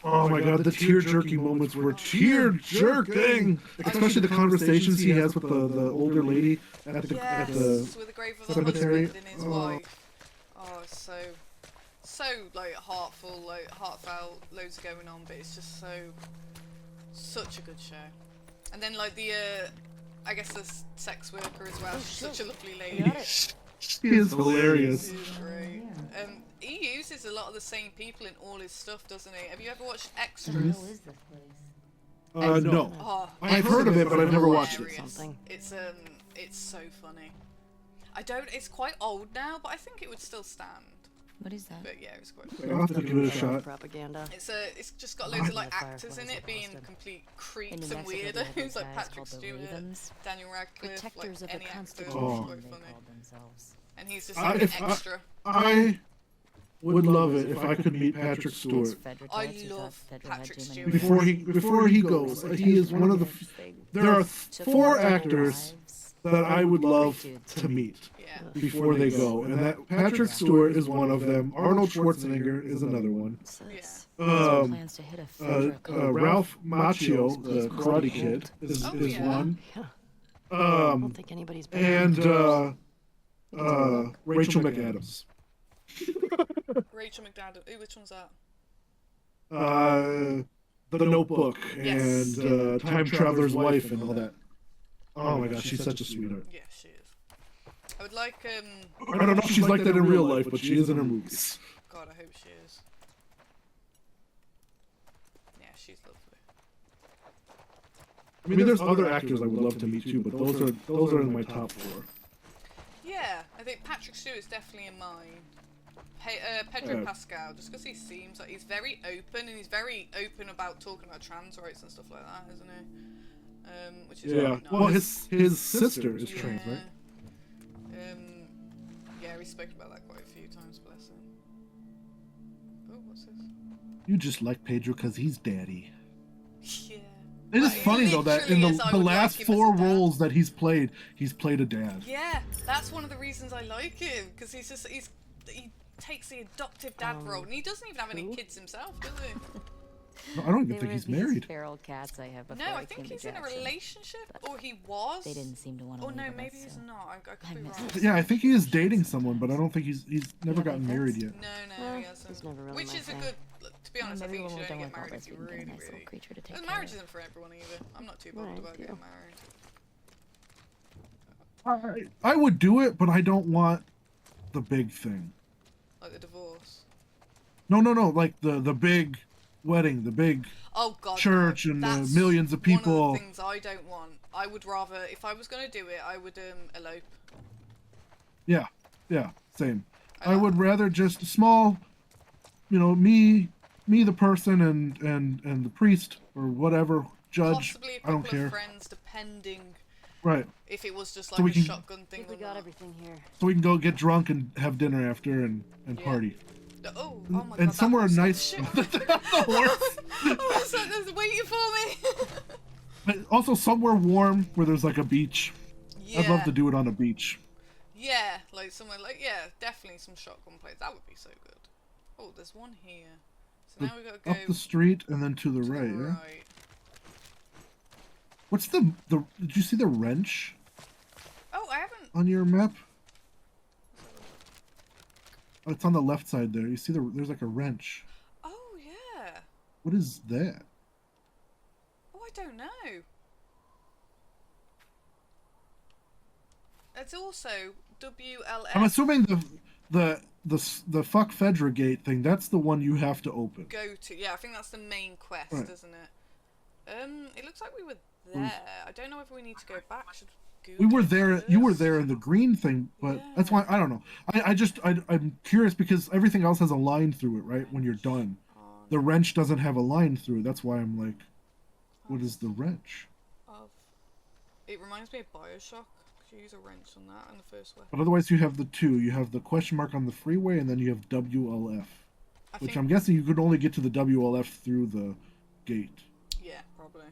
Oh my god, the tear-jerking moments were tear-jerking! Especially the conversations he has with the older lady at the Yes, with the grave of the cemetery. husband and his wife. Oh, it's so like heartful, like heartfelt, loads going on, but it's just such a good show. And then like the I guess the sex worker as well. She's such a lovely lady. She is hilarious. She's great. He uses a lot of the same people in all his stuff, doesn't he? Have you ever watched Extras? Where is this place? No. Oh, I've heard of it, but I've never watched it. hilarious. It's so funny. It's quite old now, but I think it would still stand. What is that? But yeah, it was quite funny. I'll have to give it a shot. Propaganda. It's just got loads of like Fire actors in flies it being Boston. complete In creeps New and Mexico, they had weirdos these like guys Patrick called the Stewart, Ravens. Daniel Radcliffe, Protectors like of the any actor. It's Oh. quite They funny. called themselves. And he's just I- like an if I- extra. I would love it if I could meet Patrick Stewart. I love Patrick Stewart. Before he goes. He is one of the. There are 4 actors that I would love to meet Yeah. before they go, and that Patrick Stewart is one of them. Arnold Schwarzenegger is another one. Plans to hit a federal code. Ralph Macchio, the Karate Kid, is yeah. one. Yeah. I don't Um, think anybody's been and Rachel McAdams. Rachel McAdams. Ooh, which one's that? The Notebook Yes. and Time Traveler's Wife and all that. Oh my gosh, she's such a sweetheart. Yeah, she is. I would like I don't know if she's like that in real life, but she is in her movies. God, I hope she is. Yeah, she's lovely. I mean, there's other actors I would love to meet too, but those are in my top 4. Yeah, I think Patrick Stewart's definitely in mine. Pedro Pascal, just because he seems like he's very open, and he's very open about talking about trans rights and stuff like that, isn't he? Which is really nice. Well, his sister is trans, right? Yeah, we spoke about that quite a few times, bless him. Oh, what's this? You just like Pedro because he's daddy. Yeah. It is Like, funny though that in literally is, I the would like last him as a 4 dad. roles that he's played a dad. Yeah, that's one of the reasons I like him, because he takes the adoptive dad role, and he doesn't even have any kids himself, does he? No, I don't even They think were he's these married. feral cats I have before No, I I think came to he's in a Jackson. relationship, or he was. They didn't seem to want to. Oh no, maybe he's not. I could be wrong. Yeah, I think he is dating someone, but I don't think he's never gotten married yet. No, Well, he hasn't. he's never really Which my is a thing. good. To be honest, I Maybe think you when should we're only done get with all married this, if you we can get a really, nice little really. creature to take Well, care marriage of. isn't for everyone either. I'm not too bothered about Thank getting you. married. I would do it, but I don't want the big thing. Like the divorce. No, like the big wedding, the big Oh god. church no. and That's millions of One people. of the things I don't want. I would rather, if I was going to do it, I would elope. Yeah, same. I would rather just small, me the person and the priest or whatever judge. Possibly a I couple don't care. of friends, depending Right. if it was just So like we a can- shotgun I thing think we or got not. everything here. So we can go get drunk and have dinner after and Yeah. party. Oh my god. And that somewhere horse nice. sounds shit. The horse. Oh, it's like there's waiting for me. But also somewhere warm where there's like a beach. Yeah. I'd love to do it on a beach. Yeah, like somewhere definitely some shotgun plates. That would be so good. Oh, there's one here. So now we gotta go Up the street and then to the to right. the Yeah. right. What's the? Did you see the wrench Oh, I haven't. on your map? Oh, it's on the left side there. You see there's like a wrench. Oh yeah. What is that? Oh, I don't know. It's also WLF. I'm assuming the fuck Fedra gate thing. That's the one you have to open. Go to. Yeah, I think that's the main quest, Right. isn't it? It looks like we were there. I don't know if we need to go back. Should We Google were it there. You were first? there in the green thing, but that's Yeah. why I don't know. I'm curious because everything else has a line through it, right? When you're done, On the wrench doesn't have a line through it. That's why I'm like, what is the wrench? of. It reminds me of Bioshock. Could you use a wrench on that in the first weapon? But otherwise, you have the two. You have the question mark on the freeway, and then you have WLF, I which think. I'm guessing you could only get to the WLF through the gate. Yeah, probably.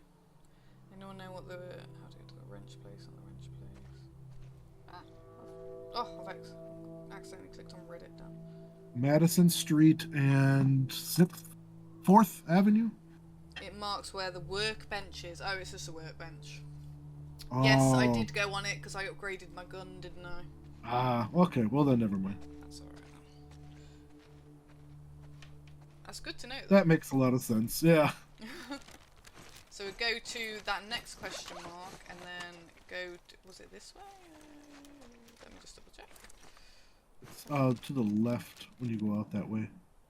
Anyone know what the how to get to the wrench place on the wrench place? Oh, I've accidentally clicked on Reddit down. Madison Street and 4th Avenue. It marks where the workbench is. Oh, it's just a workbench. Yes, I Oh. did go on it because I upgraded my gun, didn't I? Ah, okay. Well, then never mind. That's alright. That's good to know. Though. That makes a lot of sense. Yeah. So we go to that next question mark and then go to, was it this way? Let me just double check. It's to the left when you go out that way.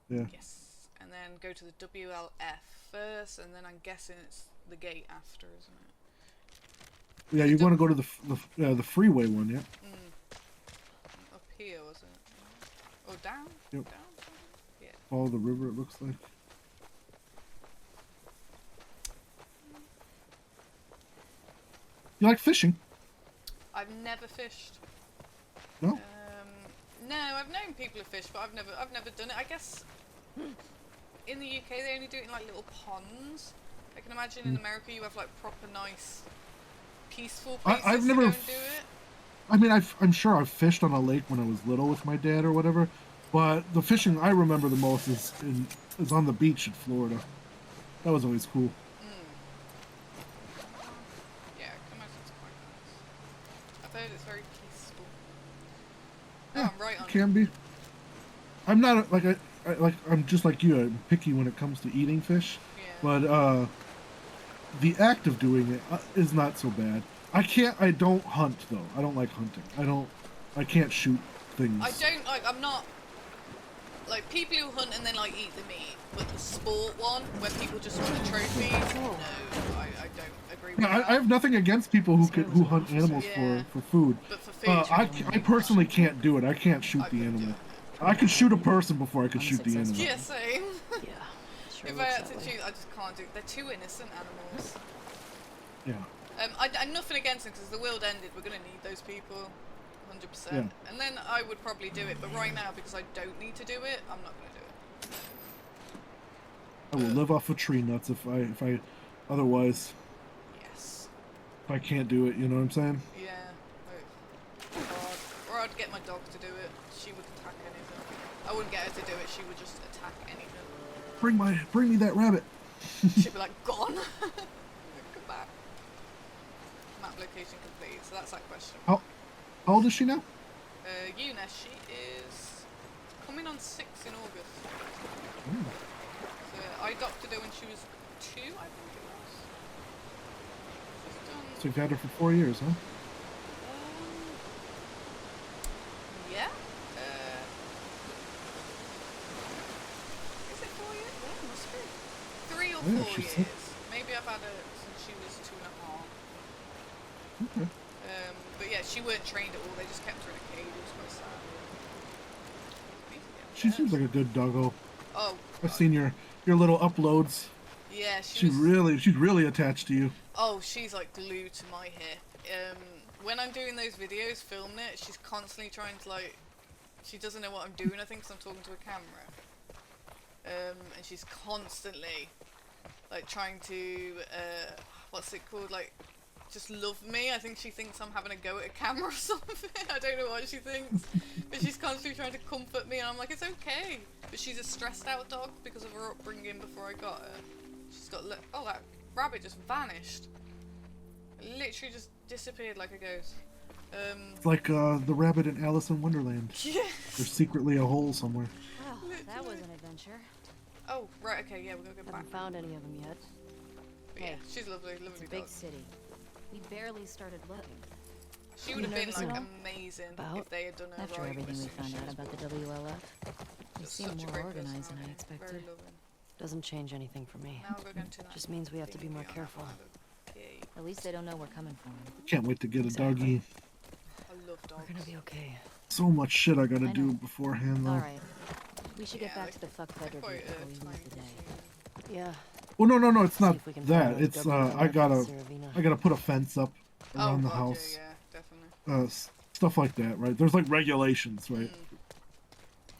Yeah. Yes. And then go to the WLF first and then I'm guessing it's the gate after, isn't it? Yeah, you want to go to the freeway one, yeah. Up here, was it? Oh, down? Yep. Down? Yeah. Follow the river, it looks like. You like fishing? I've never fished. No? No, I've known people who fish, but I've never done it. I guess in the UK they only do it in like little ponds. I can imagine in America you have like proper nice, peaceful places I've to never go and do it. I mean, I'm sure I've fished on a lake when I was little with my dad or whatever, but the fishing I remember the most is on the beach in Florida. That was always cool. Yeah, I can imagine it's quite nice. I've heard it's very peaceful. Oh, Yeah, I'm right on it can be. I'm not like I'm just like you. I'm picky when it comes to eating fish, Yeah. but the act of doing it is not so bad. I don't hunt though. I don't like hunting. I can't shoot things. I'm not like people who hunt and then like eat the meat, but the sport one where people just want the trophies. No, I don't agree with Yeah, that. I have nothing against people who hunt animals Yeah. for food. But for food, I personally can't do it. I can't shoot I the couldn't do animal. it. I could shoot a person before I could shoot the animal. Yeah, same. Yeah, sure If I looks had to that way. choose, I just can't do it. They're too innocent animals. Yeah. I'm nothing against them because the world ended. We're gonna need those people, 100%. Yeah. And then I would probably do it. But right now, because I don't need to do it, I'm not gonna do it. I will live off of tree nuts if I otherwise Yes. if I can't do it. You know what I'm saying? Yeah. Or I'd get my dog to do it. She would attack anything. I wouldn't get her to do it. She would just attack anything. Bring me that rabbit. She'd be like, gone. Come back. Map location complete. So that's that question. How old is she now? Eunice, she is coming on 6 in August. So I adopted her when she was 2, I think it was. She's done. So you've had her for 4 years, huh? Yeah. Is it 4 years? Yeah, it must be. 3 or Yeah, 4 she's years. Maybe I've had her since she was 2.5. Okay. But yeah, she weren't trained at all. They just kept her in a cage. It was quite sad. She seems like a good doggo. Oh. I've seen your little uploads. Yeah, She's really attached to you. Oh, she's like glued to my hip. When I'm doing those videos, filming it, she's constantly trying to like. She doesn't know what I'm doing. I think 'cause I'm talking to a camera. And she's constantly like trying to what's it called, like just love me. I think she thinks I'm having a go at a camera or something. I don't know what she thinks, but she's constantly trying to comfort me, and I'm like, it's okay. But she's a stressed out dog because of her upbringing before I got her. She's got oh, that rabbit just vanished. It literally just disappeared like a ghost. It's like the rabbit in Alice in Wonderland. Yeah. There's secretly a hole somewhere. Well, that was an adventure. Oh, right, okay, yeah, we're gonna go back. Haven't found any of them yet. But yeah, Hey, she's lovely, It's lovely a big dog. city. We barely started looking. She would have been nervous like at all? amazing About? if they had done her After right. everything as we soon as found she out was about the born. WLF, they Just seem such a more great organized than I personality, expected. Very loving. Doesn't change anything for me. Now we're going to that. Just means we have to be thingy more on that careful. one. Okay. At least they don't know we're coming for them. Can't wait to get a Exactly. doggy. I love dogs. We're gonna be okay. So much shit I gotta I do know. beforehand though. Alright. We should get Yeah, back to the fuck They're Federer quite before we lose time the day. consuming. Yeah. Well, no, it's See not if we can that. find those It's WLF I in gotta Saravina. put a fence up Oh around the god, house. yeah, definitely. Stuff like that, right? There's like regulations, right?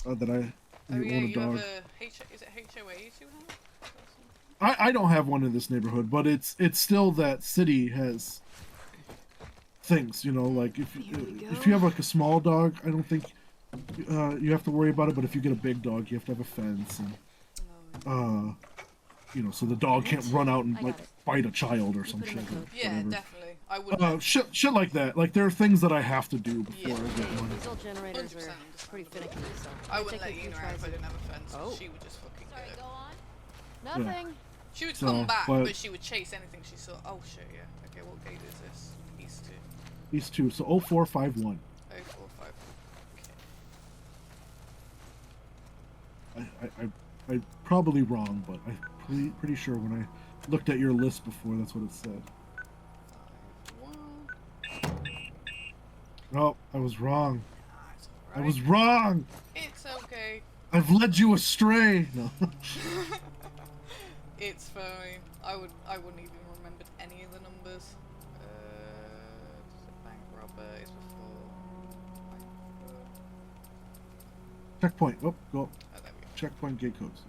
That Oh you yeah, own a you dog. have a is it HOA you have? I don't have one in this neighborhood, but it's still that city has things, you know, like if Here we if go. you have like a small dog, I don't think you have to worry about it. But if you get a big dog, you have to have a fence, and Oh, you know, so the dog can't run out and I like got it. bite a child or You some put 'em in shit. code. yeah, whatever. definitely. I wouldn't. Shit like that. Like there are things that I have to do before Yeah. I get one. These old generators 100% are pretty finicky, so I might wouldn't take let a you few know if tries I to- didn't have a fence. Oh. She would just fucking get it. Nothing. She would So, come back, but- but she would chase anything she saw. Oh shit, yeah. Okay, what gate is this? East 2. These two, so 0451. 045. I'm probably wrong, but I'm pretty sure when I looked at your list before, that's what it said. 51. No, I was wrong. Ah, it's I alright. was wrong. It's okay. I've led you astray. No. It's fine. I wouldn't even remembered any of the numbers. Bank robber is before. Bank robber. Checkpoint. Oh, go. Oh, there we go. Checkpoint gate codes.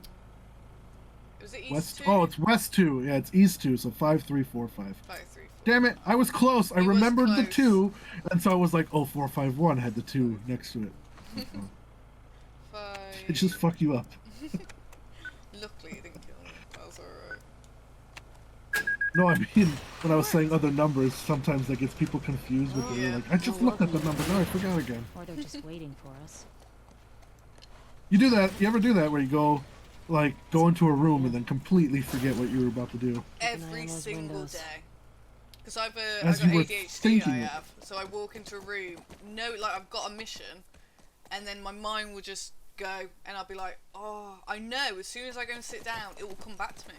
Was it East West. 2? Oh, it's West 2. Yeah, it's East 2, so 5345. 534. Damn it, I was close. I He was remembered the close. 2, and so I was like, oh, 451 had the 2 next to it. It just fuck you up. Luckily, it didn't kill me. That was alright. No, I mean, when I was saying other numbers, sometimes that gets people confused with Yeah. like, I just looked at the number, no, I forgot again. Or they're just waiting for us. You do that, you ever do that where you go into a room and then completely forget what you were about to do? Every on those single windows. day. Because I've As got you were ADHD, thinking I it. have. So I walk into a room, I've got a mission, and then my mind will just go, and I'll be like, oh, I know, as soon as I go and sit down, it will come back to me.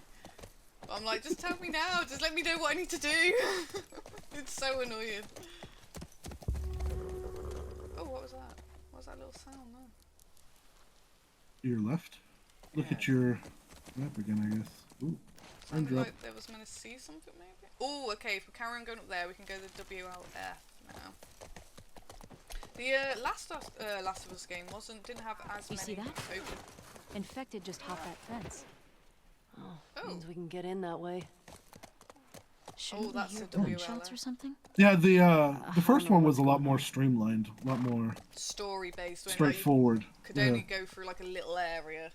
But I'm like, just tell me now, just let me know what I need to do. It's so annoying. Oh, what was that? What was that little sound there? Your left? Look Yeah. at your map again, I guess. Ooh, Sounded drop. like there was meant to see something, maybe? Oh, okay, if we carry on going up there, we can go to the WLF now. The Last of Us game didn't have as You many see that? open. Infected just hopped that fence. Oh, Means we can get in that way. Shouldn't we that's hear a WLF. gunshots or something? Yeah, the first know one was what's a lot going more on. streamlined, a lot more story based. straightforward. Could Yeah. only go through like a little area,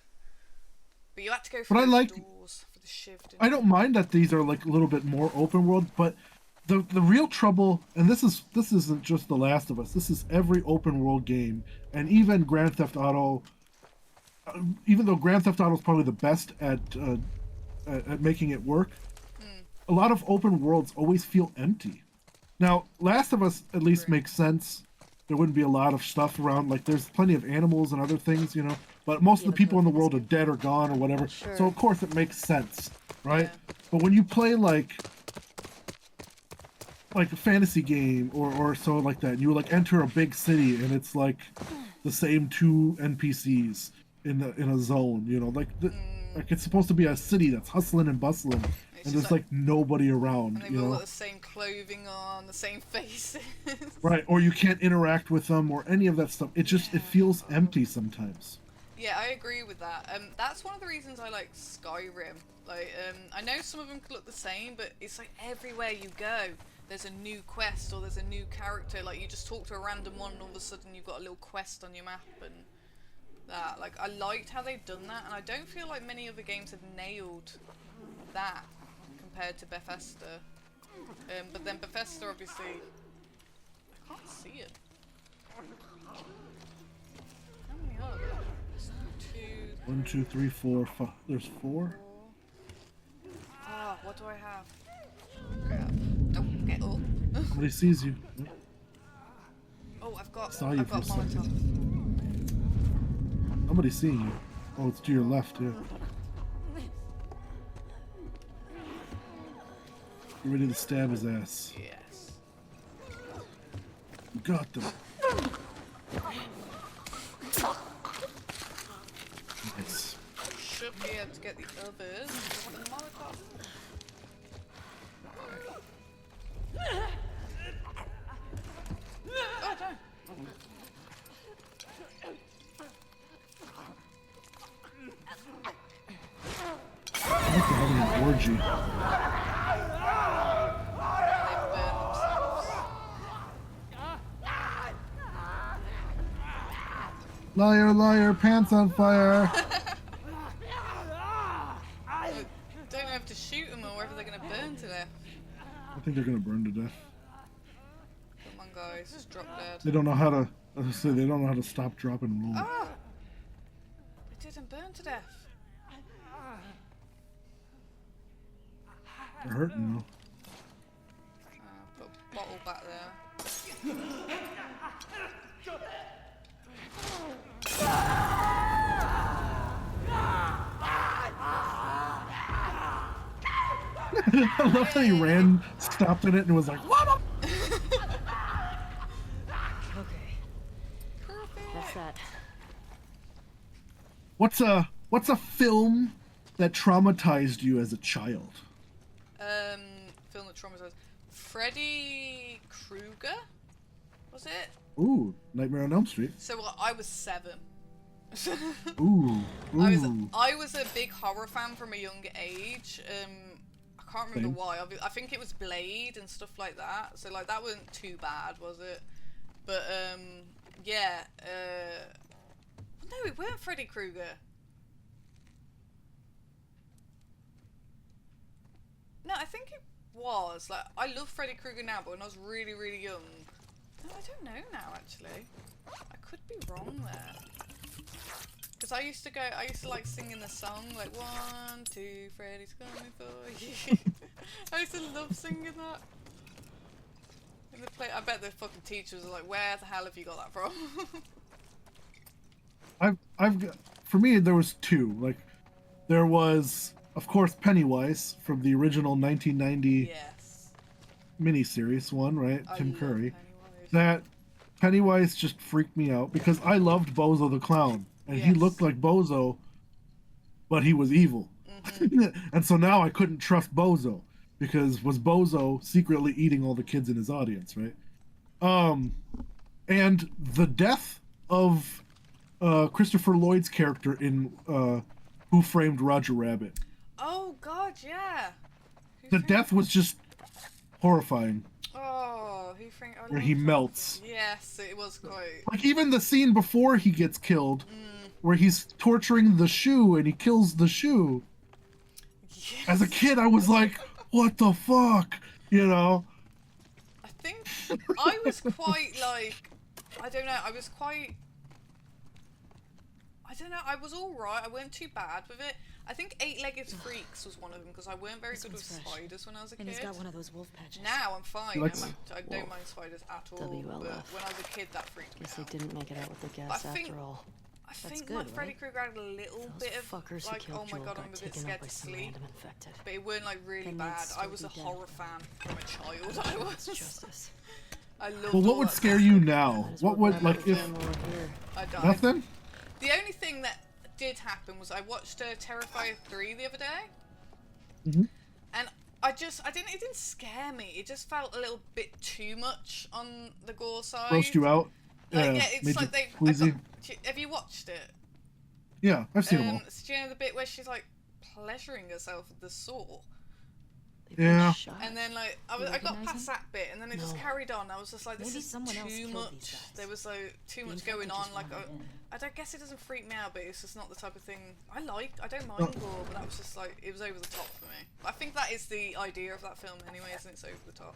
but you had to go But through I those like- doors for the shift. I don't mind that these are like a little bit more open world, but the real trouble, and this isn't just The Last of Us. This is every open world game, and even Grand Theft Auto. Even though Grand Theft Auto is probably the best at making it work, a lot of open worlds always feel empty. Now, Last of Us at least makes sense. There wouldn't be a lot of stuff around. Like there's plenty of animals and other things, you know. But most of the people in the world are dead or gone or whatever. Sure. So of course it makes sense, right? Yeah. But when you play like a fantasy game or so like that, and you like enter a big city and it's like the same 2 NPCs in a zone, you know, like it's supposed to be a city that's hustling and bustling, It's and just there's like nobody around, and they've you all know. got the same clothing on, the same faces. Right, or you can't interact with them or any of that stuff. It just it feels empty sometimes. Yeah, I agree with that. That's one of the reasons I like Skyrim. Like, I know some of them could look the same, but it's like everywhere you go, there's a new quest or there's a new character. Like, you just talk to a random one, and all of a sudden you've got a little quest on your map and that. Like, I liked how they've done that, and I don't feel like many other games have nailed that compared to Bethesda. But then Bethesda, obviously, I can't see it. How many are there? There's 2, 1, 2, 3, 4, 5. There's 4. what do I have? Crap. Don't get up. Somebody sees you. Yep. Saw you I've for a got second. Molotov. Somebody's seeing you. Oh, it's to your left, yeah. You're ready to stab his ass. Yes. You got them. Nice. Should be able to get the others with the Molotov. Oh, don't. I like they're having an orgy. They burn themselves. Liar, liar, pants on fire. Don't have to shoot them or whether they're going to burn to death. I think they're gonna burn to death. Come on, guys, just drop dead. They don't know how to. As I say, they don't know how to stop, drop, and roll. Ah! It didn't burn to death. They're hurting though. Put a bottle back there. I love how he ran, stopped in it, and was like, "What?" Okay, that's that. What's a film that traumatized you as a child? Film that traumatized. Freddy Krueger? Was it? Ooh, Nightmare on Elm Street. So I was 7. Ooh, ooh. I was a big horror fan from a young age. I can't remember Same. why. I think it was Blade and stuff like that. So like that wasn't too bad, was it? But yeah. No, it weren't Freddy Krueger. No, I think it was. Like I love Freddy Krueger now, but when I was really, really young, no, I don't know now actually. I could be wrong there. Because I used to like singing the song, like 1, 2, Freddy's coming for you. I used to love singing that. In the play, I bet the fucking teachers are like, where the hell have you got that from? I've got, for me there was two. Like there was, of course, Pennywise from the original 1990 Yes. miniseries one, right? I Tim love Curry. Pennywise. That Pennywise just freaked me out because I loved Bozo the Clown, and he Yes. looked like Bozo, but he was evil. And so now I couldn't trust Bozo because was Bozo secretly eating all the kids in his audience, right? And the death of Christopher Lloyd's character in Who Framed Roger Rabbit. Oh god, yeah. The death was just horrifying. Oh, I Where love he that. melts. Yes, it was quite. Like even the scene before he gets killed, where he's torturing the shoe and he kills the shoe. Yes. As a kid, I was like, "What the fuck?" You know? I think I was quite like, I don't know, I was alright, I weren't too bad with it. I think Eight-Legged Freaks was one of them because I weren't very good with one's fresh. spiders when I was a And he's kid. got one of those wolf patches. Now I'm fine, He likes I don't mind spiders at all, WLF. but when I was a kid that freaked me Guess they out. didn't make it out with the gas I think- after all. I That's think good, like Freddy right? Krueger had a little Those bit of fuckers who like, killed oh my Joel god, got I'm a bit taken scared up by to some sleep. random infected. But it weren't like really Then they'd bad. I still was a be dead. horror fan from a child. I That's was. justice. I loved Well, what all would that scare stuff. you now? Might as What well would, grab like, if everything while we're here. I died. nothing? The only thing that did happen was I watched Terrifier 3 the other day, Mhm. and it didn't scare me. It just felt a little bit too much on the gore side. Grossed you out? Like, Yeah, yeah, it's made like you they. queasy? Have you watched it? Yeah, I've seen them all. So do you know the bit where she's like pleasuring herself with the saw? They've been Yeah. shot. And then like I You got recognize past him? that bit, and then it just No. carried on. I was just like, this Maybe is someone else too killed these much. guys. There was like too The much infected going just on. Like wandered in. I don't guess it doesn't freak me out, but it's just not the type of thing I like. I don't No. mind gore, but that was just like it was over the top for me. I think that is the idea of that film anyway, isn't it? It's over the top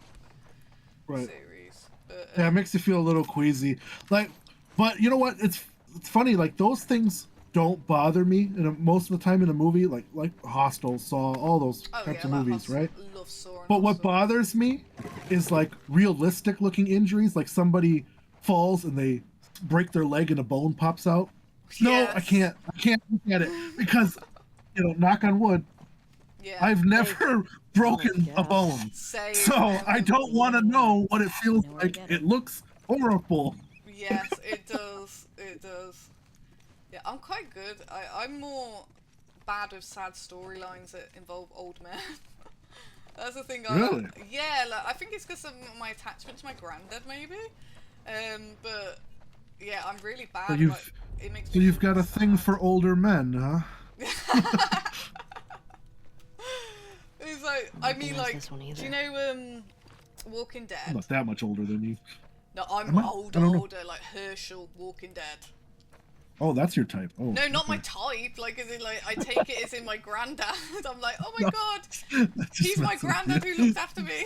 Right. series. But Yeah, it makes you feel a little queasy. Like, but you know what? It's funny. Like those things don't bother me, and most of the time in a movie, like Hostel, Saw, all those oh types yeah, of like movies, Hustle, right? Love Saw. And But what Hustle. bothers me is like realistic looking injuries, like somebody falls and they break their leg and a bone pops out. No, I can't look at it because, knock on wood, Yeah. I've never broken a bone. Same. So I don't want to know what it feels Nowhere to like. get It looks horrible. Yes, it does. It does. Yeah, I'm quite good. I'm more bad with sad storylines that involve old men. That's the thing. Really? Yeah, like, I think it's because of my attachment to my granddad, maybe. But yeah, I'm really bad. So It makes So me you've feel got a thing sad. for older men, huh? It's like, I mean, like, do you know Walking I'm Dead? not that much older than you. No, I'm Am I? older, I don't know. like Herschel, Walking Dead. Oh, that's your type. Oh, No, not my okay. type. Like, as in, like, I take it as in my granddad. I'm like, oh my No. god, That just he's my messes with granddad you. who looked after me.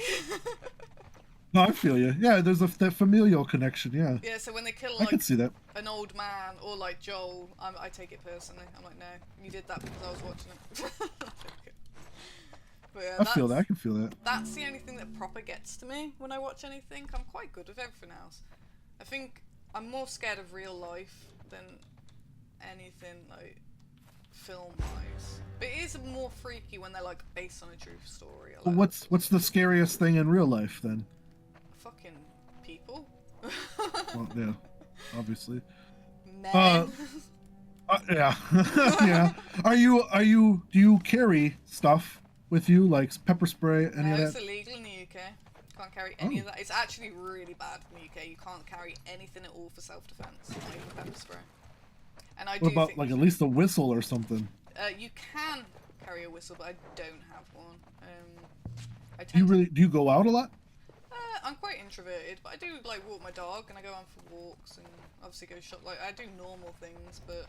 No, I feel you. Yeah, there's that familial connection. Yeah, Yeah, so when they kill, I like, can see that. an old man, or, like, Joel, I take it personally. I'm like, no, you did that because I was watching it. But yeah, I feel that. I can feel that. That's the only thing that proper gets to me when I watch anything. I'm quite good with everything else. I think I'm more scared of real life than anything, like, film-wise. But it is more freaky when they're, like, based on a true story. I Well, like what's the scariest thing in real life then? fucking people. Well, yeah, obviously. Men. Yeah, yeah. Do you carry stuff with you, like pepper spray, any No, of it's that? illegal in the UK. Can't carry any Oh. of that. It's actually really bad in the UK. You can't carry anything at all for self-defense, not even pepper spray. And I What do about think like at least a whistle or something? you can carry a whistle, but I don't have one. I Do you tend do you go out a lot? I'm quite introverted, but I do like walk my dog and I go on for walks and obviously go shop. Like I do normal things, but.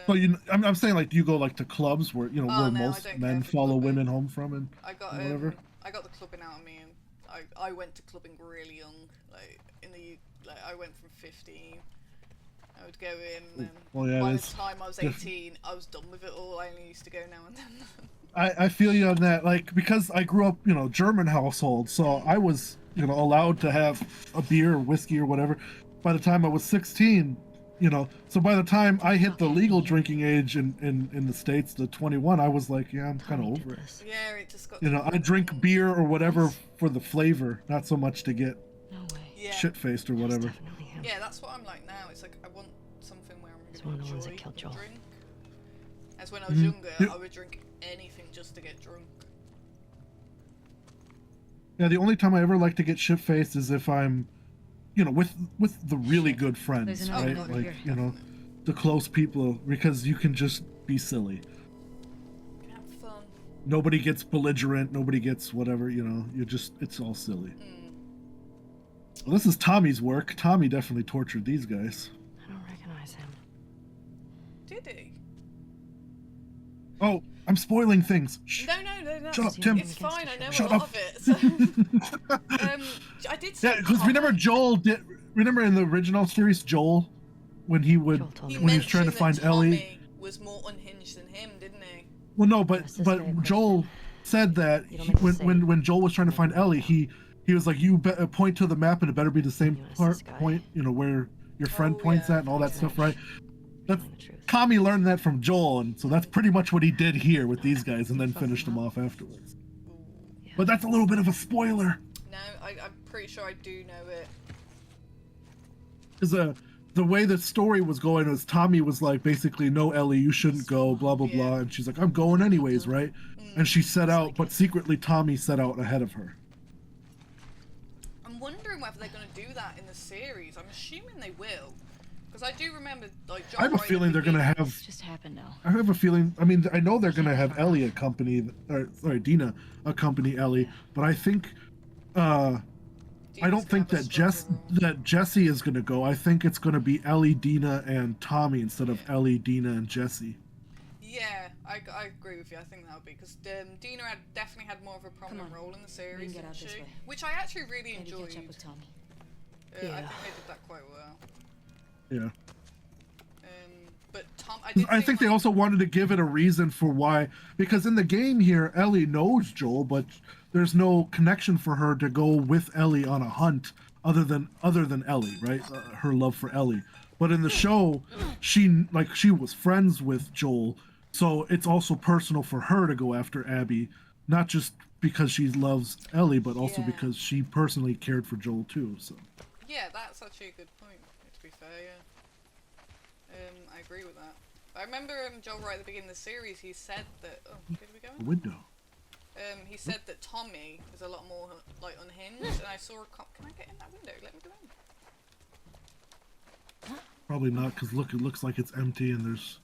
So I'm saying like, do you go like to clubs where Oh, where no, I most don't men care for follow clubbing. women home from and I got whatever? I got the clubbing out of me, and I went to clubbing really young. Like like I went from 15. I would go in, and Well, yeah, by the it's time I was 18, I was done with it all. I only used to go now and then. I feel you on that, like, because I grew up, German household, so I was, allowed to have a beer or whiskey or whatever. By the time I was 16, so by the time I hit the legal drinking age in the States, the 21, I was like, yeah, I'm kind of over it. Yeah, it just got. I drink beer or whatever for the flavor, not so much to get No way. Yeah. shit-faced or whatever. Definitely him. Yeah, that's what I'm like now. It's like I want something where I'm He's going one to of the ones enjoy that killed the Joel. drink. As when I was Mhm. younger, Yep. I would drink anything just to get drunk. Yeah, the only time I ever like to get shit-faced is if I'm, with the really good friends, There's another right? one Like, here. the close people, because you can just be silly. Have fun. Nobody gets belligerent, nobody gets whatever, it's all silly. Well, this is Tommy's work. Tommy definitely tortured these guys. I don't recognize him. Did he? Oh, I'm spoiling things. Shh. No. Shut up, Tim. It's fine. I know Shut a lot up. of it. So, I did. See Yeah, because remember Tom. Joel did. Remember in the original series, Joel, when he would, Joel told He me. when he was trying to mentioned find that Ellie. Tommy was more unhinged than him, didn't he? Well, no, That's but a great Joel said that You don't make the when Joel was trying to find Ellie, he was like, you point to the map and it better be the same Continuous, this guy. point, where your friend Oh, points yeah. at and all that stuff, right? That's Telling the truth. Tommy learned that from Joel, and so that's pretty much what he did here with these guys, and then finished them off afterwards. Yeah. But that's a little bit of a spoiler, No, I'm pretty sure I do know it. because the way the story was going was Tommy was like, basically, no, Ellie, you shouldn't go, blah blah Yeah. blah, and she's like, I'm going anyways, right? And she set out, but secretly Tommy set out ahead of her. I'm wondering whether they're going to do that in the series. I'm assuming they will, because I do remember like. John I have a right at feeling the they're gonna beginning- have. It's just happened now. I have a feeling. I mean, I know they're gonna have Ellie accompany, or sorry, Dina accompany Ellie, but I think, I Dina's don't think gonna have that a stronger role. that Jesse is gonna go. I think it's gonna be Ellie, Dina, and Tommy instead of Ellie, Dina, and Jesse. Yeah, I agree with you. I think that would be because Dina had definitely had more of a prominent on. role in the series, get didn't out she? this way. Which I actually really Maybe enjoyed. catch up with Tommy. I Yeah. think they did that quite well. Yeah. But Tom, I did. I think they also wanted to give it a reason for why, because in the game here, Ellie knows Joel, but there's no connection for her to go with Ellie on a hunt other than Ellie, right? Her love for Ellie. But in the show, she was friends with Joel, so it's also personal for her to go after Abby, not just because she loves Ellie, but also Yeah. because she personally cared for Joel too. So Yeah, that's actually a good point, to be fair, yeah. I agree with that. I remember Joel right at the beginning of the series, he said that... Oh, did we go the in? window. He said that Tommy is a lot more, like, unhinged, and I saw a Can I get in that window? Let me go in. Probably not, because look, it looks like it's empty and there's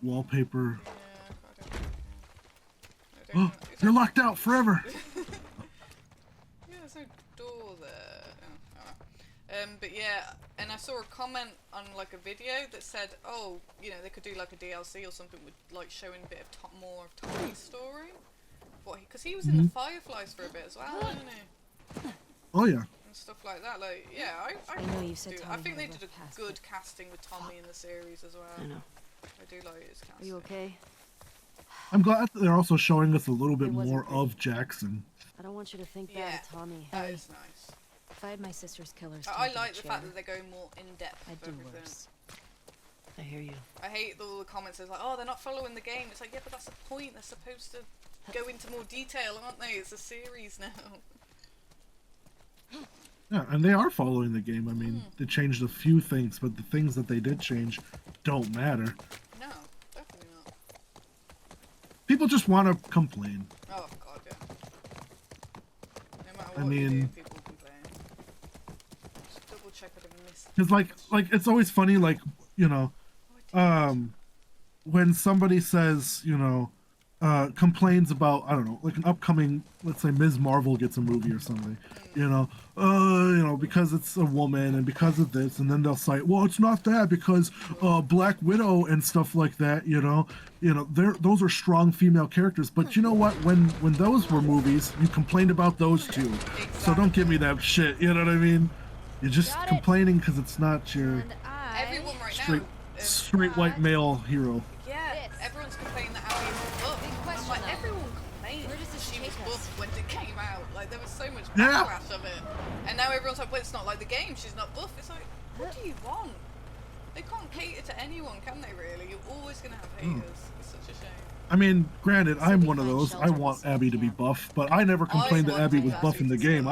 wallpaper. Yeah, I don't know. I Oh, don't know. you're locked out forever. Yeah, there's no door there. Oh, alright. But yeah, and I saw a comment on like a video that said, oh, you know, they could do like a DLC or something with like showing a bit of more of Tommy's story. Because he was in the Fireflies for a bit as well, wasn't he? Oh yeah. And stuff like that. Like, yeah, I I know you said do. I Tommy think they had a did a rough past, good but- casting with Tommy in the series as well. I know. I do like his casting. Are you okay? I'm glad that they're also showing us a little bit It wasn't more pretty. of Jackson. I don't want you to think Yeah. bad of Tommy. That is nice. If I had my sister's killers I tied to the like the fact chair, that they're going more in depth I'd with do everything. worse. I hear you. I hate all the comments that's like, oh, they're not following the game. It's like, yeah, but that's the point. They're supposed to go into more detail, aren't they? It's a series now. Yeah, and they are following the game. I mean, they changed a few things, but the things that they did change don't matter. No, definitely not. People just want to complain. Oh, God, yeah. No matter I what you do, mean- people complain. Just double check I didn't miss. Because like it's always funny, like, you know, Oh, I did. when somebody says, you know, complains about, I don't know, like an upcoming, let's say Ms. Marvel gets a movie or something, you know, because it's a woman and because of this, and then they'll cite, well, it's not that because Black Widow and stuff like that, you know, those are strong female characters. But you know what? When those were movies, you complained about those too. So don't give me that shit. You know what I mean? You're just Got it. complaining because it's not your And I... Everyone right straight now. straight white male hero. Yeah, This. everyone's complaining that Abby was buff. Big I'm question, like, though. everyone complained Where does this she was take us? buff when it came out. Like, there was so much Yeah. backlash of it. And now everyone's like, well, it's not like the game. She's not buff. It's like, what do you want? They can't cater to anyone, can they, really? You're always going to have haters. It's such a shame. I mean, granted, I'm we one of find those. I shelter want in Abby to be camp. buff, but I never complained that wanted Abby was Abby buff in the to game. be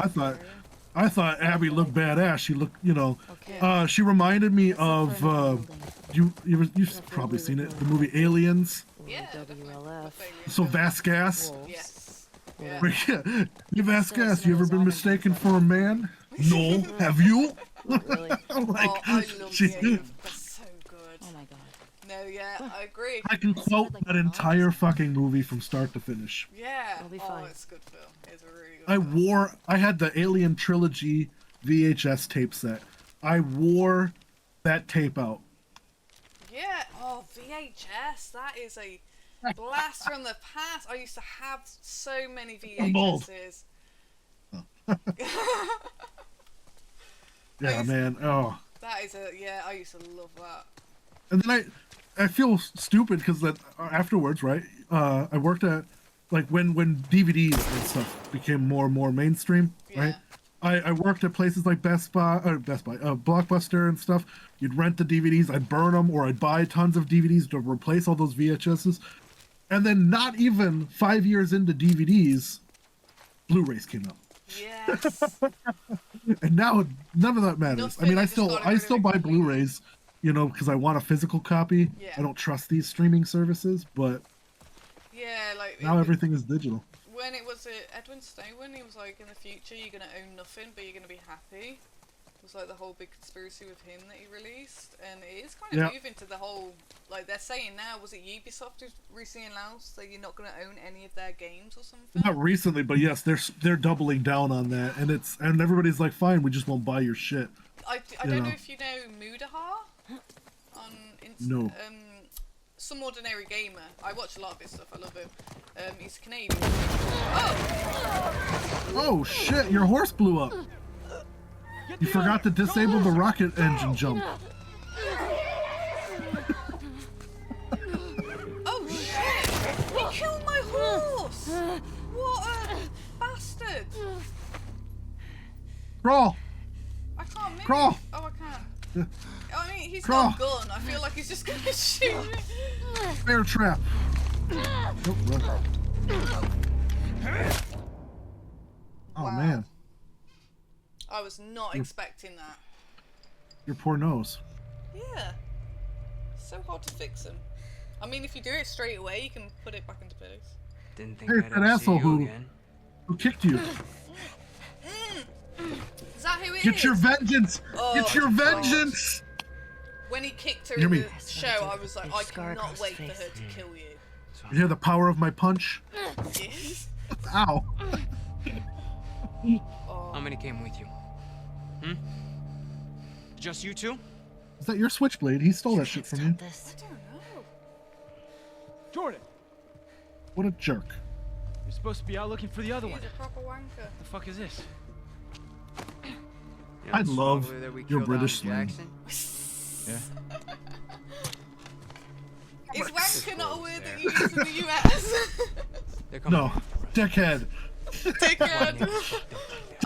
I thought Abby looked badass. She looked, you know, Okay. she reminded me Except for of another building. you've probably seen it, the movie Aliens. Yeah, definitely. WLF. So Vasquez. Wolves. Yes. Yeah. Yeah. Hey Vasquez, you ever been mistaken for a man? No, have you? Really? I'm like, Oh, I love she- the Alien. That's so good. Oh my god. No, yeah, I agree. I can quote like that a entire fucking movie from start to finish. Yeah. It'll be Oh, fine. it's a good film. It's a really good I film. I had the Alien Trilogy VHS tape set. I wore that tape out. Yeah. Oh, VHS. That is a blast from the past. I used to have so many I'm old. VHSs. Yeah, Nice. man. Oh. That is a yeah. I used to love that. And then I feel stupid because that afterwards, right? I worked at like when DVDs and stuff became more and more mainstream, right? I worked at places like Blockbuster and stuff. You'd rent the DVDs, I'd burn them, or I'd buy tons of DVDs to replace all those VHSs. And then not even 5 years into DVDs, Blu-rays came out. Yes. And now none of that matters. Nothing, I mean, they I just still got I rid still of it buy completely. Blu-rays, you know, because I want a physical copy. Yeah. I don't trust these streaming services, but Yeah, like now everything is digital. when it was Edwin Snowden, he was like, in the future you're gonna own nothing, but you're gonna be happy. It was like the whole big conspiracy with him that he released, and it is kind of Yeah. moving to the whole, like they're saying now, was it Ubisoft who's recently announced that you're not gonna own any of their games or something? Not recently, but yes, they're doubling down on that, and everybody's like, fine, we just won't buy your shit. I you don't know. know if you know Mudahar on No. Some Ordinary Gamer. I watch a lot of his stuff. I love him. He's Canadian. Oh! Oh shit, your horse blew up. You forgot to disable the rocket engine jump. Oh shit! He killed my horse! What a bastard! Crawl! I can't move. Crawl. Oh, I can't. Yeah. I mean, he's Crawl. got a gun. I feel like he's just gonna shoot me. Bear trap. Nope, run. Oh Wow. man, I was not expecting that. your poor nose. Yeah. So hard to fix them. I mean, if you do it straight away, you can put it back into place. Didn't think Hey, I'd that ever see asshole you who again. kicked you. Is that who it is? Get your vengeance! Oh, Get your God. vengeance! When he kicked her Hear in me. the show, I was like, Big I scar cannot across wait his for her face. to kill you. You hear the power of my punch? Yes. Ow! Oh. How many came with you? Hmm? Just you two? Is that your switchblade? He stole that shit from you. This. I don't know. Jordan, What a jerk. you're supposed to be out looking for the other He's one. a proper wanker. The fuck is this? You I the love smuggler that we your killed British out in slang. Jackson? Is wanker not a word that you there. use in the US? They're coming. No. Dickhead. Dickhead.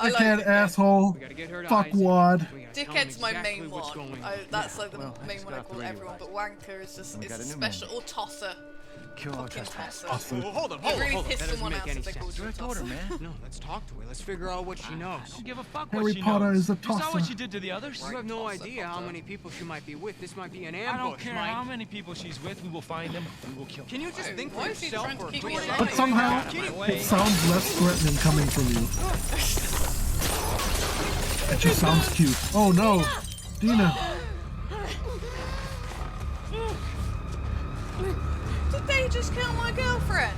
I like Dickhead, dickhead. asshole. We gotta get her to Fuckwad. We gotta tell them Dickhead's my exactly main what's one. going on. That's like the well, I main just one I got off the call radio everyone, but wanker is just We it's got a a new special or tosser. Kill all Fucking trespass. tosser. Awesome. Well, hold on, It hold on, really hold on. pissed That doesn't someone make else any if they called sense. you a I told her, tosser. man. No, let's talk to her. Let's figure out what she knows. I don't give a fuck Harry what she Potter knows. is a You saw what tosser. she did to the others? You have no Tosser, idea how Potter. many people she might be with. This might be an I ambush, don't care Mike. how many people she's with. We will find them. We will kill them. Can you just Why- think why for is he yourself trying to for a keep me minute? alive? But somehow, Get it away. sounds less threatening coming from you. It just sounds cute. Oh no! Dina! Did they just kill my girlfriend?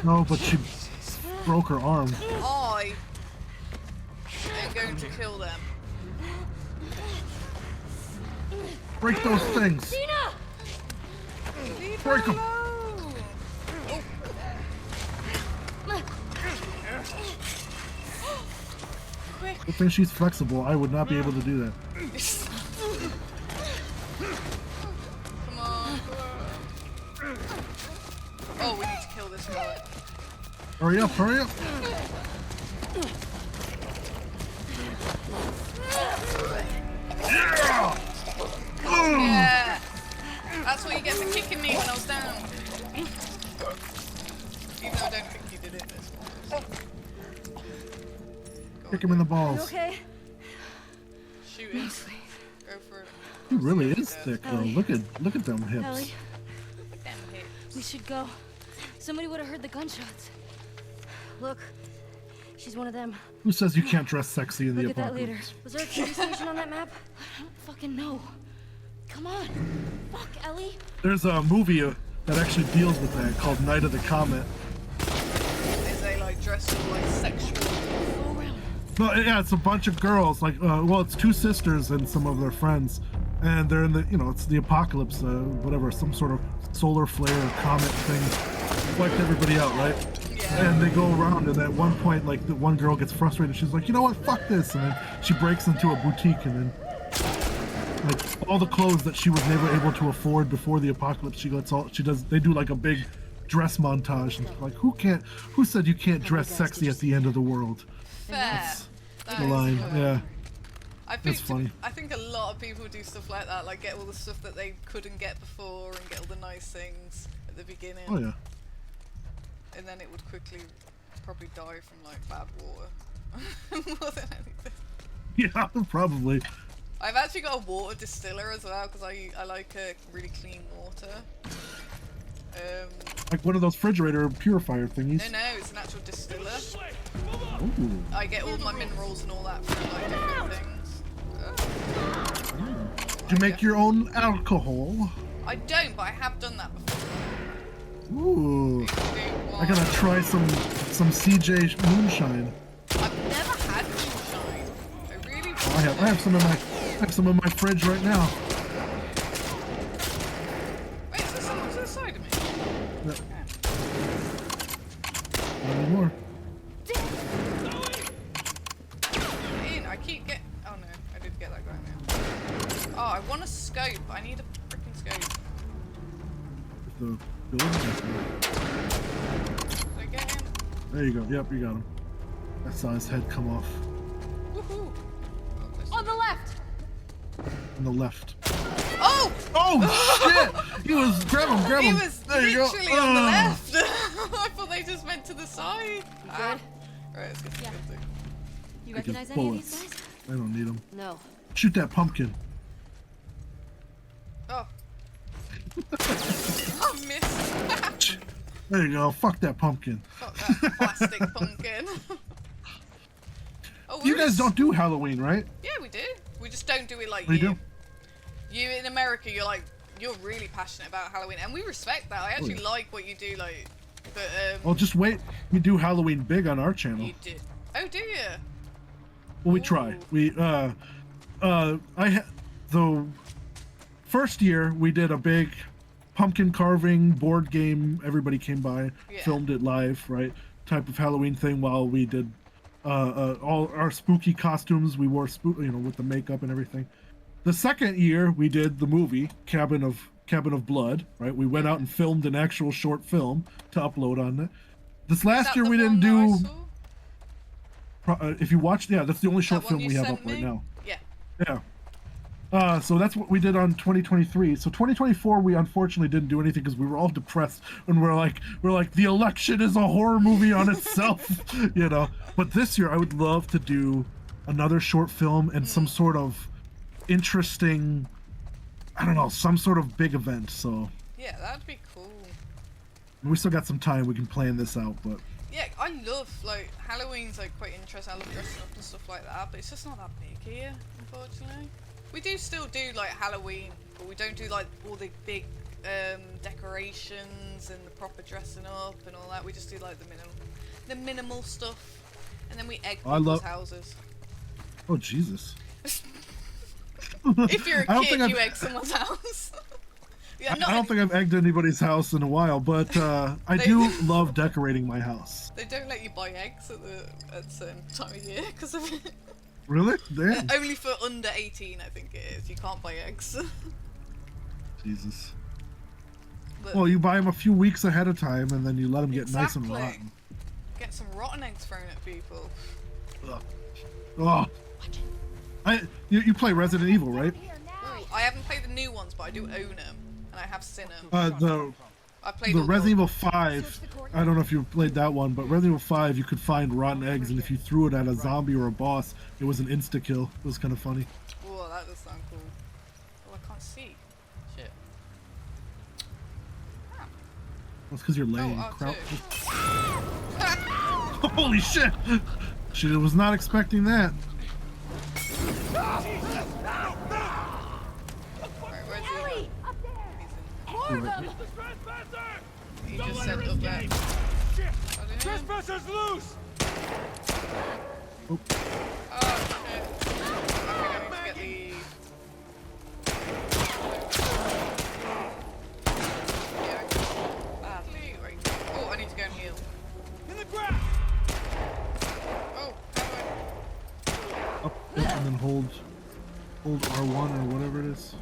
No, but she broke her arm. I am going to kill them. Break those things! Leave Break her 'em. alone. Quick. Good thing she's flexible. I would not be able to do that. Come on. Oh, we need to kill this guy. Hurry up, hurry up! Yeah! Ugh. Yeah. That's what you get for kicking me when I was down. Even though I don't think you did it this one. Kick him in the balls. Okay. Shoot it. Go for it. He really is thick, though. Look at them hips. Ellie, Damn hit. we should go. Somebody would have heard the gunshots. Look, she's one of them. Who says you can't dress sexy in Look the at that apocalypse? leader. Was there a police station on that map? I don't fucking know. Come on. Fuck, Ellie. There's a movie that actually deals with that called Night of the Comet. Is they like dressed in like sexual? Go around. No, yeah, it's a bunch of girls. Like, well, it's two sisters and some of their friends, and they're in the, it's the apocalypse, whatever, some sort of solar flare comet thing, wiped everybody out, right? Yeah. And they go around, and at one point, like, the one girl gets frustrated. She's like, you know what? Fuck this, and then she breaks into a boutique, and then, like, all the clothes that she was never able to afford before the apocalypse, they do like a big dress montage, and like, who said you can't dress sexy at the end of the world? Fair. That The is line, good. yeah. I think That's funny. I think a lot of people do stuff like that, like get all the stuff that they couldn't get before and get all the nice things at the beginning. Oh yeah. And then it would quickly probably die from like bad water. More than anything. Yeah, probably. I've actually got a water distiller as well because I like really clean water. Like one of those refrigerator purifier thingies. No, it's an actual distiller. Ooh. I get all my minerals and all that from like different things. Do you make your own alcohol? I don't, but I have done that before. Ooh. I I gotta try some CJ moonshine. I've never had moonshine. I really Oh, I have some in my fridge right now. Wait, is there someone to the side of me? Yep. Not anymore. In, I keep get. Oh no, I did get that guy now. Oh, I want a scope. I need a freaking scope. The building. Did I get him? There you go. Yep, you got him. I saw his head come off. Woohoo! On the left! On the left. Oh! Oh shit! He was grab him. He was There you go. literally on the left. I thought they just went to the side. You Ah. good? Right, let's get to Yeah. the good thing. You Take his recognize any of these bullets. guys? I don't need them. No. Shoot that pumpkin. Oh. I missed. There you go. Fuck that pumpkin. Fuck that plastic pumpkin. Oh, You we're guys just- don't do Halloween, right? Yeah, we do. We just don't do it like We you. do. You in America, you're really passionate about Halloween, and we respect that. I actually like what you do, like, but Well, just wait. We do Halloween big on our channel. you do. Oh, do you? Well, we try. Ooh. We the first year we did a big pumpkin carving board game. Everybody came by, Yeah. filmed it live, right? Type of Halloween thing while we did all our spooky costumes. We wore with the makeup and everything. The second year we did the movie Cabin of Blood, right? We went out and filmed an actual short film to upload on it. This Is last that year the we didn't one that I do. saw? If you watched, yeah, that's the only short That film one we you have sent up right me? now. Yeah. Yeah. So that's what we did on 2023. So 2024, we unfortunately didn't do anything because we were all depressed and we're like, the election is a horror movie on itself, But this year, I would love to do another short film and some sort of interesting, I don't know, some sort of big event. So Yeah, that'd be cool. we still got some time. We can plan this out, but Yeah, I love, like, Halloween's, like, quite interesting. I love dressing up and stuff like that, but it's just not that big here, unfortunately. We do still do, like, Halloween, but we don't do, like, all the big decorations and the proper dressing up and all that. We just do, like, the minimal stuff. And then we egg I people's love- houses. oh Jesus! If you're I a don't kid, think you I've- egg someone's house. Yeah, I don't think I've egged anybody's house in a while, but I do love decorating my house. They don't let you buy eggs at a certain time of year because of it. Really? Damn. Only for under 18, I think it is. You can't buy eggs. Jesus. But Well, you buy them a few weeks ahead of time, and then you let them get nice and Exactly. rotten. get some rotten eggs thrown at people. Oh. You play Resident Evil, right? Ooh, I haven't played the new ones, but I do own them, and I have seen them. I played The all Resident Evil 5, I don't know if you played that one, but Resident Evil 5, you could find rotten eggs, and if you threw it at a zombie or a boss, it was an insta-kill. It was kind of funny. Oh, that does sound cool. Oh, I can't see. Shit. Ah. That's because you're laying. Oh, Crouch. R2. Holy shit! She was not expecting that. Right, where's he? Up there! He's in. Right. He just said up there. I don't know. Trespassers loose! Oh. Oh, shit. I think I need to get the... Yeah, badly. Right. Oh, I need to go and heal. In the ground! Oh, how do I... Up, and then hold R1 or whatever it is.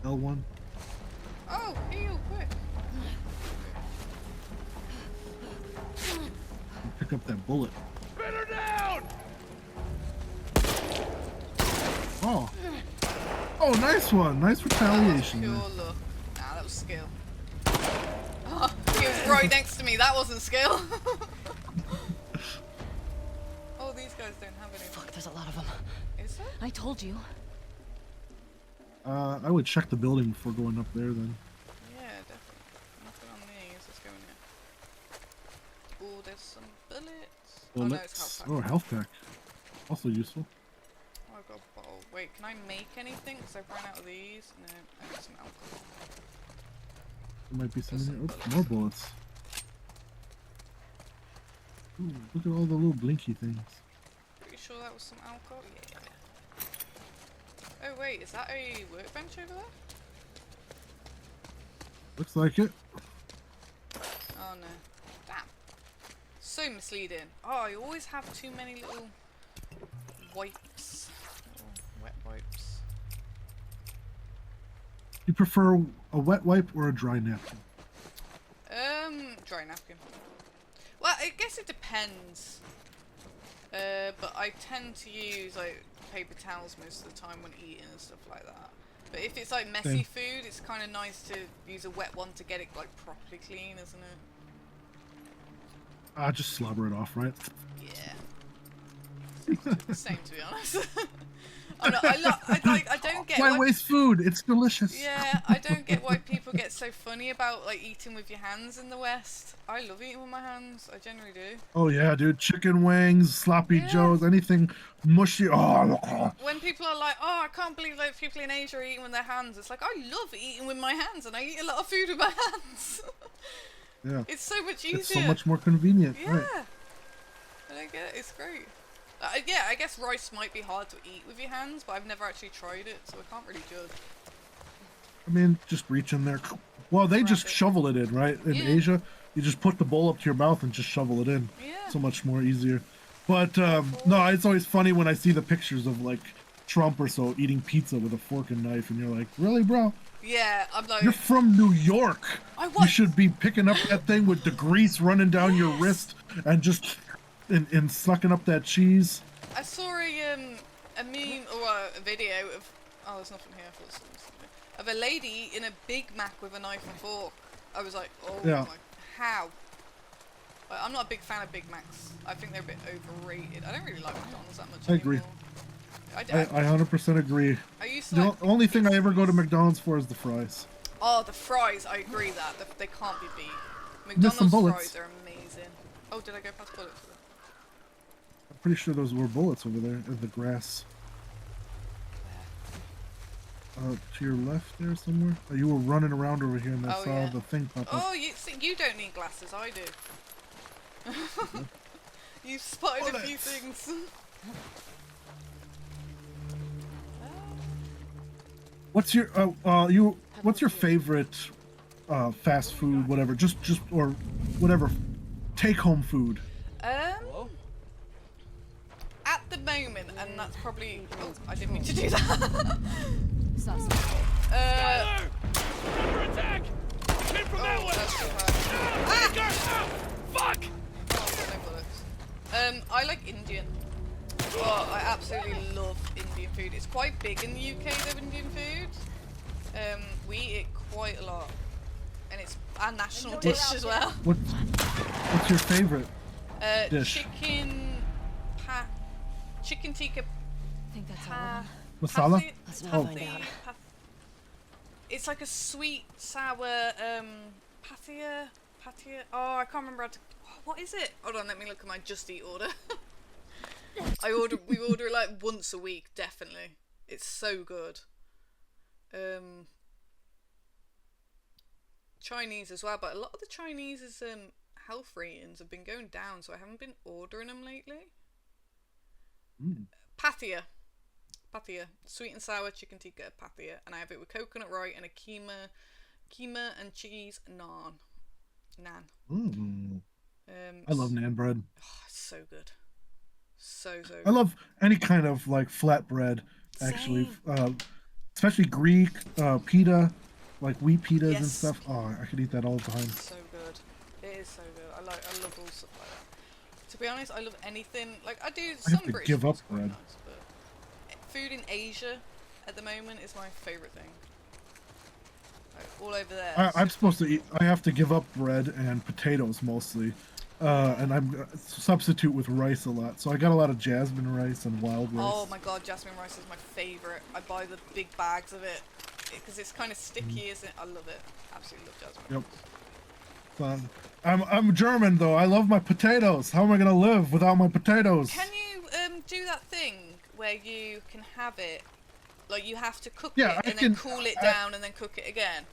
L1. Oh, heal, quick. Pick up that bullet. Spin her down! Oh. Oh, nice one. Nice retaliation. That there. was pure luck. Nah, that was skill. Oh, he was right next to me. That wasn't skill. Oh, these guys don't have any. Fuck, there's a lot of them. Is there? I told you. I would check the building before going up there then. Yeah, definitely. Nothing on these. Let's go in here. Oh, there's some bullets. Oh, no, it's health pack. Oh, health pack. Also useful. Oh, I've got a bottle. Wait, can I make anything? Because I've run out of these. No, I need some alcohol. There might be some in here. Oh, more bullets. Ooh, look at all the little blinky things. Pretty sure that was some alcohol? Yeah. Oh, wait, is that a workbench over there? Looks like it. Oh no. Damn. So misleading. Oh, I always have too many little wipes. Little wet wipes. You prefer a wet wipe or a dry napkin? Dry napkin. Well, I guess it depends. But I tend to use like paper towels most of the time when eating and stuff like that. But if it's like messy food, it's kind of nice to use a wet one to get it like properly clean, isn't it? Just slobber it off, right? Yeah. Same to be honest. I don't get Why waste food? It's delicious. Yeah, I don't get why people get so funny about like eating with your hands in the West. I love eating with my hands. I generally do. Oh yeah, dude. Chicken wings, sloppy joes, anything mushy. Oh. When people are like, "Oh, I can't believe like people in Asia are eating with their hands," it's like I love eating with my hands, and I eat a lot of food with my hands. Yeah. It's so much easier. It's so much more convenient. Yeah. Right. I don't get it. It's great. Yeah, I guess rice might be hard to eat with your hands, but I've never actually tried it, so I can't really judge. I mean, just reach in there. Well, they just shovel it in, right? In Asia, you just put the bowl up to your mouth and just shovel it in. Yeah. So much more easier. But no, it's always funny when I see the pictures of like Trump or so eating pizza with a fork and knife, and you're like, really, bro? Yeah, I'm like. You're from New York. You should be picking up that thing with the grease running down your wrist and just and sucking up that cheese. I saw a meme or a video of there's nothing here. I thought there was something. Of a lady eating a Big Mac with a knife and fork. I was like, oh my, how? Like, I'm not a big fan of Big Macs. I think they're a bit overrated. I don't really like McDonald's that much anymore. I 100% agree. I used to the only thing I ever go to McDonald's for is the fries. Oh, the fries! I agree that they can't be beat. Missed some McDonald's bullets. fries are amazing. Oh, did I go past bullets? I'm pretty sure those were bullets over there in the grass. To your left there somewhere? Oh, you were running around over here and I saw the thing pop up. Oh, you don't need glasses, I do. You spotted a few things. What's your what's your favorite fast food, whatever, just or whatever, take home food? At the moment, and that's probably I didn't mean to do that. Under attack! Came from that way! Fuck! I like Indian. Oh, I absolutely love Indian food. It's quite big in the UK, though, Indian food. We eat it quite a lot. And it's our national dish as well. What's your favorite dish? Chicken tikka. I think that's all. Masala? Let's not find out. It's like a sweet, sour, patia. Oh, I can't remember how to. What is it? Hold on, let me look at my Just Eat order. We order it like once a week, definitely. It's so good. Chinese as well, but a lot of the Chinese's health ratings have been going down, so I haven't been ordering them lately. Patia, sweet and sour chicken tikka patia, and I have it with coconut rice and a keema and cheese naan. I love naan bread. Oh, it's so good. So good. I love any kind of like flatbread, actually. Especially Greek pita, like wheat pitas and stuff. Oh, I could eat that all the time. So good. It is so good. I love all stuff like that. To be honest, I love anything. Like I do some have to British give up food's quite bread. nice, but food in Asia at the moment is my favourite thing. Like, all over there. I'm supposed to eat. I have to give up bread and potatoes mostly, and I'm substitute with rice a lot. So I got a lot of jasmine rice and wild rice. Oh my god, jasmine rice is my favourite. I buy the big bags of it because it's kind of sticky, isn't it? I love it. Absolutely love jasmine rice. I'm German though. I love my potatoes. How am I gonna live without my potatoes? Can you do that thing where you can have it, like you have to cook it and then cool it down and then cook it again?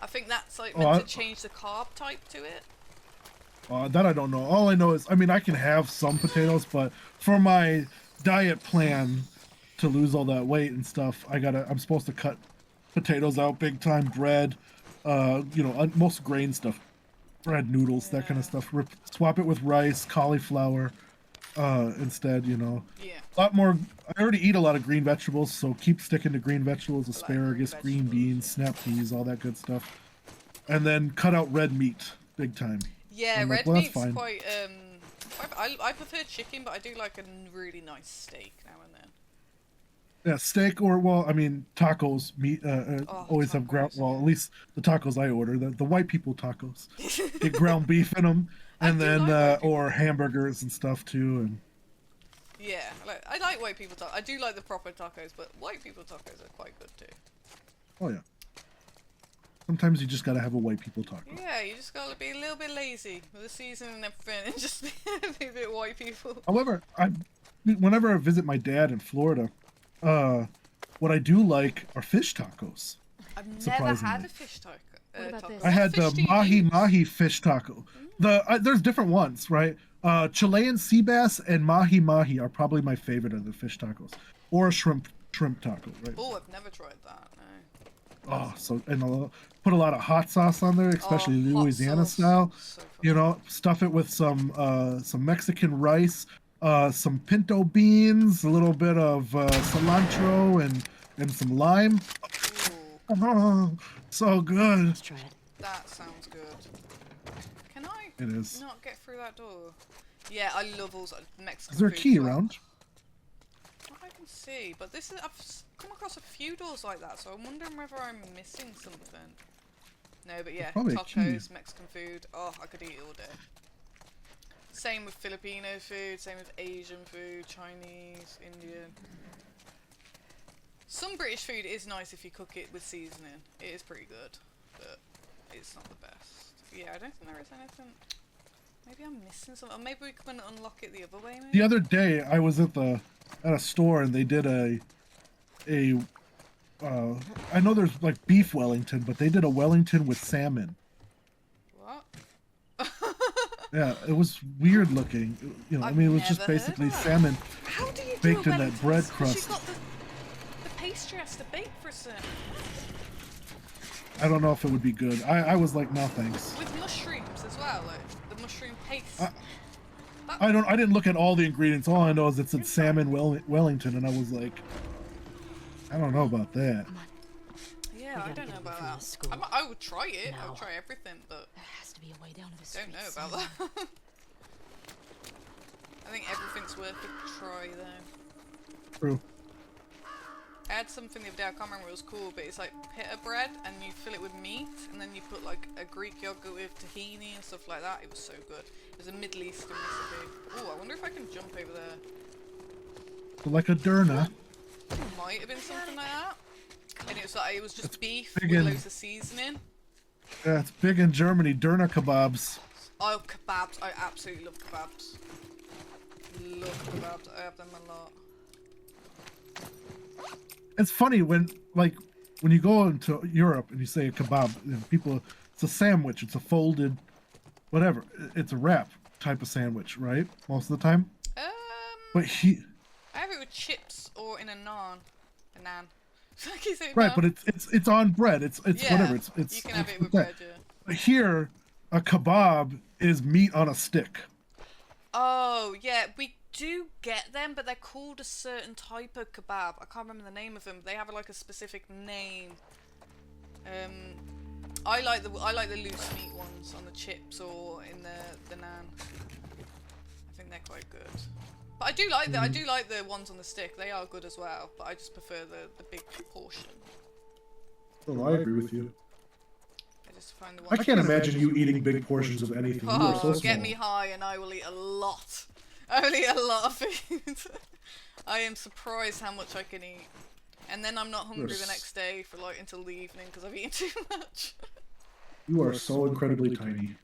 I think that's like meant to change the carb type to it. That I don't know. All I know is, I mean, I can have some potatoes, but for my diet plan to lose all that weight and stuff, I'm supposed to cut potatoes out big time, bread, most grain stuff, bread, noodles, that kind of stuff. Swap it with rice, cauliflower, instead, Yeah. A lot more. I already eat a lot of green vegetables, so keep sticking to green vegetables, asparagus, green beans, snap peas, all that good stuff. And then cut out red meat big time. Yeah, I'm red like, well, meat's quite I prefer chicken, but I do like a really nice steak now and then. Yeah, steak or well, I mean tacos. Meat Oh, always have ground. tacos, Well, yeah. at least the tacos I order, the white people tacos, get ground beef in them, I and do then like white people or tacos. hamburgers and stuff too. And Yeah, I like white people tacos. I do like the proper tacos, but white people tacos are quite good too. oh yeah, sometimes you just gotta have a white people taco. Yeah, you just gotta be a little bit lazy with the seasoning and everything, and just be a bit white people. However, whenever I visit my dad in Florida, what I do like are fish tacos. I've never Surprisingly. had a fish taco. What about taco. this? I What had the fish do you mahi use? mahi fish taco. There's different ones, right? Chilean sea bass and mahi mahi are probably my favorite of the fish tacos, or a shrimp taco, right? Oh, I've never tried that. No. Oh, so and put a lot of hot sauce on there, especially Oh, hot Louisiana sauce. style. So You know, stuff it with some Mexican rice, some pinto beans, a little bit of cilantro, and some lime. Ooh, Oh, so good. Let's try it. that sounds good. Can I It is. not get through that door? Yeah, I love all sorts of Mexican Is there a food key as well. around? Not I can see, but this is come across a few doors like that, so I'm wondering whether I'm missing something. No, but yeah, probably a key. tacos, Mexican food. Oh, I could eat all day. Same with Filipino food, same with Asian food, Chinese, Indian. Some British food is nice if you cook it with seasoning. It is pretty good, but it's not the best. Yeah, I don't think there is anything. Maybe I'm missing something. Or maybe we can unlock it the other way, maybe? The other day, I was at a store and they did I know there's like beef Wellington, but they did a Wellington with salmon. What? Yeah, it was weird looking. You know, I I've mean, it was just never heard basically of that. salmon How do you do baked a in that Wellington? bread 'Cause crust. you've got the pastry has to bake for a certain. I don't know if it would be good. I was like, no thanks. With mushrooms as well, like the mushroom paste. I didn't look at all the ingredients. All I know is it said salmon Wellington, and I was like, I don't know about that. Yeah, We I gotta don't get know away about from that. this school. I would try it. I Now. would try everything, but There has to be a way down to the don't street. know about that. I think everything's worth a try though. True. I had something the other day, I can't remember what it was called, but it's like pita bread and you fill it with meat and then you put like a Greek yogurt with tahini and stuff like that. It was so good. It was a Middle Eastern recipe. Oh, I wonder if I can jump over there. Like a Derna. Might have been something like that. And it was like, it was just beef big with in- loads of seasoning. Yeah, it's big in Germany. Derna kebabs. Oh, kebabs. I absolutely love kebabs. Love kebabs. I have them a lot. It's funny when you go into Europe and you say a kebab, you know, people, it's a sandwich. It's a folded, whatever. It's a wrap type of sandwich, right? Most of the time. But I have it with chips or in a naan. A naan. Like you say, right, naan. but it's on bread. It's Yeah, whatever. It's you can have it's it with that. bread, yeah. But here, a kebab is meat on a stick. Oh, yeah, we do get them, but they're called a certain type of kebab. I can't remember the name of them. They have like a specific name. I like the loose meat ones on the chips or in the naan. I think they're quite good. But I do like the ones on the stick. They are good as well, but I just prefer the big portion. Oh, I agree with you. I just find the I ones. can't imagine you eating big portions of anything. You are so Oh, small. get me high and I will eat a lot. I will eat a lot of food. I am surprised how much I can eat. And then I'm not hungry the next day for like until the evening because I've eaten too much. You are so incredibly tiny.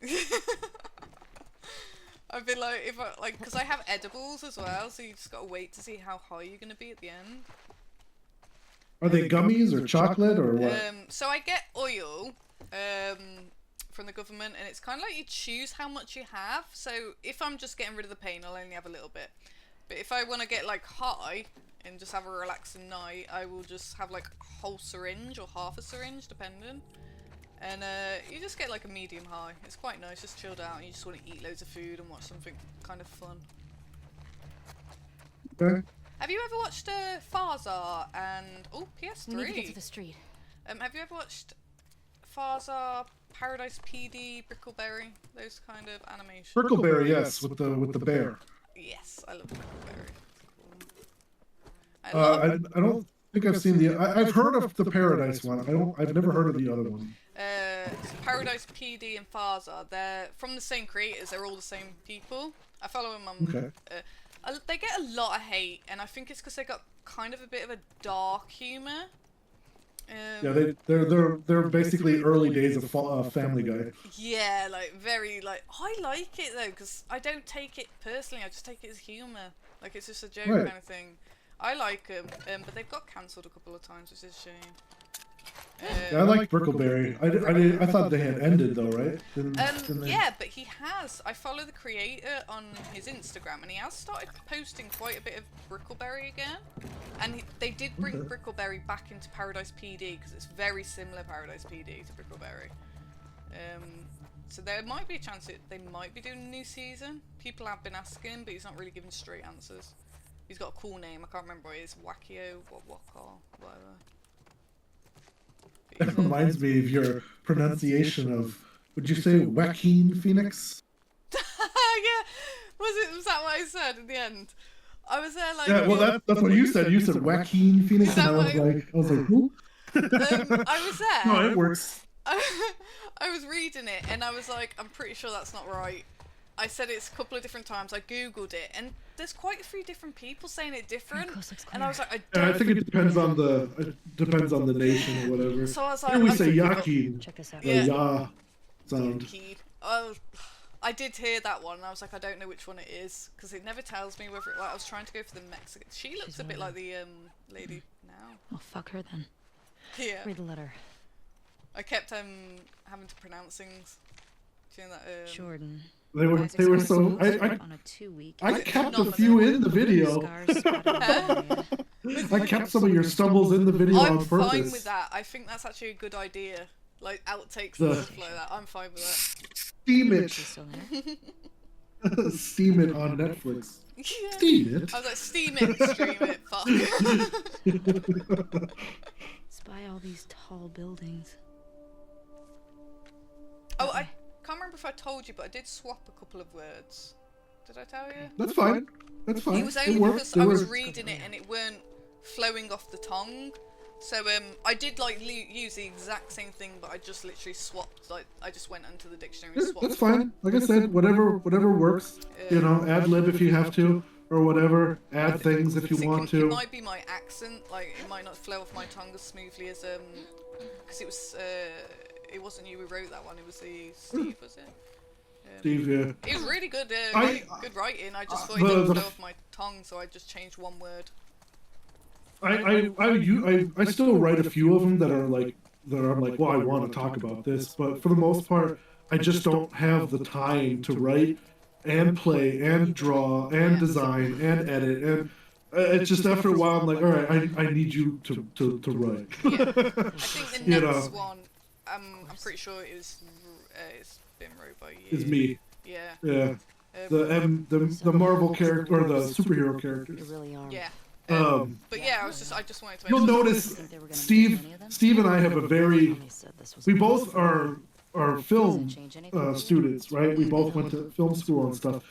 I've been like, because I have edibles as well, so you just gotta wait to see how high you're gonna be at the end. Are they gummies or chocolate or what? So I get oil, from the government, and it's kind of like you choose how much you have. So if I'm just getting rid of the pain, I'll only have a little bit. But if I want to get like high and just have a relaxing night, I will just have like a whole syringe or half a syringe, depending. And you just get like a medium high. It's quite nice, just chilled out, and you just want to eat loads of food and watch something kind of fun. Okay. Have you ever watched Farzar and PS3? We need to get to the street. Have you ever watched Farzar, Paradise PD, Brickleberry, those kind of animations. Brickleberry, yes, with the bear. Yes, I love Brickleberry. I don't think I've seen I've heard of the Paradise one. I've never heard of the other one. So Paradise PD and Farzar, they're from the same creators. They're all the same people. I follow them on. Okay. They get a lot of hate, and I think it's because they got kind of a bit of a dark humor. Yeah, they're basically early days of Family Guy. Yeah, like very like I like it though because I don't take it personally. I just take it as humor. Like it's just a joke Right. kind of thing. I like them, but they've got cancelled a couple of times, which is a shame. Yeah, I like Brickleberry. I thought they had ended though, right? Didn't they? Yeah, but he has. I follow the creator on his Instagram, and he has started posting quite a bit of Brickleberry again. And they did bring Okay. Brickleberry back into Paradise PD because it's very similar Paradise PD to Brickleberry. So there might be a chance that they might be doing a new season. People have been asking him, but he's not really giving straight answers. He's got a cool name. I can't remember what it is. Wackio, whatever. That reminds me of your pronunciation of. Would you say Joaquin Phoenix? Yeah, was that what I said in the end? I was there like. Yeah, well that's what you said. You said Joaquin Phoenix, Is that and I was like, who? I was there. No, it works. I was reading it and I was like, I'm pretty sure that's not right. I said it's a couple of different times. I googled it and there's quite a few different people saying it different. And I was like, I I don't. think it depends on the nation or whatever. So I was like, Here we I say forgot- Joaquin, Check this out. the Yeah. ya sound. Key. Oh, I did hear that one and I was like, I don't know which one it is because it never tells me whether. Like, I was trying to go for the Mexican. She looks She's a bit one like the lady now. Oh, fuck her then. Yeah. Read the letter. I kept having to pronounce things. Do you know that? Jordan. They were so. On a 2-week. I kept a few in the video. Scars spotted in the area. I kept some of your stumbles in the video I'm on purpose. fine with that. I think that's actually a good idea. Like outtakes The- and stuff like that. I'm fine with that. Steam it. She's still there. Steam it on Netflix. Yeah. Steam it. I was like, steam it, stream it, fuck. Spy all these tall buildings. Oh, I can't remember if I told you, but I did swap a couple of words. Did I tell you? That's fine. That's fine. It was only worked. because They I was were- reading it and it weren't flowing off the tongue. So I did like use the exact same thing, but I just literally swapped. Like I just went into the dictionary and Yeah, swapped. that's fine. Like I said, whatever works. You know, ad lib if you have to, or whatever. Add things if you want It to. might be my accent, like it might not flow off my tongue as smoothly as because it wasn't you who wrote that one. It was Steve, was it? Steve, yeah. It was really good, I- really good writing. I just thought it the- didn't the- flow off my tongue, so I just changed one word. I still write a few of them that are like I'm like, well, I want to talk about this, but for the most part, I just don't have the time to write and play and draw and design and edit and it's just after a while I'm like, all right, I need you to write. Yeah. I think the You next know. one, I'm pretty sure it's been wrote by you. It's me. Yeah. Yeah. The Marvel character or the superhero You're characters. really armed. Yeah. But yeah, I just wanted to. you'll notice Steve and I have a very They said this was we both are film Change anything. students, right? We both went to film school and stuff.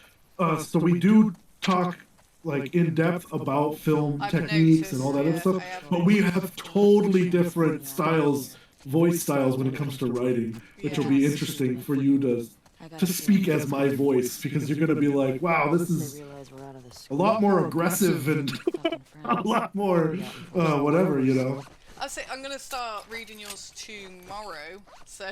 So we do talk like in depth about film I've techniques and all that noticed, other yeah, I stuff. have But we have totally different styles, voice styles when it comes to writing, which will be interesting for you to speak as my voice because you're gonna be like, wow, this is They realize we're out of this a lot more aggressive and fucking a friends. lot more whatever, you know. I'll say I'm gonna start reading yours tomorrow, so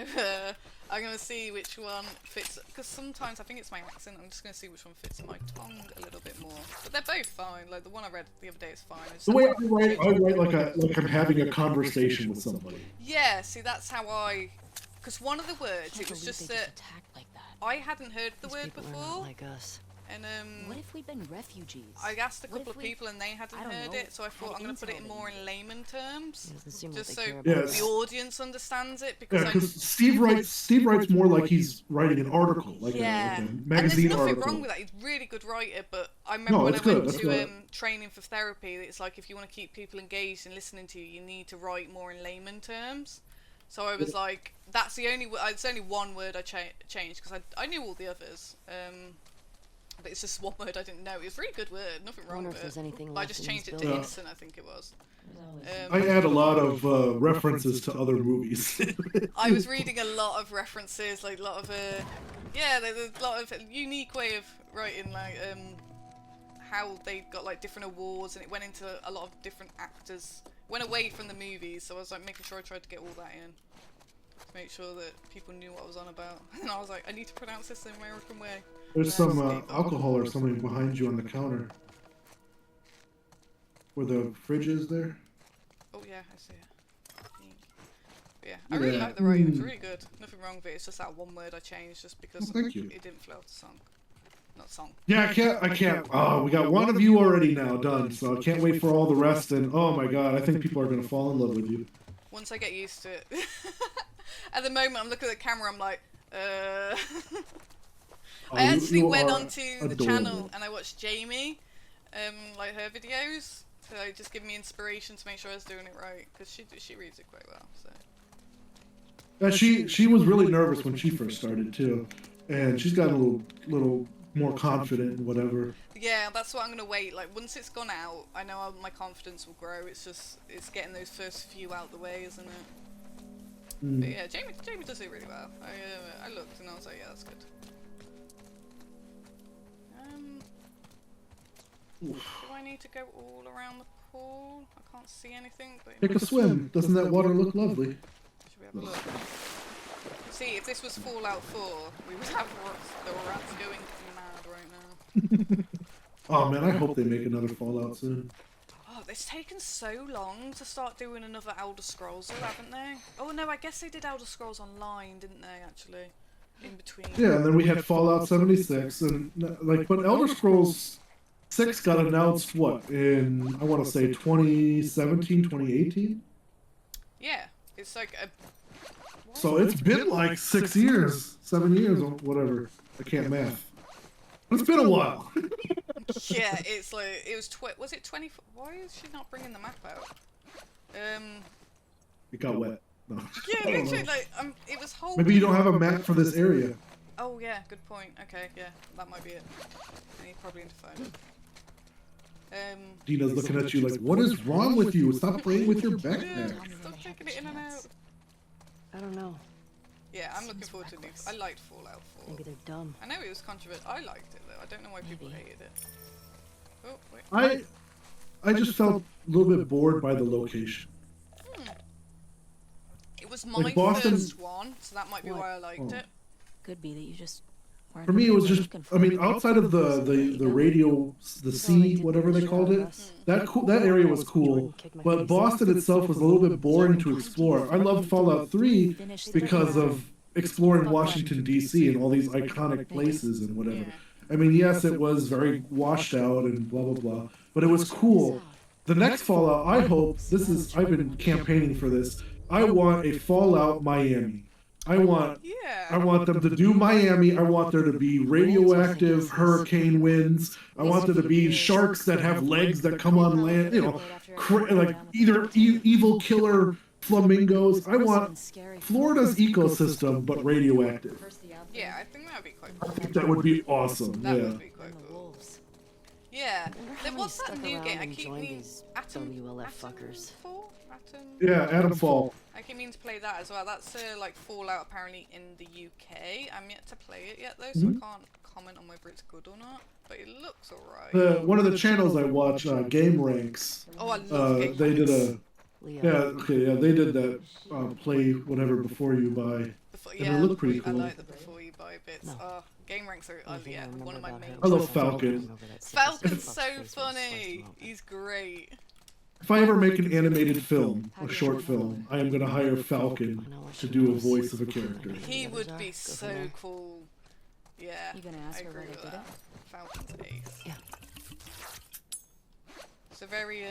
I'm gonna see which one fits. Because sometimes I think it's my accent. I'm just gonna see which one fits in my tongue a little bit more. But they're both fine. Like the one I read the other day is fine. I just The have way to I write like I'm having a conversation with somebody. Yeah, see that's how I. Because one of the words, Can't it was believe just they that attacked like that. I hadn't heard the These word people are not before, like us. and What if we'd been refugees? I asked a What couple if of we- people and they hadn't I don't heard know, it, so I thought had I'm gonna put it in intel more in in layman terms, Doesn't seem just what so they care Yeah, about. the audience understands it. Because Yeah, I, because Steve writes more like he's writing an article, like yeah, a and magazine there's nothing article. wrong with that. He's a really good writer, but I remember No, when I it's good, went that's to good. training for therapy, it's like if you want to keep people engaged and listening to you, you need to write more in layman terms. So I was like, that's the only. It's only one word I changed because I knew all the others. But it's just one word I didn't know. It was a really good word. Nothing wrong Wonder with if there's it. anything But I left just in changed these it to buildings. instant. I think it was. I add a lot of references to other movies. I was reading a lot of references, like a lot of yeah, there's a lot of unique way of writing, like how they got like different awards, and it went into a lot of different actors. Went away from the movies, so I was like making sure I tried to get all that in, to make sure that people knew what I was on about. And I was like, I need to pronounce this the American way. There's some alcohol or something behind you on the counter. Where the fridge is there. Oh yeah, I see it. Yeah, I really like the writing. It's really good. Nothing wrong with it. It's just that one word I changed just because thank you. it didn't flow off the song. Not song. Yeah, I can't. Oh, we got one of you already now done, so I can't wait for all the rest. And oh my god, I think people are gonna fall in love with you. Once I get used to it. At the moment, I'm looking at the camera. I'm like, Oh, I actually went are onto the adorable. channel and I watched Jamie, like her videos. So it just give me inspiration to make sure I was doing it right, because she reads it quite well. So. She was really nervous when she first started too, and she's gotten a little more confident and whatever. Yeah, that's what I'm gonna wait. Like once it's gone out, I know my confidence will grow. It's getting those first few out the way, isn't it? But yeah, Jamie does it really well. I looked and I was like, yeah, that's good. Do I need to go all around the pool? I can't see anything. But Take a swim. Doesn't that water look lovely? Should we have a look? See, if this was Fallout 4, we would have the rats going mad right now. Oh man, I hope they make another Fallout soon. Oh, it's taken so long to start doing another Elder Scrolls, though, haven't they? Oh no, I guess they did Elder Scrolls Online, didn't they? Actually, in between. Yeah, and then we had Fallout 76, and like, but Elder Scrolls 6 got announced what in I want to say 2017, 2018. Yeah, it's like a. So it's been like 6 years, 7 years, or whatever. I can't math. It's been a while. Yeah, it's like it was. Was it 20? Why is she not bringing the map out? It got wet. No. Yeah, literally, like it was whole. Maybe you don't have a map for this area. Oh yeah, good point. Okay, yeah, that might be it. I need probably need to find it. Dina's looking at you like, what is wrong with you? Stop playing with your backpack. Stop taking it in and out. I don't know. Yeah, I'm looking forward to new. I liked Fallout 4. Maybe they're dumb. I know it was controversial. I liked it though. I don't know why people hated it. Oh wait. I just felt a little bit bored by the location. It was my Like Boston- first one, so that might be why I liked it. Could be that you just weren't For me, it was just, looking for I mean, it. outside of the radio, the sea, whatever they called it, that area was cool. But Boston itself was a little bit boring to explore. I loved Fallout 3 because of exploring Washington, D.C. and all these iconic places and whatever. I mean, yes, it was very washed out and blah, blah, blah, but it was cool. The next Fallout, I hope, I've been campaigning for this, I want a Fallout Miami. I want them to do Miami. I want there to be radioactive hurricane winds. I want there to be sharks that have legs that come on land. You know, like either evil killer flamingos. I want Florida's ecosystem, but radioactive. Yeah, I think that would be quite I cool. think that would be awesome. That Yeah. would be quite cool. Yeah, there was that new game. I keep join meaning these Atom. WLF Atom fuckers. 4? Atom. Yeah, Adam Fall. I keep meaning to play that as well. That's like Fallout apparently in the UK. I'm yet to play it yet though, so I can't comment on whether it's good or not. But it looks alright. One of the channels I watch, Game Ranks. Oh, I love Game They did Ranks. they did that play whatever before you buy. Before, and it looked pretty I cool. like the before you buy bits. No. Game Ranks are yeah, one of my main. I love Falcon. Falcon's so funny. He's great. If I ever make an animated film, a short film, I am going to hire Falcon to do a voice of a character. He would be so cool. Yeah. You gonna ask I her agree why they with did that. Falcon's ace. Yeah. It's a very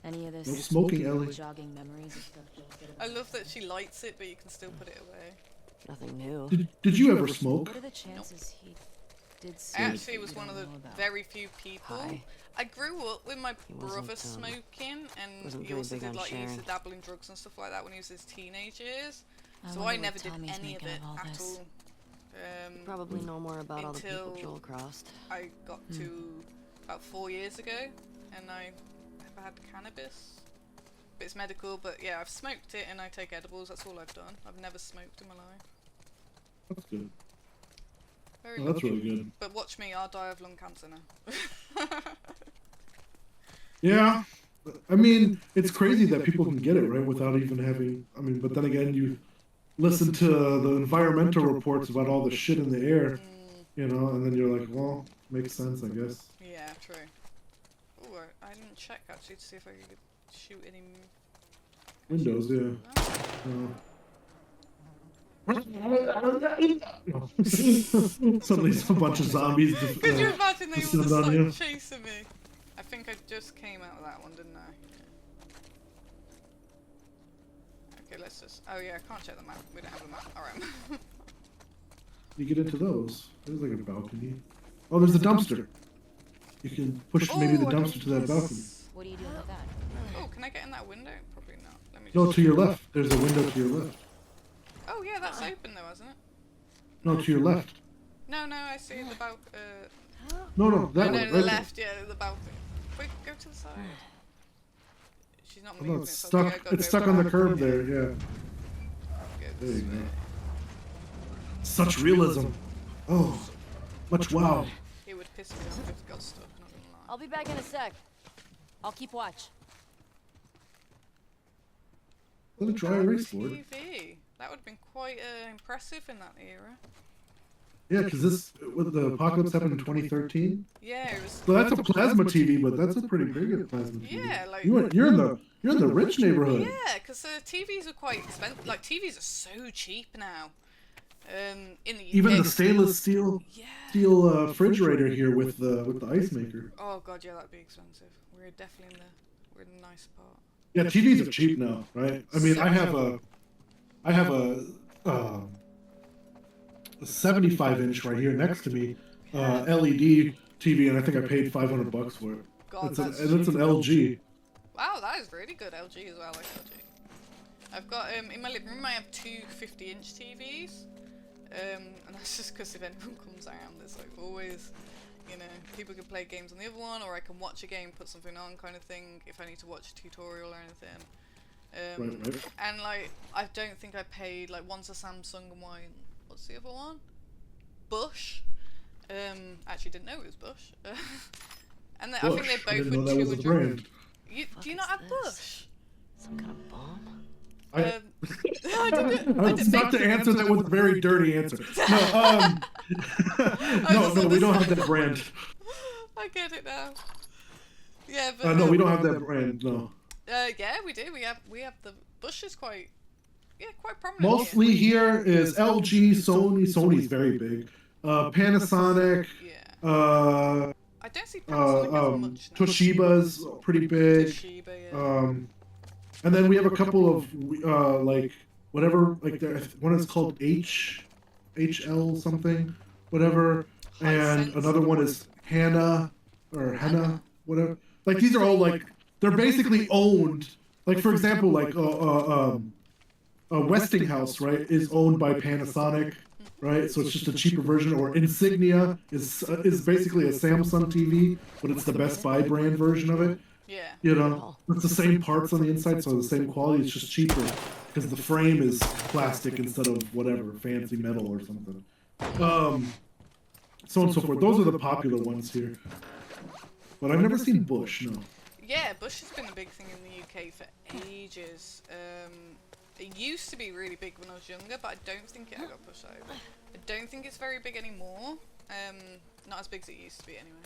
Any of this No smoking, Ellie. jogging memories of stuff just get I love that she lights it, but you can still put it away. Nothing new. Did you ever smoke? What are the chances he did see. I actually you was one of don't the know about. very few people. Hi. I grew up with my wasn't, brother smoking, and wasn't he very also big did on like he used to sharing. dabble in drugs and stuff like that when he was his teenage years. So wonder I what never did Tommy's any of making it of all at this. all. Probably know more about all the people until Joel crossed. I got to about 4 years ago, and I have had cannabis. But it's medical, but yeah, I've smoked it and I take edibles. That's all I've done. I've never smoked in my life. That's good. Very Oh, that's lucky. really good. But watch me, I'll die of lung cancer now. Yeah. I mean, it's crazy that people can get it, right, without even having. I mean, but then again, you listen to the environmental reports about all the shit in the air, you know, and then you're like, well, makes sense, I guess. Yeah, true. Oh, I didn't check actually to see if I could shoot any. Windows, yeah. Suddenly, a bunch of zombies. Could you imagine they all descend just on like you. chasing me? I think I just came out of that one, didn't I? Okay, let's just. Oh yeah, I can't check the map. We don't have a map. Alright. You get into those. There's like a balcony. Oh, there's a dumpster. You can push maybe the Oh, I dumpster to that guess. balcony. What are you doing with that? Oh, can I get in that window? Probably not. Let me just. No, to your left. There's a window to your left. Oh yeah, that's open though, isn't it? No, to your left. No, no, I see the balcony. No, No, that no, one. to Right the there. left, yeah, the balcony. Wait, go to the side. She's not Oh, moving. no, it's so I think I stuck. gotta It's go stuck on the back. curb there. Yeah. Go There this you go. way. Such realism. Oh, much wow. It would piss me off if it got stuck. Not gonna lie. I'll be back in a sec. I'll keep watch. What a dry erase board. TV. That would have been quite impressive in that era. Yeah, because this with the apocalypse happened in 2013. Yeah, it was. So that's a plasma TV, but that's a pretty big plasma TV. Yeah, like. You're in the rich neighborhood. Yeah, because TVs are quite expensive. Like TVs are so cheap now. In the UK. Even the stainless steel Yeah. refrigerator here with the ice maker. Oh god, yeah, that'd be expensive. We're definitely we're in the nice part. Yeah, TVs are cheap now, right? I mean, I have a 75-inch right here next to me, LED TV, and I think I paid $500 for it. God, It's that's an LG. Wow, that is really good LG as well. I like LG. I've got in my living room I have two 50-inch TVs, and that's just because if anyone comes around, there's like always, you know, people can play games on the other one, or I can watch a game, put something on, kind of thing. If I need to watch a tutorial or anything. Right. And like I don't think I paid like one's a Samsung and one, what's the other one? Bush. Actually didn't know it was Bush. And I think they Bush. I both didn't were know that was the 200. brand. Do you not have this? Bush? Some kind of bomb? I didn't. I was about to answer that with a very dirty answer. No, no, we don't have that brand. I get it now. Yeah, but No, we don't have that brand. No. yeah, we do. We have the Bush is quite prominent. Mostly here is LG, Sony. Sony's very big. Panasonic. Yeah. I don't see Panasonic as much now. Toshiba's pretty big. Toshiba, yeah. And then we have a couple of like whatever, like one is called HL something, whatever, and Hisense. another one is Hana or Henna, whatever. Like these are all like they're basically owned. Like for example, like Westinghouse, right, is owned by Panasonic, right? So it's just a cheaper version. Or Insignia is basically a Samsung TV, but it's the Best Buy brand version of it. Yeah. You know, it's the same parts on the inside, so the same quality. It's just cheaper because the frame is plastic instead of whatever fancy metal or something. So on and so forth. Those are the popular ones here. But I've never seen Bush. No. Yeah, Bush has been a big thing in the UK for ages. It used to be really big when I was younger, but I don't think it got pushed over. I don't think it's very big anymore. Not as big as it used to be anyway.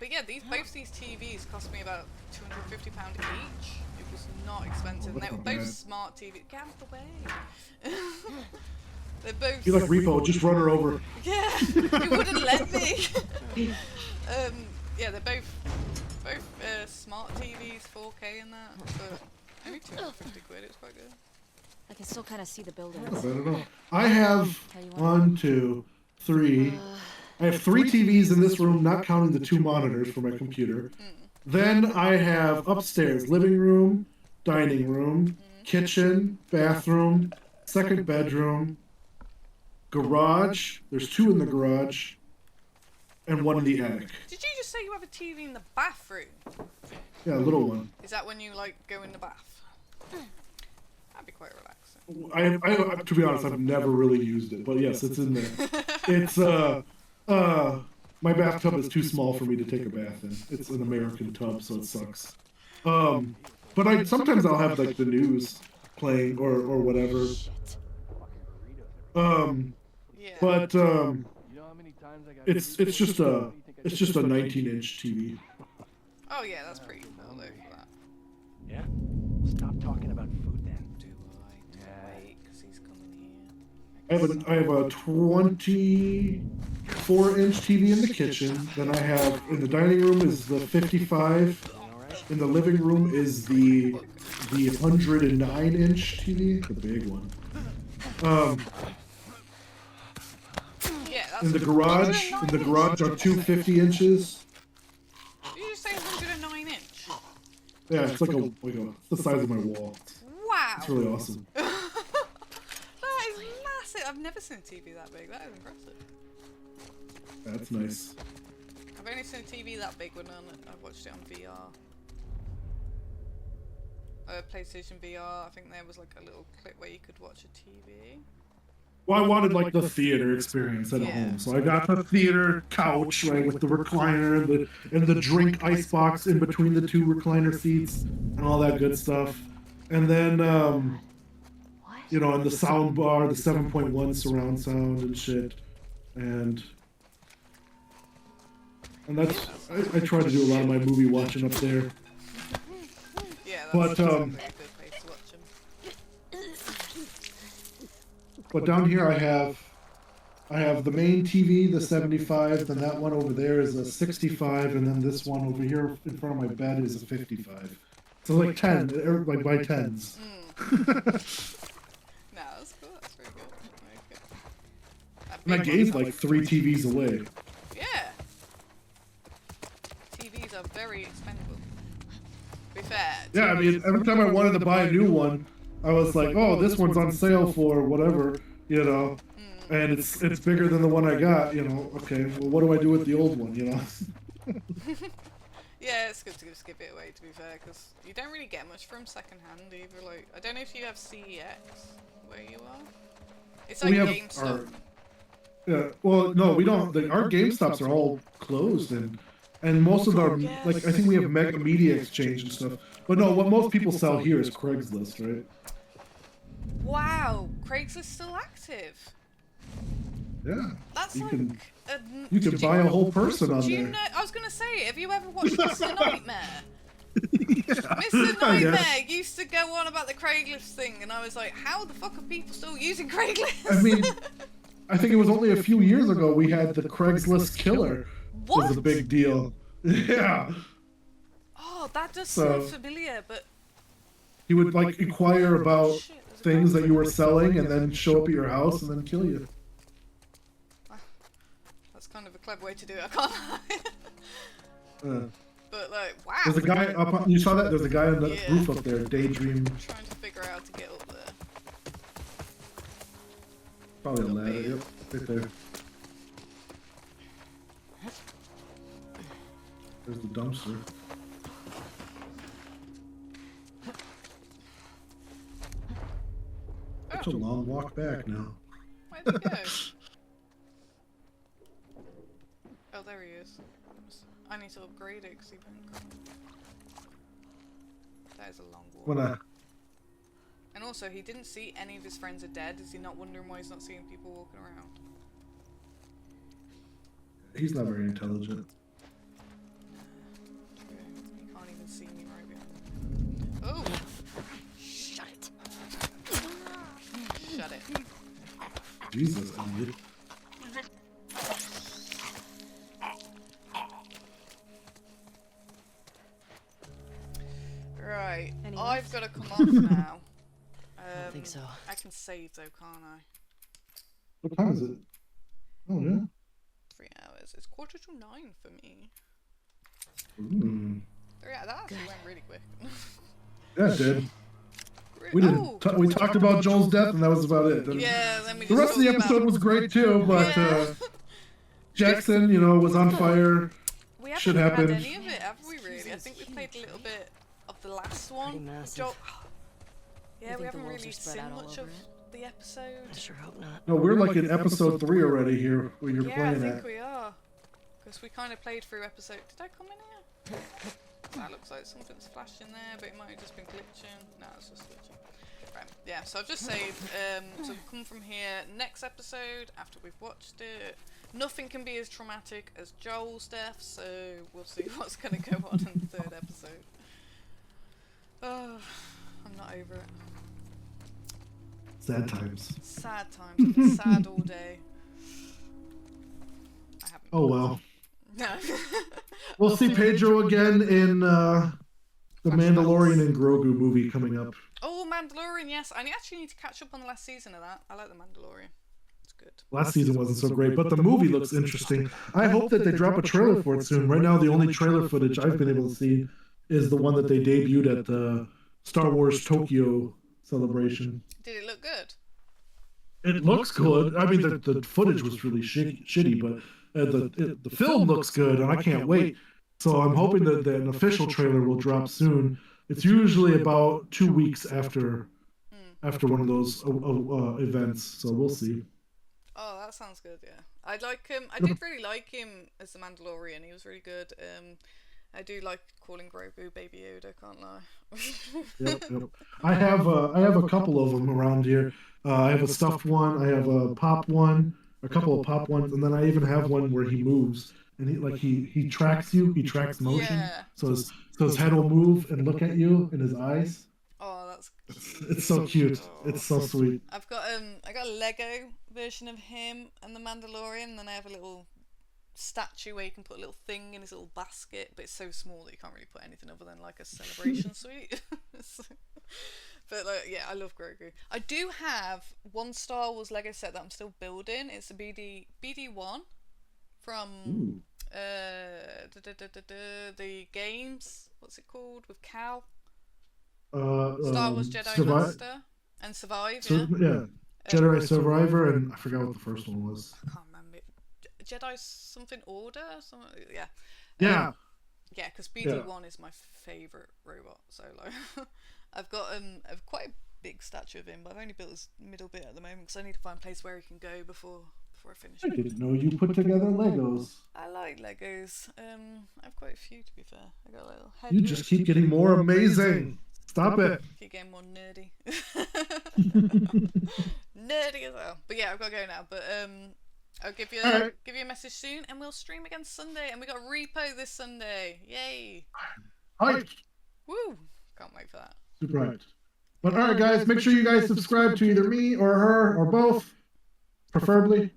But yeah, both these TVs cost me about £250 each. It was not expensive, and they were both smart TVs. Get out of the way. They're both. You like Repo? Just run her over. Yeah, it wouldn't let me. Yeah, they're both smart TVs, 4K and that, but only 250 quid. It's quite good. I can still kind of see the buildings. I don't know. I have 1, 2, three. I have 3 TVs in this room, not counting the 2 monitors for my computer. Then I have upstairs living room, dining room, kitchen, bathroom, second bedroom, garage. There's 2 in the garage, and 1 in the attic. Did you just say you have a TV in the bathroom? Yeah, a little one. Is that when you like go in the bath? That'd be quite relaxing. I to be honest, I've never really used it, but yes, it's in there. It's my bathtub is too small for me to take a bath in. It's an American tub, so it sucks. But sometimes I'll have like the news playing or whatever. Yeah. But it's just a 19-inch TV. Oh yeah, that's pretty cool though for that. Yeah? Stop talking about food then. Do wait, because he's coming here. I have a 24-inch TV in the kitchen. Then I have in the dining room is the 55. In the living room is the 109-inch TV, the big one. Yeah, that's In the garage are 2 50-inches. Did you just say 109 inch? Yeah, it's like it's the size of my wall. Wow. It's really awesome. That is massive. I've never seen a TV that big. That is impressive. That's nice. I've only seen a TV that big when I've watched it on VR. PlayStation VR. I think there was like a little clip where you could watch a TV. Well, I wanted like the theater experience at home, so I got the theater couch, right, with the recliner and the drink icebox in between the 2 recliner seats and all that good stuff. And then you know, and the sound bar, the 7.1 surround sound and shit. And that's I try to do a lot of my movie watching up there. Yeah, But that's a good place to watch them. But down here I have the main TV, the 75, then that one over there is a 65, and then this one over here in front of my bed is a 55. So like 10, like by 10s. No, that's cool. That's very good. Very good. And I gave like 3 TVs away. Yeah. TVs are very expendable. To be fair. Yeah, I mean, every time I wanted to buy a new one, I was like, oh, this one's on sale for whatever, you know, and it's bigger than the one I got, you know. Okay, well, what do I do with the old one, you know? Yeah, it's good to just give it away, to be fair, because you don't really get much from secondhand either. Like, I don't know if you have CEX where you are. It's like We have GameStop. Yeah, well, no, we don't. Our GameStops are all closed, and most of our like I think we have Mega Media Exchange and stuff. But no, what most people sell here is Craigslist, right? Wow, Craigslist still active. Yeah. That's You like can a, you can buy a whole person on do you there. know? I was gonna say, have you ever watched Mr. Nightmare? Yeah, Mr. I Nightmare guess. used to go on about the Craigslist thing, and I was like, how the fuck are people still using Craigslist? I mean, I think it was only a few years ago we had the Craigslist killer. What? Was a big deal. Yeah. Oh, that does So- sound familiar, but He would like inquire about shit, there's a things that you were Craigslist. selling and then show up at your house and then kill you. That's kind of a clever way to do it. I can't lie. Uh, But like, wow. there's a guy up on, you saw that? There's a guy on the Yeah. roof up there, Daydream. Trying to figure out how to get up there. Probably a ladder, yep, right there. There's the dumpster. It's a long walk back now. Where'd he go? Oh, there he is. I need to upgrade it because he won't come. That is a long walk. When I, And also, he didn't see any of his friends are dead. Is he not wondering why he's not seeing people walking around? he's not very intelligent. He can't even see me right behind him. Oh! Shut it. Shut it. Jesus, Elliot. Right. Any I've left? got to come off now. I don't think so. I can save though, can't I? What time is it? Oh yeah. 3 hours. It's 8:45 for me. Ooh. Yeah, that actually went really quick. Yeah, it did. Really- We didn't. We talked about Joel's death, and that was about it. Yeah, then we The just rest of the talked episode about- was great too, but Yeah. Jackson, was on fire. We haven't Shit had happened. any of it, have we? Really? I think we played a little bit of the last one. Pretty massive. Joel- You Yeah, think we the haven't wolves really are spread seen out all much over of it? the episode. I sure hope not. No, we're like in episode 3 already here, where you're Yeah, I playing think at. we are. Because we kind of played through episode. Did I come in here? That looks like something's flashing there, but it might have just been glitching. No, it's just glitching. Right, yeah, so I've just saved. So we'll come from here next episode after we've watched it. Nothing can be as traumatic as Joel's death, so we'll see what's going to go on in the 3rd episode. Oh, I'm not over it. Sad times. Sad times. I've been sad all day. I haven't. Oh well. No. We'll see Pedro again in the Mandalorian and Grogu movie coming up. Oh, Mandalorian, yes. I actually need to catch up on the last season of that. I like the Mandalorian. It's good. Last season wasn't so great, but the movie looks interesting. I hope that they drop a trailer for it soon. Right now, the only trailer footage I've been able to see is the one that they debuted at the Star Wars Tokyo celebration. Did it look good? It looks good. I mean, the footage was really shitty, but the film looks good, and I can't wait. So I'm hoping that an official trailer will drop soon. It's usually about 2 weeks after one of those events, so we'll see. Oh, that sounds good, yeah. I like him. I did really like him as the Mandalorian. He was really good. I do like calling Grogu Baby Yoda, can't lie. Yep. I have a couple of them around here. I have a stuffed one, I have a pop one, a couple of pop ones, and then I even have one where he moves and he tracks you. He tracks motion, Yeah. so his head will move and look at you in his eyes. Oh, that's cute. It's so cute. It's so sweet. I've got I got a Lego version of him and the Mandalorian, and then I have a little statue where you can put a little thing in his little basket, but it's so small that you can't really put anything other than like a celebration suite. But like, yeah, I love Grogu. I do have one Star Wars Lego set that I'm still building. It's a BD1 from the games. What's it called with Cal? Star Wars Jedi Master and Survive. Yeah, Jedi Survivor, and I forgot what the first one was. I can't remember. Jedi something Order, something. Yeah. Yeah. Yeah, because BD1 is my favourite robot. So like, I've got quite a big statue of him, but I've only built his middle bit at the moment because I need to find a place where he can go before I finish. I didn't know you put together Legos. I like Legos. I've quite a few to be fair. I got a little head. You just keep getting more amazing. Stop it. Keep getting more nerdy. Nerdy as well. But yeah, I've got to go now. But I'll give you a message soon, and we'll stream again Sunday. And we got a repo this Sunday. Yay! Hyped. Woo! Can't wait for that. Super hyped. But all right, guys, make sure you guys subscribe to either me or her or both, preferably,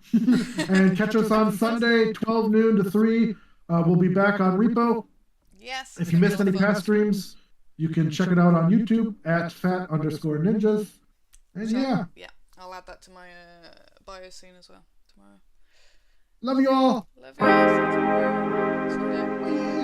and catch us on Sunday, 12 noon to 3. We'll be back on Repo. Yes. If you missed any past streams, you can check it out on YouTube at @fat_ninjas. And yeah, I'll add that to my bio soon as well tomorrow. love you all. Love you. See you tomorrow. Sunday.